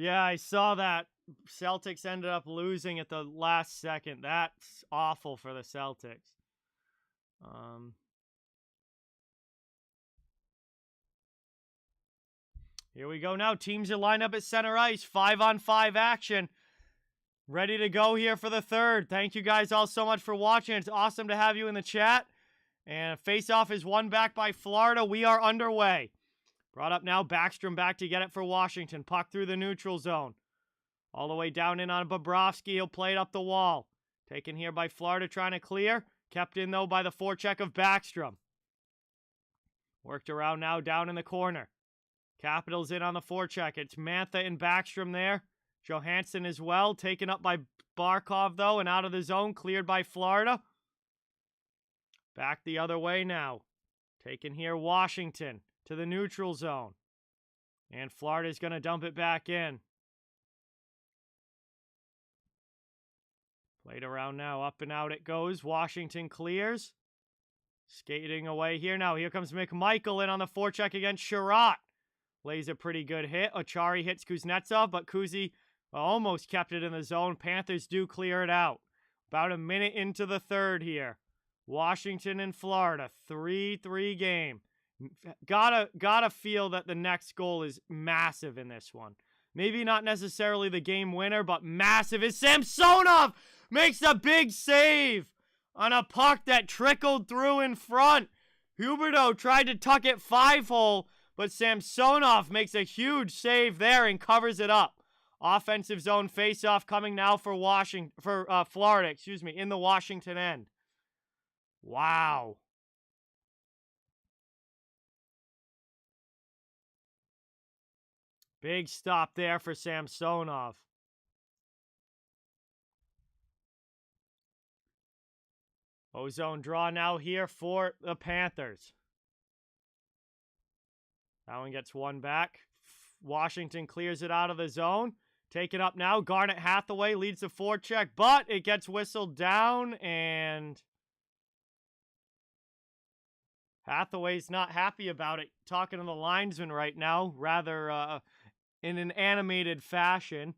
I saw that. Celtics ended up losing at the last second. That's awful for the Celtics. Here we go now. Teams are lined up at center ice. 5-on-5 action. Ready to go here for the third. Thank you guys all so much for watching. It's awesome to have you in the chat. And face-off is won back by Florida. We are underway. Brought up now. Backstrom back to get it for Washington. Puck through the neutral zone. All the way down in on Bobrovsky. He'll play it up the wall. Taken here by Florida trying to clear. Kept in, though, by the forecheck of Backstrom. Worked around now down in the corner. Capitals in on the forecheck. It's Mantha and Backstrom there. Johansson as well. Taken up by Barkov, though, and out of the zone. Cleared by Florida. Back the other way now. Taken here, Washington to the neutral zone. And Florida's going to dump it back in. Played around now. Up and out it goes. Washington clears. Skating away here now. Here comes McMichael in on the forecheck against Sherratt. Lays a pretty good hit. Achari hits Kuznetsov, but Kuzi almost kept it in the zone. Panthers do clear it out. About a minute into the third here. Washington and Florida, 3-3 game. Gotta feel that the next goal is massive in this one. Maybe not necessarily the game winner, but massive is Samsonov makes a big save on a puck that trickled through in front. Huberdeau tried to tuck it 5-hole, but Samsonov makes a huge save there and covers it up. Offensive zone faceoff coming now for Florida, in the Washington end. Wow. Big stop there for Samsonov. Ozone draw now here for the Panthers. That one gets one back. Washington clears it out of the zone. Take it up now. Garnet Hathaway leads the forecheck, but it gets whistled down, and Hathaway's not happy about it. Talking to the linesman right now, rather in an animated fashion.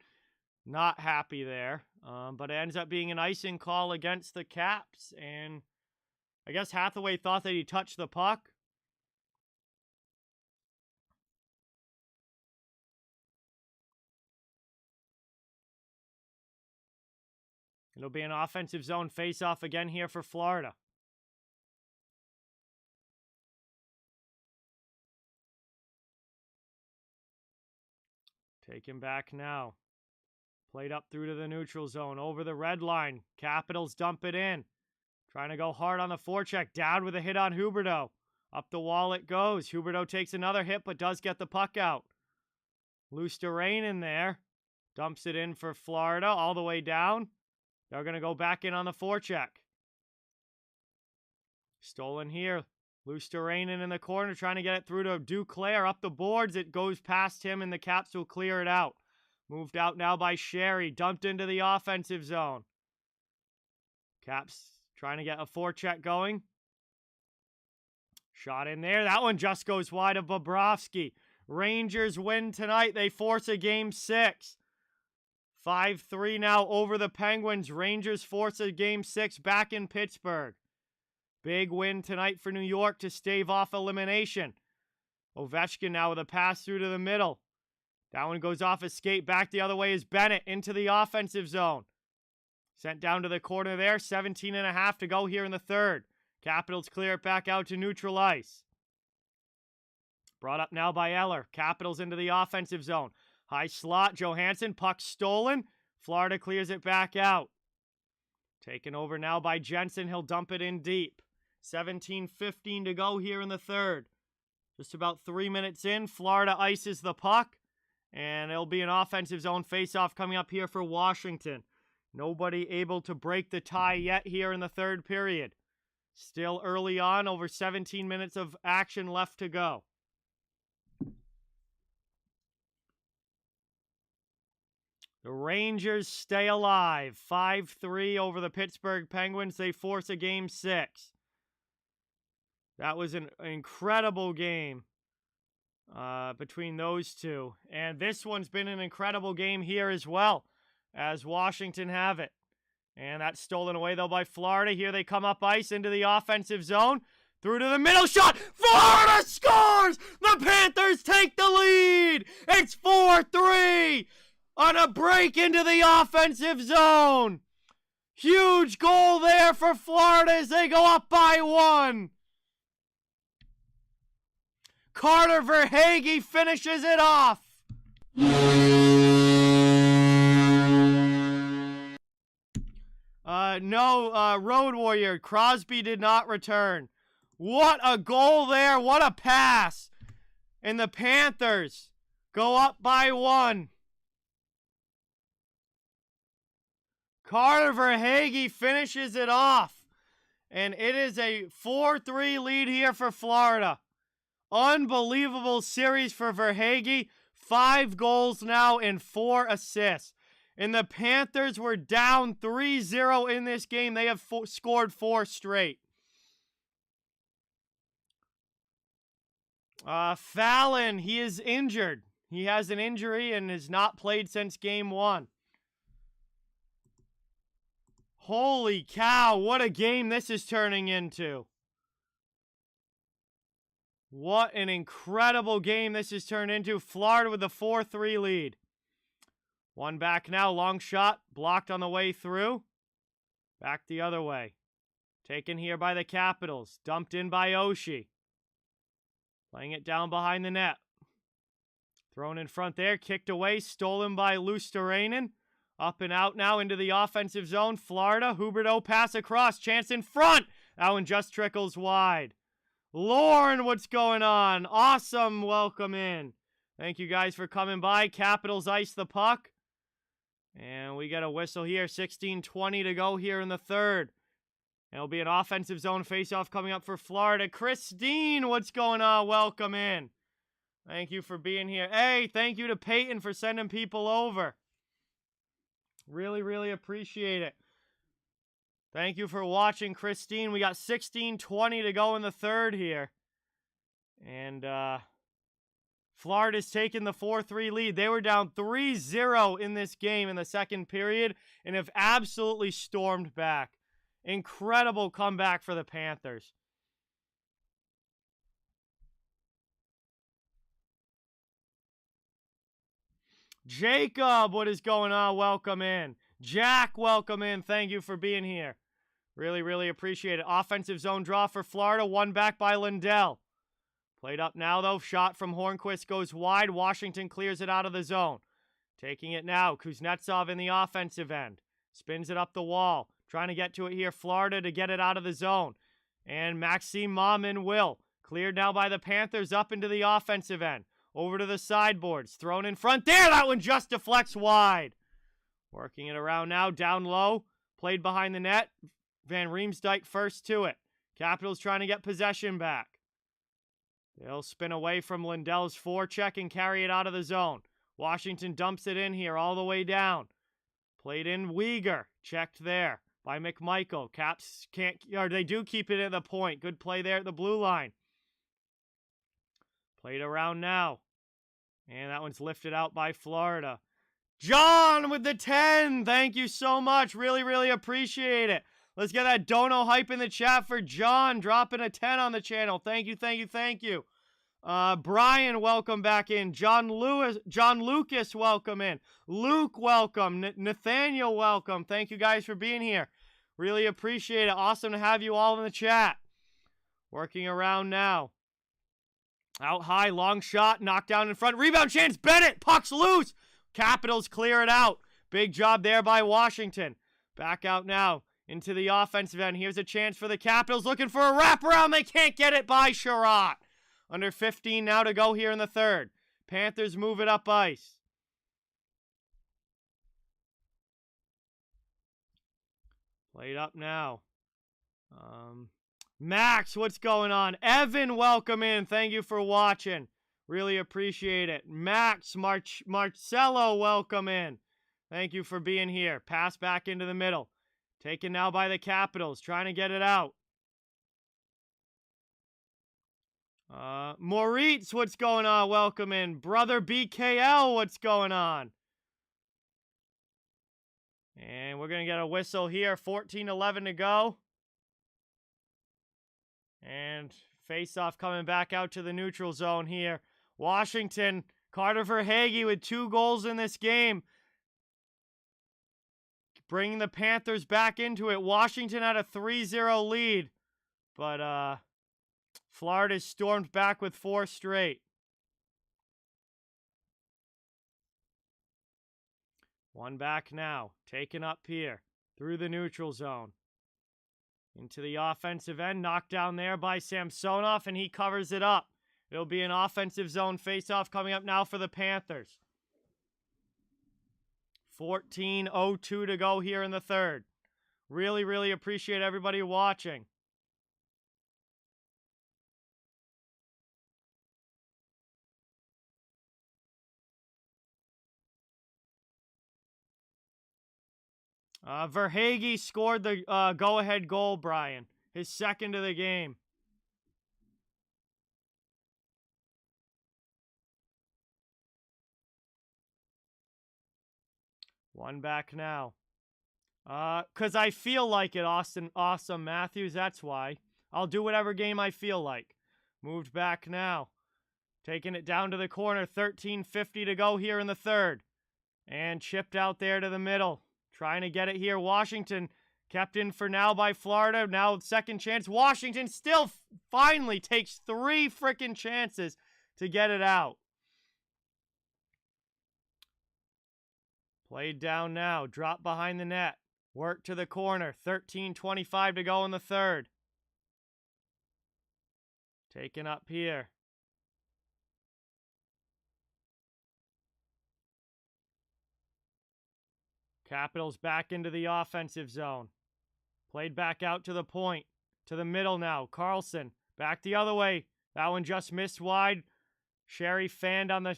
Not happy there. But it ends up being an icing call against the Caps. And I guess Hathaway thought that he touched the puck. It'll be an offensive zone face-off again here for Florida. Taken back now. Played up through to the neutral zone. Over the red line. Capitals dump it in. Trying to go hard on the forecheck. Down with a hit on Huberdeau. Up the wall it goes. Huberdeau takes another hit, but does get the puck out. Loose to Rain in there. Dumps it in for Florida all the way down. They're going to go back in on the forecheck. Stolen here. Loose to Rain in the corner. Trying to get it through to Duclair. Up the boards. It goes past him, and the Caps will clear it out. Moved out now by Sherry. Dumped into the offensive zone. Caps trying to get a forecheck going. Shot in there. That one just goes wide of Bobrovsky. Rangers win tonight. They force a game 6. 5-3 now over the Penguins. Rangers force a game 6 back in Pittsburgh. Big win tonight for New York to stave off elimination. Ovechkin now with a pass through to the middle. That one goes off his skate. Back the other way is Bennett into the offensive zone. Sent down to the corner there. 17.5 to go here in the third. Capitals clear it back out to neutral ice. Brought up now by Eller. Capitals into the offensive zone. High slot. Johansson. Puck stolen. Florida clears it back out. Taken over now by Jensen. He'll dump it in deep. 17:15 to go here in the third. Just about 3 minutes in. Florida ices the puck. And it'll be an offensive zone faceoff coming up here for Washington. Nobody able to break the tie yet here in the third period. Still early on, over 17 minutes of action left to go. The Rangers stay alive. 5-3 over the Pittsburgh Penguins. They force a Game 6. That was an incredible game between those two. And this one's been an incredible game here as well, as Washington have it. And that's stolen away, though, by Florida. Here they come up ice into the offensive zone. Through to the middle shot. Florida scores! The Panthers take the lead! It's 4-3 on a break into the offensive zone. Huge goal there for Florida as they go up by 1. Carter Verhaeghe finishes it off. No, Road Warrior. Crosby did not return. What a goal there. What a pass. And the Panthers go up by 1. Carter Verhaeghe finishes it off. And it is a 4-3 lead here for Florida. Unbelievable series for Verhaeghe. 5 goals now and 4 assists. And the Panthers were down 3-0 in this game. They have scored 4 straight. Fallon, he is injured. He has an injury and has not played since Game 1. Holy cow, what a game this is turning into. What an incredible game this has turned into. Florida with a 4-3 lead. One back now, long shot, blocked on the way through. Back the other way. Taken here by the Capitals. Dumped in by Oshie. Playing it down behind the net. Thrown in front there, kicked away, stolen by Luosterainen. Up and out now into the offensive zone. Florida, Huberdeau pass across, chance in front. That one just trickles wide. Lauren, what's going on? Awesome welcome in. Thank you guys for coming by. Capitals ice the puck. And we get a whistle here. 16:20 to go here in the third. It'll be an offensive zone faceoff coming up for Florida. Christine, what's going on? Welcome in. Thank you for being here. Hey, thank you to Peyton for sending people over. Really, really appreciate it. Thank you for watching, Christine. We got 16:20 to go in the third here. And Florida's taken the 4-3 lead. They were down 3-0 in this game in the second period and have absolutely stormed back. Incredible comeback for the Panthers. Jacob, what is going on? Welcome in. Jack, welcome in. Thank you for being here. Really, really appreciate it. Offensive zone draw for Florida. One back by Lindell. Played up now, though. Shot from Hornqvist goes wide. Washington clears it out of the zone. Taking it now. Kuznetsov in the offensive end. Spins it up the wall. Trying to get to it here. Florida to get it out of the zone. And Maxime Mamin will. Cleared now by the Panthers up into the offensive end. Over to the sideboards. Thrown in front there. That one just deflects wide. Working it around now. Down low. Played behind the net. Van Riemsdyk first to it. Capitals trying to get possession back. They'll spin away from Lindell's forecheck and carry it out of the zone. Washington dumps it in here all the way down. Played in Weegar. Checked there by McMichael. Caps can't, or they do keep it at the point. Good play there at the blue line. Played around now. And that one's lifted out by Florida. John with the 10. Thank you so much. Really, really appreciate it. Let's get that dono hype in the chat for John, dropping a 10 on the channel. Thank you, thank you, thank you. Brian, welcome back in. John Lucas, welcome in. Luke, welcome. Nathaniel, welcome. Thank you guys for being here. Really appreciate it. Awesome to have you all in the chat. Working around now. Out high, long shot, knockdown in front. Rebound chance, Bennett, puck's loose. Capitals clear it out. Big job there by Washington. Back out now into the offensive end. Here's a chance for the Capitals looking for a wraparound. They can't get it by Sherratt. Under 15 now to go here in the third. Panthers move it up ice. Played up now. Max, what's going on? Evan, welcome in. Thank you for watching. Really appreciate it. Max, Marcelo, welcome in. Thank you for being here. Pass back into the middle. Taken now by the Capitals. Trying to get it out. Moritz, what's going on? Welcome in. Brother BKL, what's going on? And we're going to get a whistle here. 14-11 to go. And face-off coming back out to the neutral zone here. Washington, Carter Verhaeghe with 2 goals in this game. Bringing the Panthers back into it. Washington had a 3-0 lead. But, Florida stormed back with 4 straight. One back now. Taken up here. Through the neutral zone. Into the offensive end. Knocked down there by Samsonov, and he covers it up. It'll be an offensive zone faceoff coming up now for the Panthers. 14:02 to go here in the third. Really, really appreciate everybody watching. Verhaeghe scored the go-ahead goal, Brian. His second of the game. One back now. Because I feel like it, Awesome Matthews. That's why. I'll do whatever game I feel like. Moved back now. Taking it down to the corner. 13:50 to go here in the third. And chipped out there to the middle. Trying to get it here. Washington kept in for now by Florida. Now second chance. Washington still finally takes 3 freaking chances to get it out. Played down now. Drop behind the net. Work to the corner. 13:25 to go in the third. Taken up here. Capitals back into the offensive zone. Played back out to the point. To the middle now. Carlson. Back the other way. That one just missed wide. Sherry fanned on the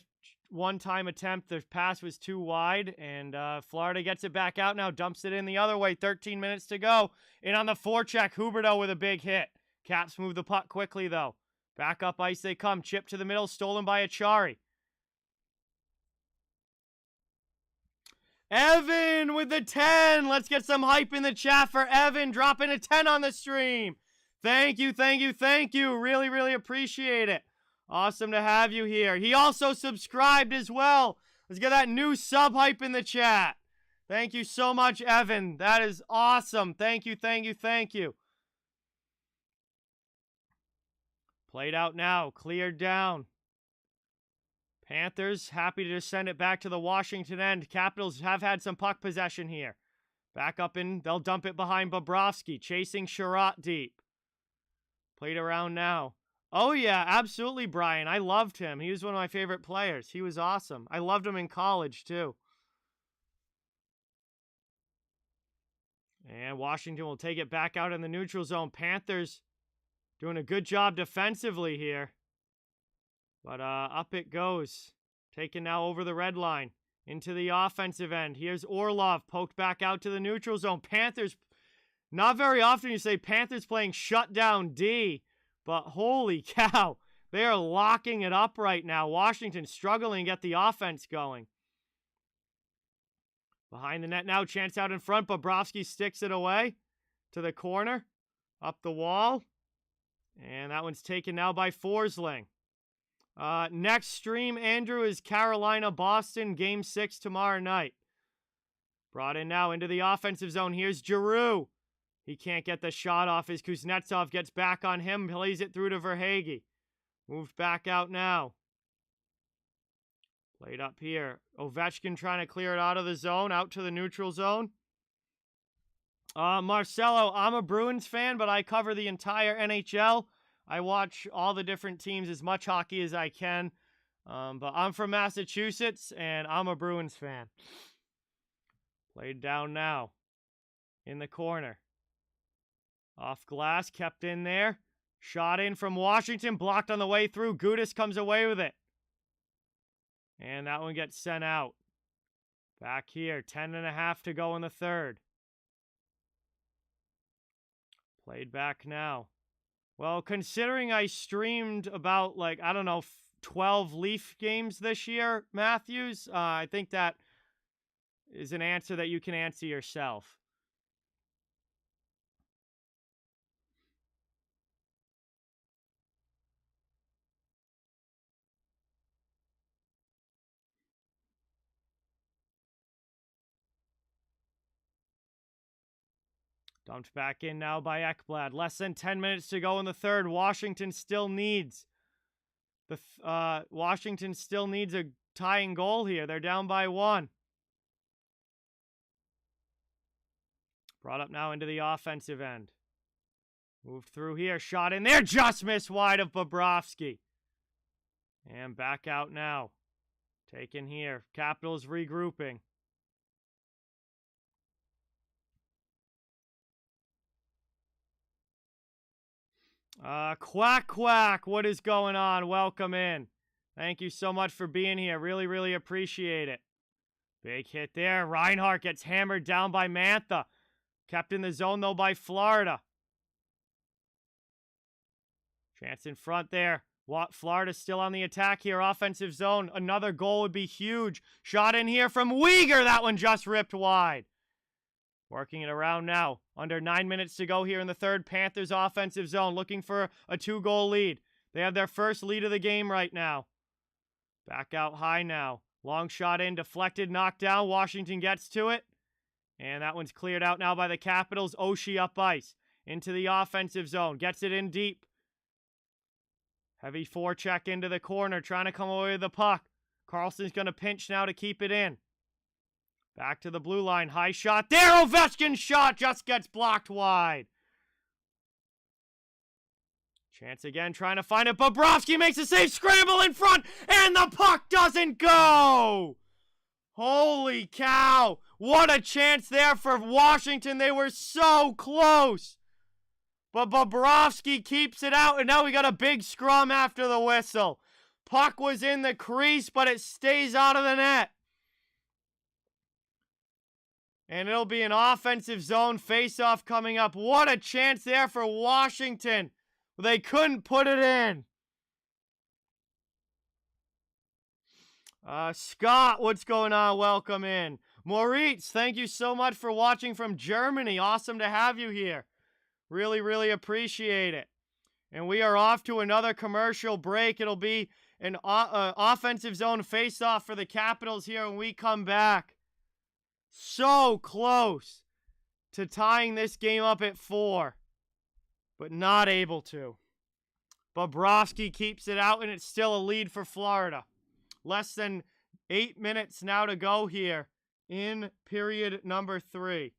one-time attempt. The pass was too wide. And Florida gets it back out now. Dumps it in the other way. 13 minutes to go. In on the forecheck. Huberdeau with a big hit. Caps move the puck quickly, though. Back up ice they come. Chip to the middle. Stolen by Achari. Evan with the 10. Let's get some hype in the chat for Evan. Dropping a 10 on the stream. Thank you, thank you, thank you. Really, really appreciate it. Awesome to have you here. He also subscribed as well. Let's get that new sub hype in the chat. Thank you so much, Evan. That is awesome. Thank you, thank you, thank you. Played out now. Cleared down. Panthers happy to just send it back to the Washington end. Capitals have had some puck possession here. Back up in. They'll dump it behind Bobrovsky. Chasing Sherratt deep. Played around now. Oh, yeah, absolutely, Brian. I loved him. He was one of my favorite players. He was awesome. I loved him in college, too. And Washington will take it back out in the neutral zone. Panthers doing a good job defensively here. But up it goes. Taken now over the red line. Into the offensive end. Here's Orlov. Poked back out to the neutral zone. Panthers. Not very often you say Panthers playing shutdown D. But holy cow. They are locking it up right now. Washington struggling to get the offense going. Behind the net now. Chance out in front. Bobrovsky sticks it away. to the corner. Up the wall. And that one's taken now by Forsling. Next stream, Andrew, is Carolina-Boston, Game 6 tomorrow night. Brought in now into the offensive zone. Here's Giroux. He can't get the shot off as Kuznetsov gets back on him, plays it through to Verhaeghe. Moved back out now. Played up here. Ovechkin trying to clear it out of the zone, out to the neutral zone. Marcelo, I'm a Bruins fan, but I cover the entire NHL. I watch all the different teams, as much hockey as I can. But I'm from Massachusetts, and I'm a Bruins fan. Played down now. In the corner. Off glass, kept in there. Shot in from Washington, blocked on the way through. Gudas comes away with it. And that one gets sent out. Back here, 10.5 to go in the third. Played back now. Well, considering I streamed about, 12 Leaf games this year, Matthews, I think that is an answer that you can answer yourself. Dumped back in now by Ekblad. Less than 10 minutes to go in the third. Washington still needs a tying goal here. They're down by 1. Brought up now into the offensive end. Moved through here. Shot in there. Just missed wide of Bobrovsky. And back out now. Taken here. Capitals regrouping. Quack Quack, what is going on? Welcome in. Thank you so much for being here. Really, really appreciate it. Big hit there. Reinhart gets hammered down by Mantha. Kept in the zone, though, by Florida. Chance in front there. Florida's still on the attack here. Offensive zone. Another goal would be huge. Shot in here from Weegar. That one just ripped wide. Working it around now. Under 9 minutes to go here in the third. Panthers offensive zone. Looking for a 2-goal lead. They have their first lead of the game right now. Back out high now. Long shot in. Deflected. Knocked down. Washington gets to it. And that one's cleared out now by the Capitals. Oshie up ice. Into the offensive zone. Gets it in deep. Heavy forecheck into the corner. Trying to come away with the puck. Carlson's going to pinch now to keep it in. Back to the blue line. High shot there. Ovechkin's shot just gets blocked wide. Chance again trying to find it. Bobrovsky makes a save. Scramble in front. And the puck doesn't go. Holy cow. What a chance there for Washington. They were so close. But Bobrovsky keeps it out. And now we got a big scrum after the whistle. Puck was in the crease, but it stays out of the net. And it'll be an offensive zone face-off coming up. What a chance there for Washington. They couldn't put it in. Scott, what's going on? Welcome in. Moritz, thank you so much for watching from Germany. Awesome to have you here. Really, really appreciate it. And we are off to another commercial break. It'll be an offensive zone face-off for the Capitals here when we come back. So close to tying this game up at 4, but not able to. Bobrovsky keeps it out, and it's still a lead for Florida. Less than 8 minutes now to go here in period number 3.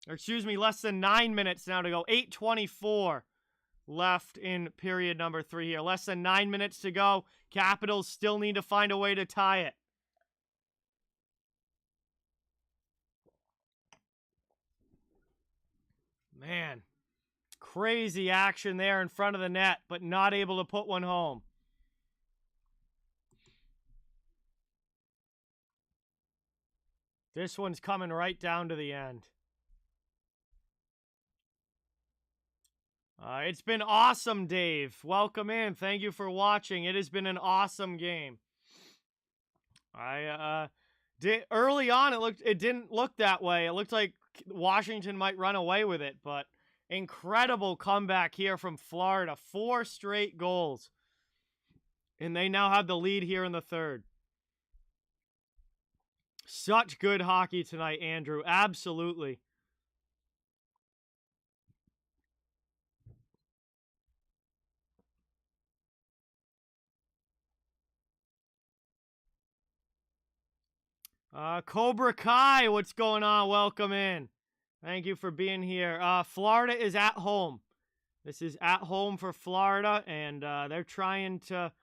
Or excuse me, less than 9 minutes now to go. 8:24 left in period number 3 here. Less than 9 minutes to go. Capitals still need to find a way to tie it. Man, crazy action there in front of the net, but not able to put one home. This one's coming right down to the end. It's been awesome, Dave. Welcome in. Thank you for watching. It has been an awesome game. Early on, it didn't look that way. It looked like Washington might run away with it, but incredible comeback here from Florida. 4 straight goals. And they now have the lead here in the third. Such good hockey tonight, Andrew. Absolutely. Cobra Kai, what's going on? Welcome in. Thank you for being here. Florida is at home. This is at home for Florida, and they're trying to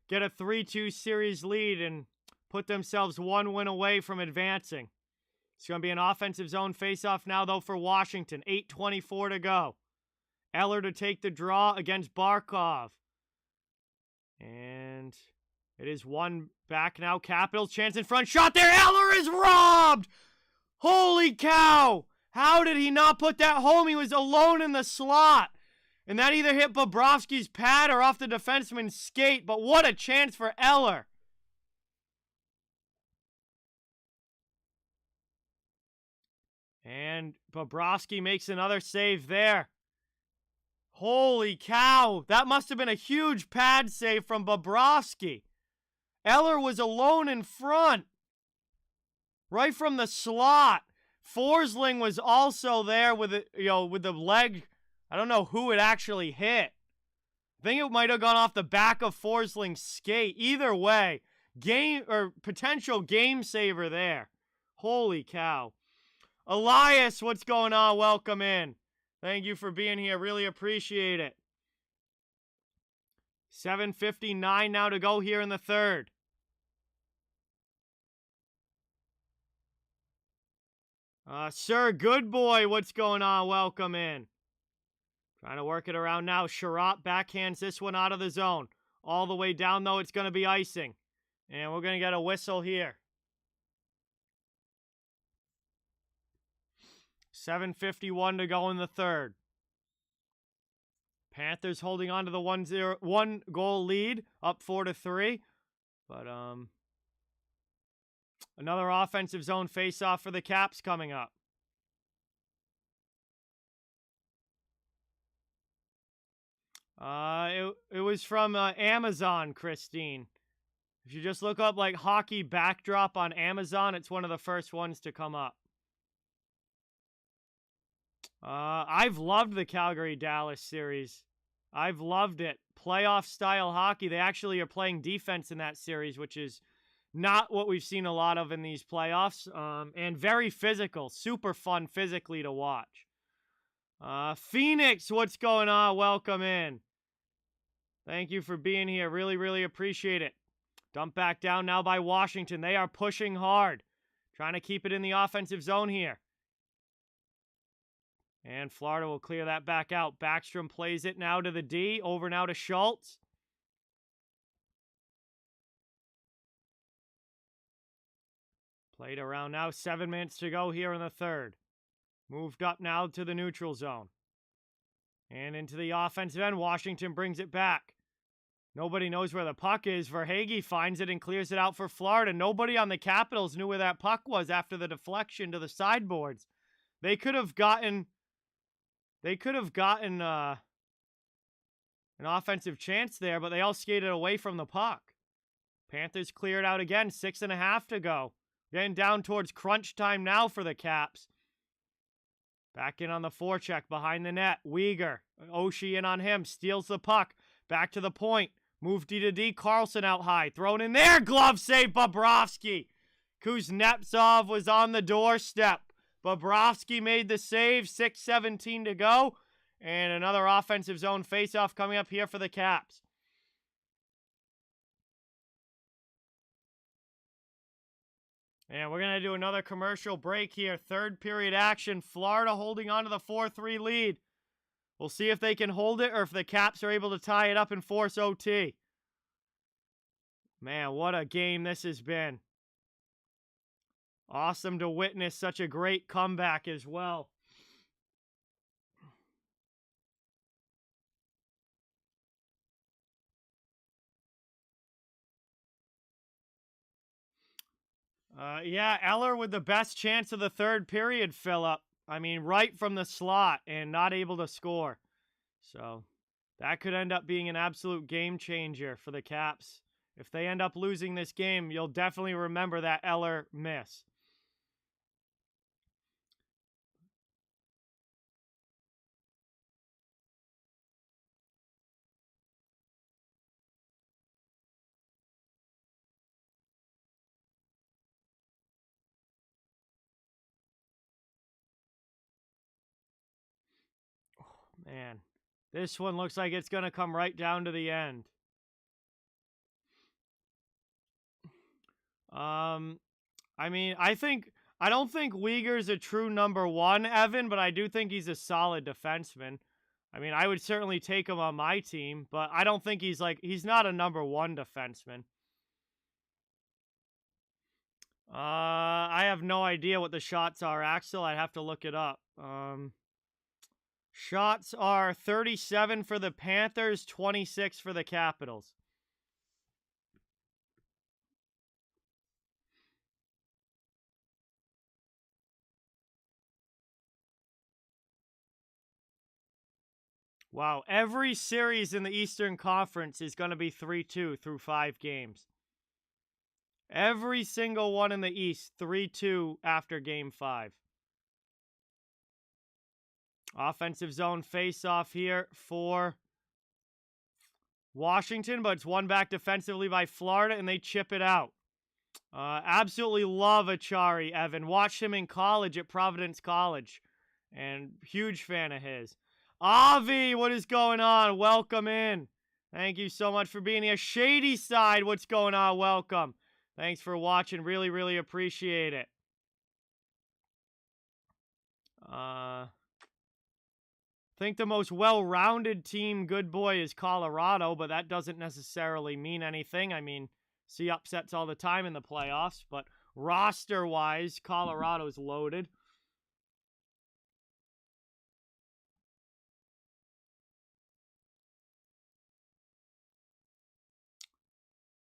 get a 3-2 series lead and put themselves 1 win away from advancing. It's going to be an offensive zone faceoff now, though, for Washington. 8:24 to go. Eller to take the draw against Barkov. And it is 1 back now. Capitals chance in front. Shot there. Eller is robbed. Holy cow. How did he not put that home? He was alone in the slot. And that either hit Bobrovsky's pad or off the defenseman's skate. But what a chance for Eller. And Bobrovsky makes another save there. Holy cow. That must have been a huge pad save from Bobrovsky. Eller was alone in front. Right from the slot. Forsling was also there with it, with the leg. I don't know who it actually hit. I think it might have gone off the back of Forsling's skate. Either way, potential game saver there. Holy cow. Elias, what's going on? Welcome in. Thank you for being here. Really appreciate it. 7:59 now to go here in the third. Sir Goodboy, what's going on? Welcome in. Trying to work it around now. Sherratt backhands this one out of the zone. All the way down, though, it's going to be icing. And we're going to get a whistle here. 7:51 to go in the third. Panthers holding on to the 1 goal lead, up 4-3. But another offensive zone faceoff for the Caps coming up. It was from Amazon, Christine. If you just look up like hockey backdrop on Amazon, it's one of the first ones to come up. I've loved the Calgary-Dallas series. I've loved it. Playoff-style hockey. They actually are playing defense in that series, which is not what we've seen a lot of in these playoffs. And very physical. Super fun physically to watch. Phoenix, what's going on? Welcome in. Thank you for being here. Really, really appreciate it. Dumped back down now by Washington. They are pushing hard. Trying to keep it in the offensive zone here. And Florida will clear that back out. Backstrom plays it now to the D. Over now to Schultz. Played around now. 7 minutes to go here in the third. Moved up now to the neutral zone. And into the offensive end. Washington brings it back. Nobody knows where the puck is. Verhaeghe finds it and clears it out for Florida. Nobody on the Capitals knew where that puck was after the deflection to the sideboards. They could have gotten an offensive chance there, but they all skated away from the puck. Panthers cleared out again. 6.5 to go. Getting down towards crunch time now for the Caps. Back in on the forecheck behind the net. Weegar. Oshie in on him. Steals the puck. Back to the point. Move D to D. Carlson out high. Thrown in there. Glove save. Bobrovsky. Kuznetsov was on the doorstep. Bobrovsky made the save. 6:17 to go. And another offensive zone faceoff coming up here for the Caps. And we're going to do another commercial break here. Third period action. Florida holding on to the 4-3 lead. We'll see if they can hold it or if the Caps are able to tie it up and force OT. Man, what a game this has been. Awesome to witness such a great comeback as well. Yeah, Eller with the best chance of the third period, Phillip. I mean, right from the slot and not able to score. So that could end up being an absolute game changer for the Caps. If they end up losing this game, you'll definitely remember that Eller miss. Man, this one looks like it's going to come right down to the end. I mean, I don't think Uyghur's a true number one, Evan, but I do think he's a solid defenseman. I mean, I would certainly take him on my team, but I don't think he's not a number one defenseman. I have no idea what the shots are, Axel. I'd have to look it up. Shots are 37 for the Panthers, 26 for the Capitals. Wow, every series in the Eastern Conference is going to be 3-2 through 5 games. Every single one in the East, 3-2 after Game 5. Offensive zone face-off here for Washington, but it's won back defensively by Florida, and they chip it out. Absolutely love Achari, Evan. Watched him in college at Providence College, and huge fan of his. Avi, what is going on? Welcome in. Thank you so much for being here. Shady Side, what's going on? Welcome. Thanks for watching. Really, really appreciate it. I think the most well-rounded team, good boy, is Colorado, but that doesn't necessarily mean anything. I mean, see upsets all the time in the playoffs, but roster-wise, Colorado's loaded.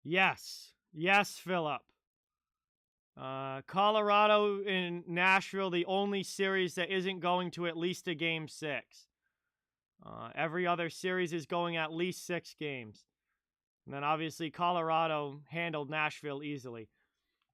Yes. Yes, Philip. Colorado and Nashville, the only series that isn't going to at least a Game 6. Every other series is going at least 6 games. And then obviously Colorado handled Nashville easily.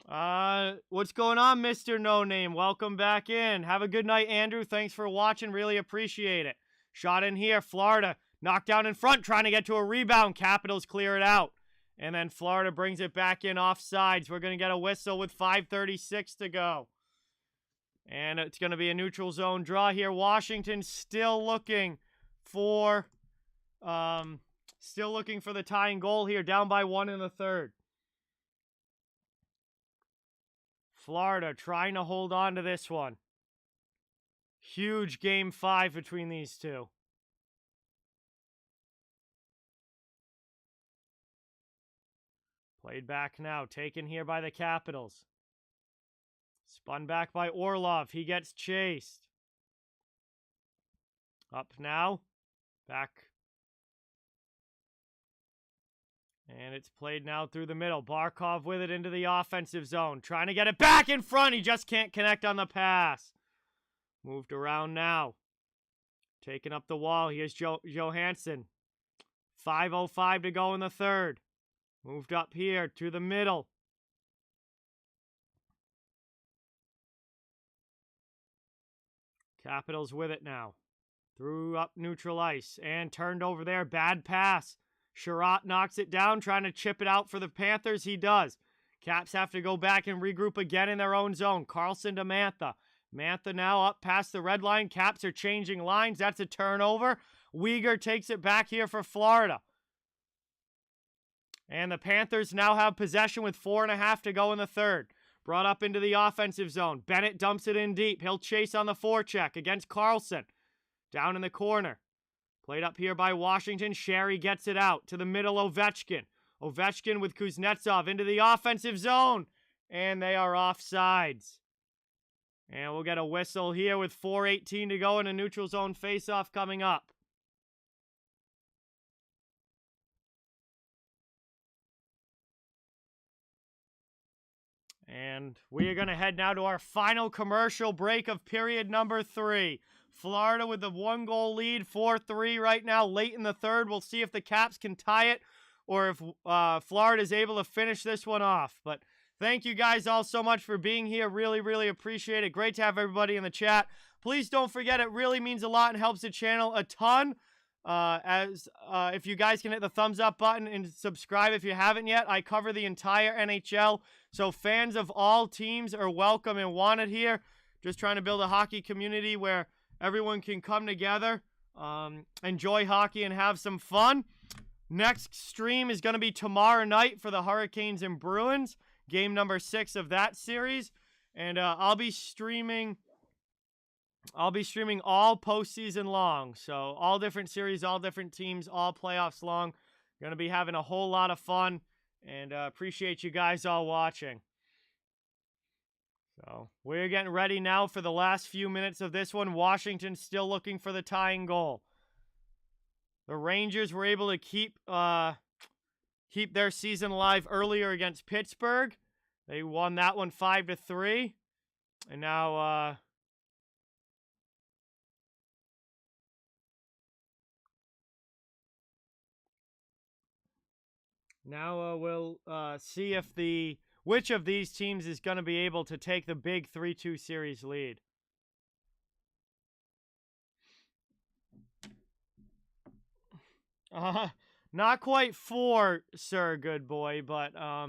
What's going on, Mr. No Name? Welcome back in. Have a good night, Andrew. Thanks for watching. Really appreciate it. Shot in here. Florida knocked down in front, trying to get to a rebound. Capitals clear it out. And then Florida brings it back in offsides. We're going to get a whistle with 5:36 to go. And it's going to be a neutral zone draw here. Washington still looking for the tying goal here, down by 1 in the third. Florida trying to hold on to this one. Huge Game 5 between these two. Played back now, taken here by the Capitals. Spun back by Orlov. He gets chased. Up now. Back. And it's played now through the middle. Barkov with it into the offensive zone. Trying to get it back in front. He just can't connect on the pass. Moved around now. Taking up the wall. Here's Johansson. 5:05 to go in the third. Moved up here to the middle. Capitals with it now. Threw up neutral ice and turned over there. Bad pass. Sherratt knocks it down, trying to chip it out for the Panthers. He does. Caps have to go back and regroup again in their own zone. Carlson to Mantha. Mantha now up past the red line. Caps are changing lines. That's a turnover. Uyghur takes it back here for Florida. And the Panthers now have possession with 4.5 to go in the third. Brought up into the offensive zone. Bennett dumps it in deep. He'll chase on the forecheck against Carlson. Down in the corner. Played up here by Washington. Sherry gets it out to the middle. Ovechkin. Ovechkin with Kuznetsov into the offensive zone. And they are offsides. And we'll get a whistle here with 4:18 to go in a neutral zone faceoff coming up. And we are going to head now to our final commercial break of period number 3. Florida with the 1-goal lead, 4-3 right now, late in the third. We'll see if the Caps can tie it or if Florida is able to finish this one off. But thank you guys all so much for being here. Really, really appreciate it. Great to have everybody in the chat. Please don't forget, it really means a lot and helps the channel a ton. If you guys can hit the thumbs up button and subscribe if you haven't yet. I cover the entire NHL, so fans of all teams are welcome and wanted here. Just trying to build a hockey community where everyone can come together, enjoy hockey, and have some fun. Next stream is going to be tomorrow night for the Hurricanes and Bruins, game number 6 of that series, and I'll be streaming all postseason long, so all different series, all different teams, all playoffs long. Going to be having a whole lot of fun, and appreciate you guys all watching. So we're getting ready now for the last few minutes of this one. Washington still looking for the tying goal. The Rangers were able to keep their season alive earlier against Pittsburgh. They won that one 5-3, and now we'll see if which of these teams is going to be able to take the big 3-2 series lead. Not quite 4, sir, good boy, but I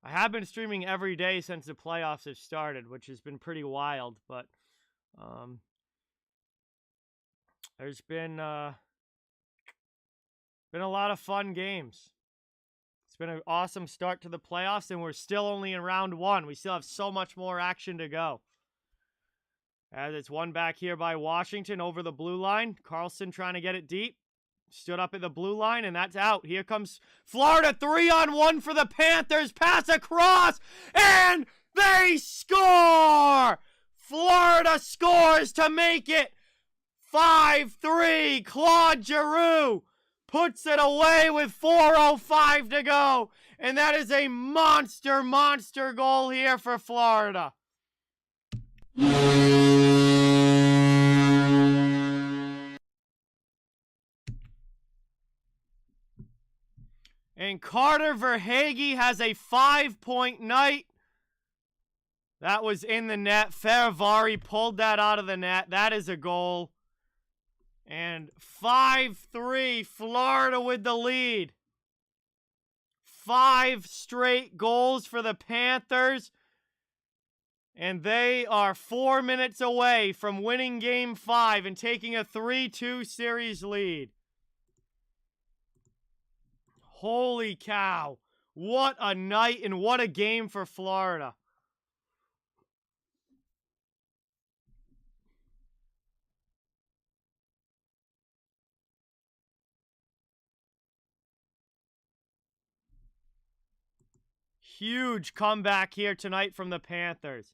have been streaming every day since the playoffs have started, which has been pretty wild, but there's been a lot of fun games. It's been an awesome start to the playoffs, and we're still only in round 1. We still have so much more action to go. As it's won back here by Washington over the blue line. Carlson trying to get it deep. Stood up at the blue line, and that's out. Here comes Florida, 3-on-1 for the Panthers. Pass across, and they score! Florida scores to make it 5-3. Claude Giroux puts it away with 4:05 to go. And that is a monster, monster goal here for Florida. And Carter Verhaeghe has a 5-point night. That was in the net. Feravari pulled that out of the net. That is a goal. And 5-3, Florida with the lead. 5 straight goals for the Panthers. And they are 4 minutes away from winning Game 5 and taking a 3-2 series lead. Holy cow. What a night and what a game for Florida. Huge comeback here tonight from the Panthers.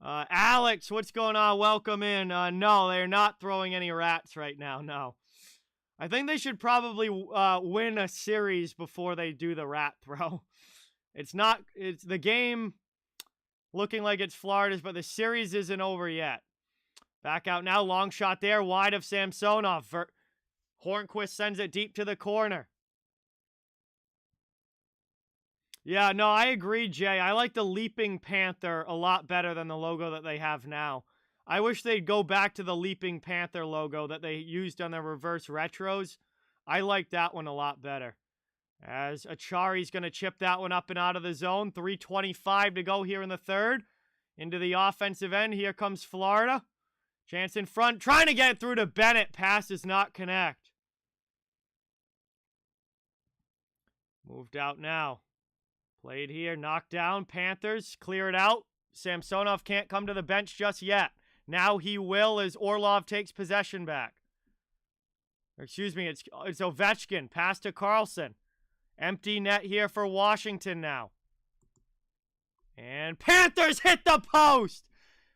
Alex, what's going on? Welcome in. No, they're not throwing any rats right now. No. I think they should probably win a series before they do the rat throw. It's the game looking like it's Florida's, but the series isn't over yet. Back out now. Long shot there. Wide of Samsonov. Hornqvist sends it deep to the corner. Yeah, no, I agree, Jay. I like the Leaping Panther a lot better than the logo that they have now. I wish they'd go back to the Leaping Panther logo that they used on their reverse retros. I like that one a lot better. As Achari's going to chip that one up and out of the zone. 3:25 to go here in the third. Into the offensive end. Here comes Florida. Chance in front. Trying to get it through to Bennett. Pass does not connect. Moved out now. Played here, knocked down. Panthers clear it out. Samsonov can't come to the bench just yet. Now he will as Orlov takes possession back. Excuse me, it's Ovechkin. Pass to Carlson. Empty net here for Washington now. And Panthers hit the post.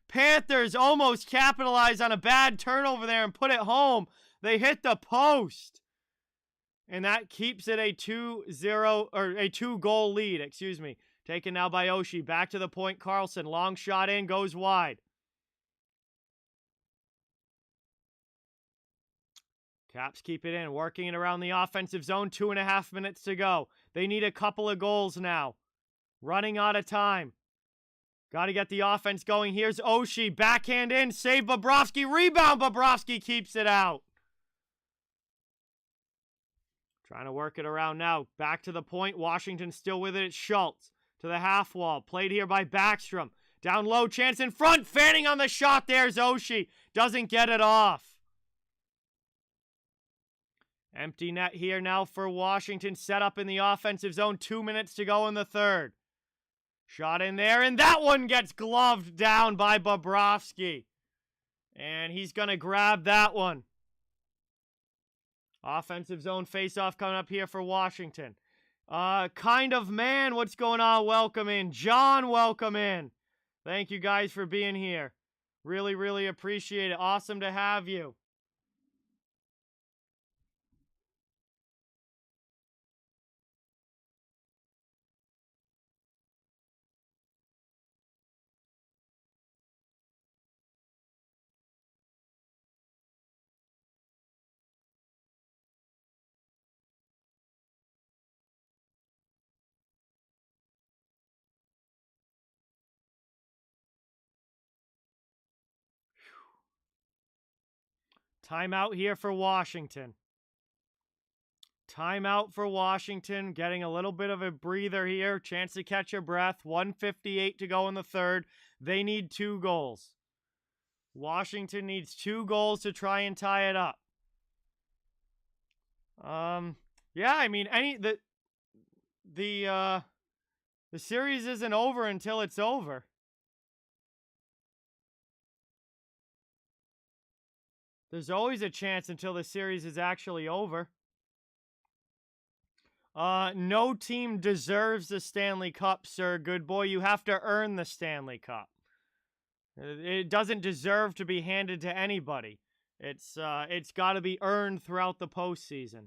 Panthers almost capitalized on a bad turnover there and put it home. They hit the post. And that keeps it a 2-0 or a 2-goal lead, excuse me. Taken now by Oshie. Back to the point, Carlson. Long shot in, goes wide. Caps keep it in, working it around the offensive zone. 2.5 minutes to go. They need a couple of goals now. Running out of time. Got to get the offense going. Here's Oshie. Backhand in. Save Bobrovsky. Rebound. Bobrovsky keeps it out. Trying to work it around now. Back to the point. Washington still with it. It's Schultz to the half wall. Played here by Backstrom. Down low. Chance in front. Fanning on the shot. There's Oshie. Doesn't get it off. Empty net here now for Washington. Set up in the offensive zone. 2 minutes to go in the third. Shot in there, and that one gets gloved down by Bobrovsky. And he's going to grab that one. Offensive zone face-off coming up here for Washington. Kind of man, what's going on? Welcome in. John, welcome in. Thank you guys for being here. Really, really appreciate it. Awesome to have you. Timeout here for Washington. Timeout for Washington. Getting a little bit of a breather here. Chance to catch your breath. 1:58 to go in the third. They need 2 goals. Washington needs 2 goals to try and tie it up. Yeah, I mean, the series isn't over until it's over. There's always a chance until the series is actually over. No team deserves the Stanley Cup, sir. Good boy, you have to earn the Stanley Cup. It doesn't deserve to be handed to anybody. It's got to be earned throughout the postseason.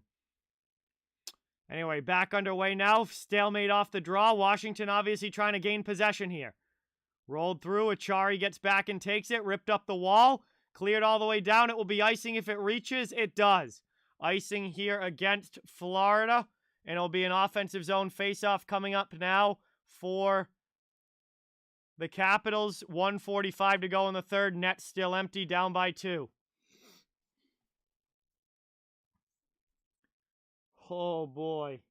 Anyway, back underway now. Stalemate off the draw. Washington obviously trying to gain possession here. Rolled through. Achari gets back and takes it. Ripped up the wall. Cleared all the way down. It will be icing if it reaches. It does. Icing here against Florida. And it'll be an offensive zone faceoff coming up now for the Capitals. 1:45 to go in the third. Net still empty. Down by 2. Oh, boy.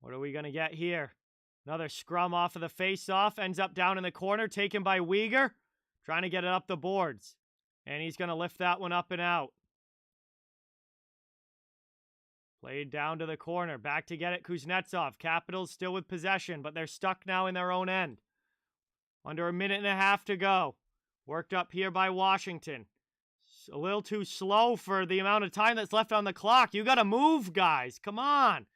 What are we going to get here? Another scrum off of the faceoff. Ends up down in the corner. Taken by Weegar. Trying to get it up the boards. And he's going to lift that one up and out. Played down to the corner. Back to get it, Kuznetsov. Capitals still with possession, but they're stuck now in their own end. Under 1.5 minutes to go. Worked up here by Washington. A little too slow for the amount of time that's left on the clock. You got to move, guys. Come on.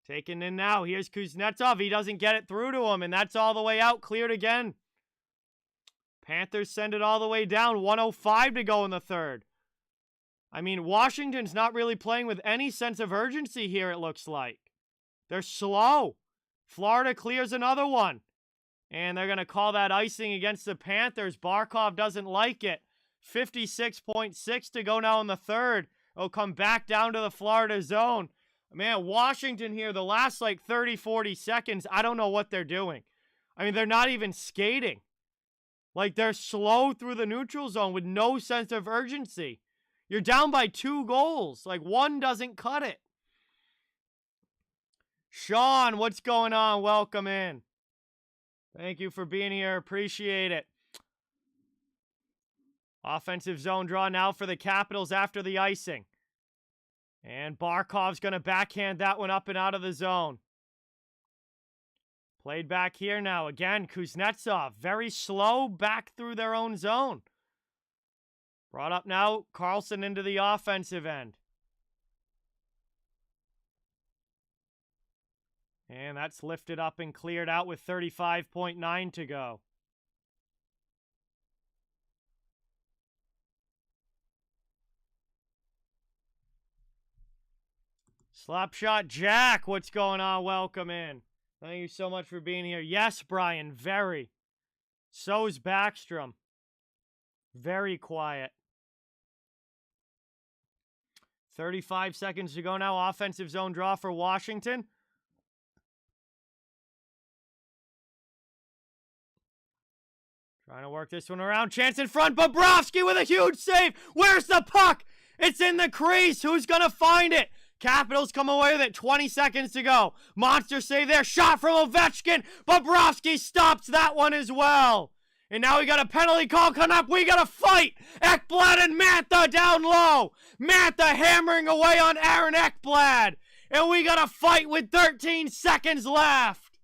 Taken in now. Here's Kuznetsov. He doesn't get it through to him, and that's all the way out. Cleared again. Panthers send it all the way down. 1:05 to go in the third. I mean, Washington's not really playing with any sense of urgency here, it looks like. They're slow. Florida clears another one. And they're going to call that icing against the Panthers. Barkov doesn't like it. 56.6 to go now in the third. It'll come back down to the Florida zone. Man, Washington here, the last like 30, 40 seconds, I don't know what they're doing. I mean, they're not even skating. Like, they're slow through the neutral zone with no sense of urgency. You're down by 2 goals. Like, one doesn't cut it. Sean, what's going on? Welcome in. Thank you for being here. Appreciate it. Offensive zone draw now for the Capitals after the icing. And Barkov's going to backhand that one up and out of the zone. Played back here now. Again, Kuznetsov. Very slow back through their own zone. Brought up now. Carlson into the offensive end. And that's lifted up and cleared out with 35.9 to go. Slapshot Jack, what's going on? Welcome in. Thank you so much for being here. Yes, Brian, very. So's Backstrom. Very quiet. 35 seconds to go now. Offensive zone draw for Washington. Trying to work this one around. Chance in front. Bobrovsky with a huge save. Where's the puck? It's in the crease. Who's going to find it? Capitals come away with it. 20 seconds to go. Monster save there. Shot from Ovechkin. Bobrovsky stops that one as well. And now we got a penalty call coming up. We got a fight. Ekblad and Mantha down low. Mantha hammering away on Aaron Ekblad. And we got a fight with 13 seconds left.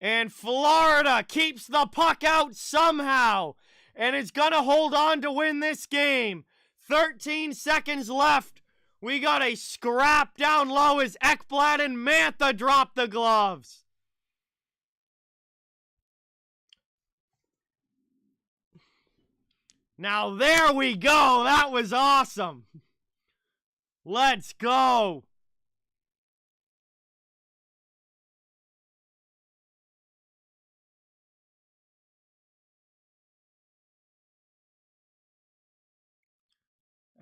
And Florida keeps the puck out somehow. And is going to hold on to win this game. 13 seconds left. We got a scrap down low as Ekblad and Mantha drop the gloves. Now there we go. That was awesome. Let's go.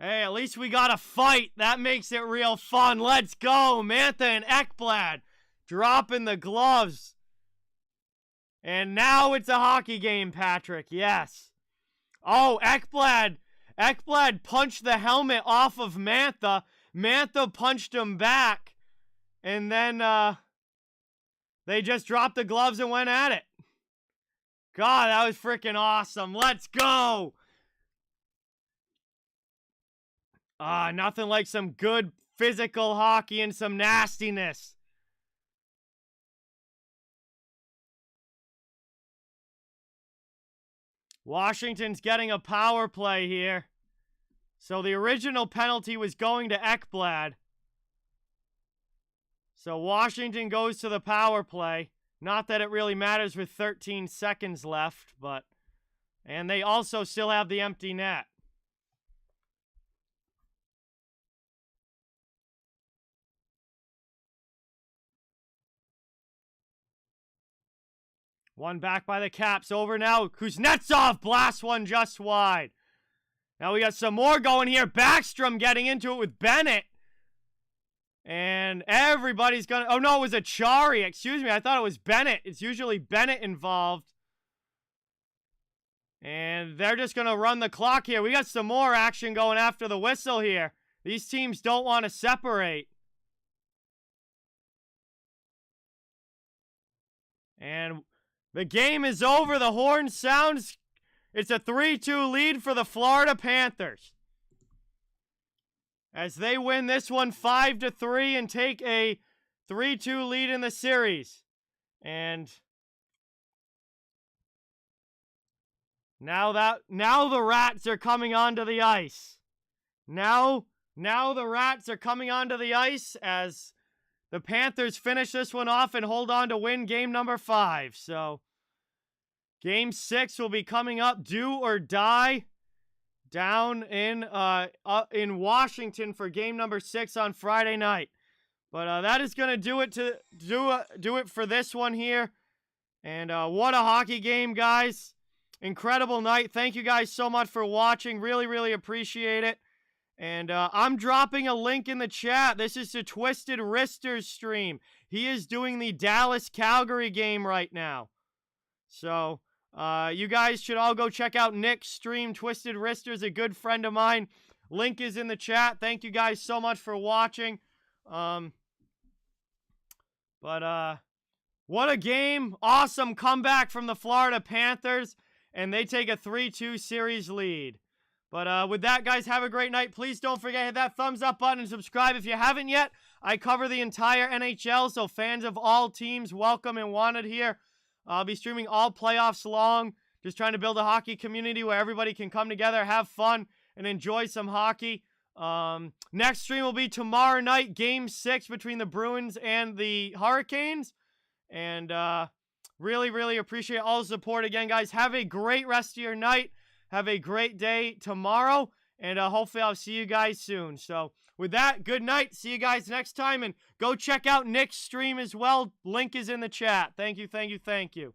Hey, at least we got a fight. That makes it real fun. Let's go. Mantha and Ekblad dropping the gloves. And now it's a hockey game, Patrick. Yes. Oh, Ekblad punched the helmet off of Mantha. Mantha punched him back. And then they just dropped the gloves and went at it. God, that was freaking awesome. Let's go. Nothing like some good physical hockey and some nastiness. Washington's getting a power play here. So the original penalty was going to Ekblad. So Washington goes to the power play. Not that it really matters with 13 seconds left, but... And they also still have the empty net. One back by the Caps. Over now. Kuznetsov blasts one just wide. Now we got some more going here. Backstrom getting into it with Bennett. And everybody's gonna... Oh, no, it was Achari. Excuse me. I thought it was Bennett. It's usually Bennett involved. And they're just gonna run the clock here. We got some more action going after the whistle here. These teams don't want to separate. And... the game is over. The horn sounds. It's a 3-2 lead for the Florida Panthers. As they win this one 5-3 and take a 3-2 lead in the series. And now the Rats are coming onto the ice. Now the Rats are coming onto the ice as the Panthers finish this one off and hold on to win game number 5. So, game 6 will be coming up, do or die, down in Washington for game number 6 on Friday night. But that is going to do it for this one here. And what a hockey game, guys. Incredible night. Thank you guys so much for watching. Really, really appreciate it. And I'm dropping a link in the chat. This is the Twisted Wristers stream. He is doing the Dallas-Calgary game right now. So, you guys should all go check out Nick's stream. Twisted Wristers, a good friend of mine. Link is in the chat. Thank you guys so much for watching. What a game. Awesome comeback from the Florida Panthers. And they take a 3-2 series lead. But with that, guys, have a great night. Please don't forget to hit that thumbs up button and subscribe if you haven't yet. I cover the entire NHL, so fans of all teams, welcome and wanted here. I'll be streaming all playoffs long, just trying to build a hockey community where everybody can come together, have fun, and enjoy some hockey. Next stream will be tomorrow night, Game 6 between the Bruins and the Hurricanes. And really, really appreciate all the support again, guys. Have a great rest of your night. Have a great day tomorrow, And hopefully I'll see you guys soon. So with that, good night. See you guys next time. And go check out Nick's stream as well. Link is in the chat. Thank you, thank you, thank you.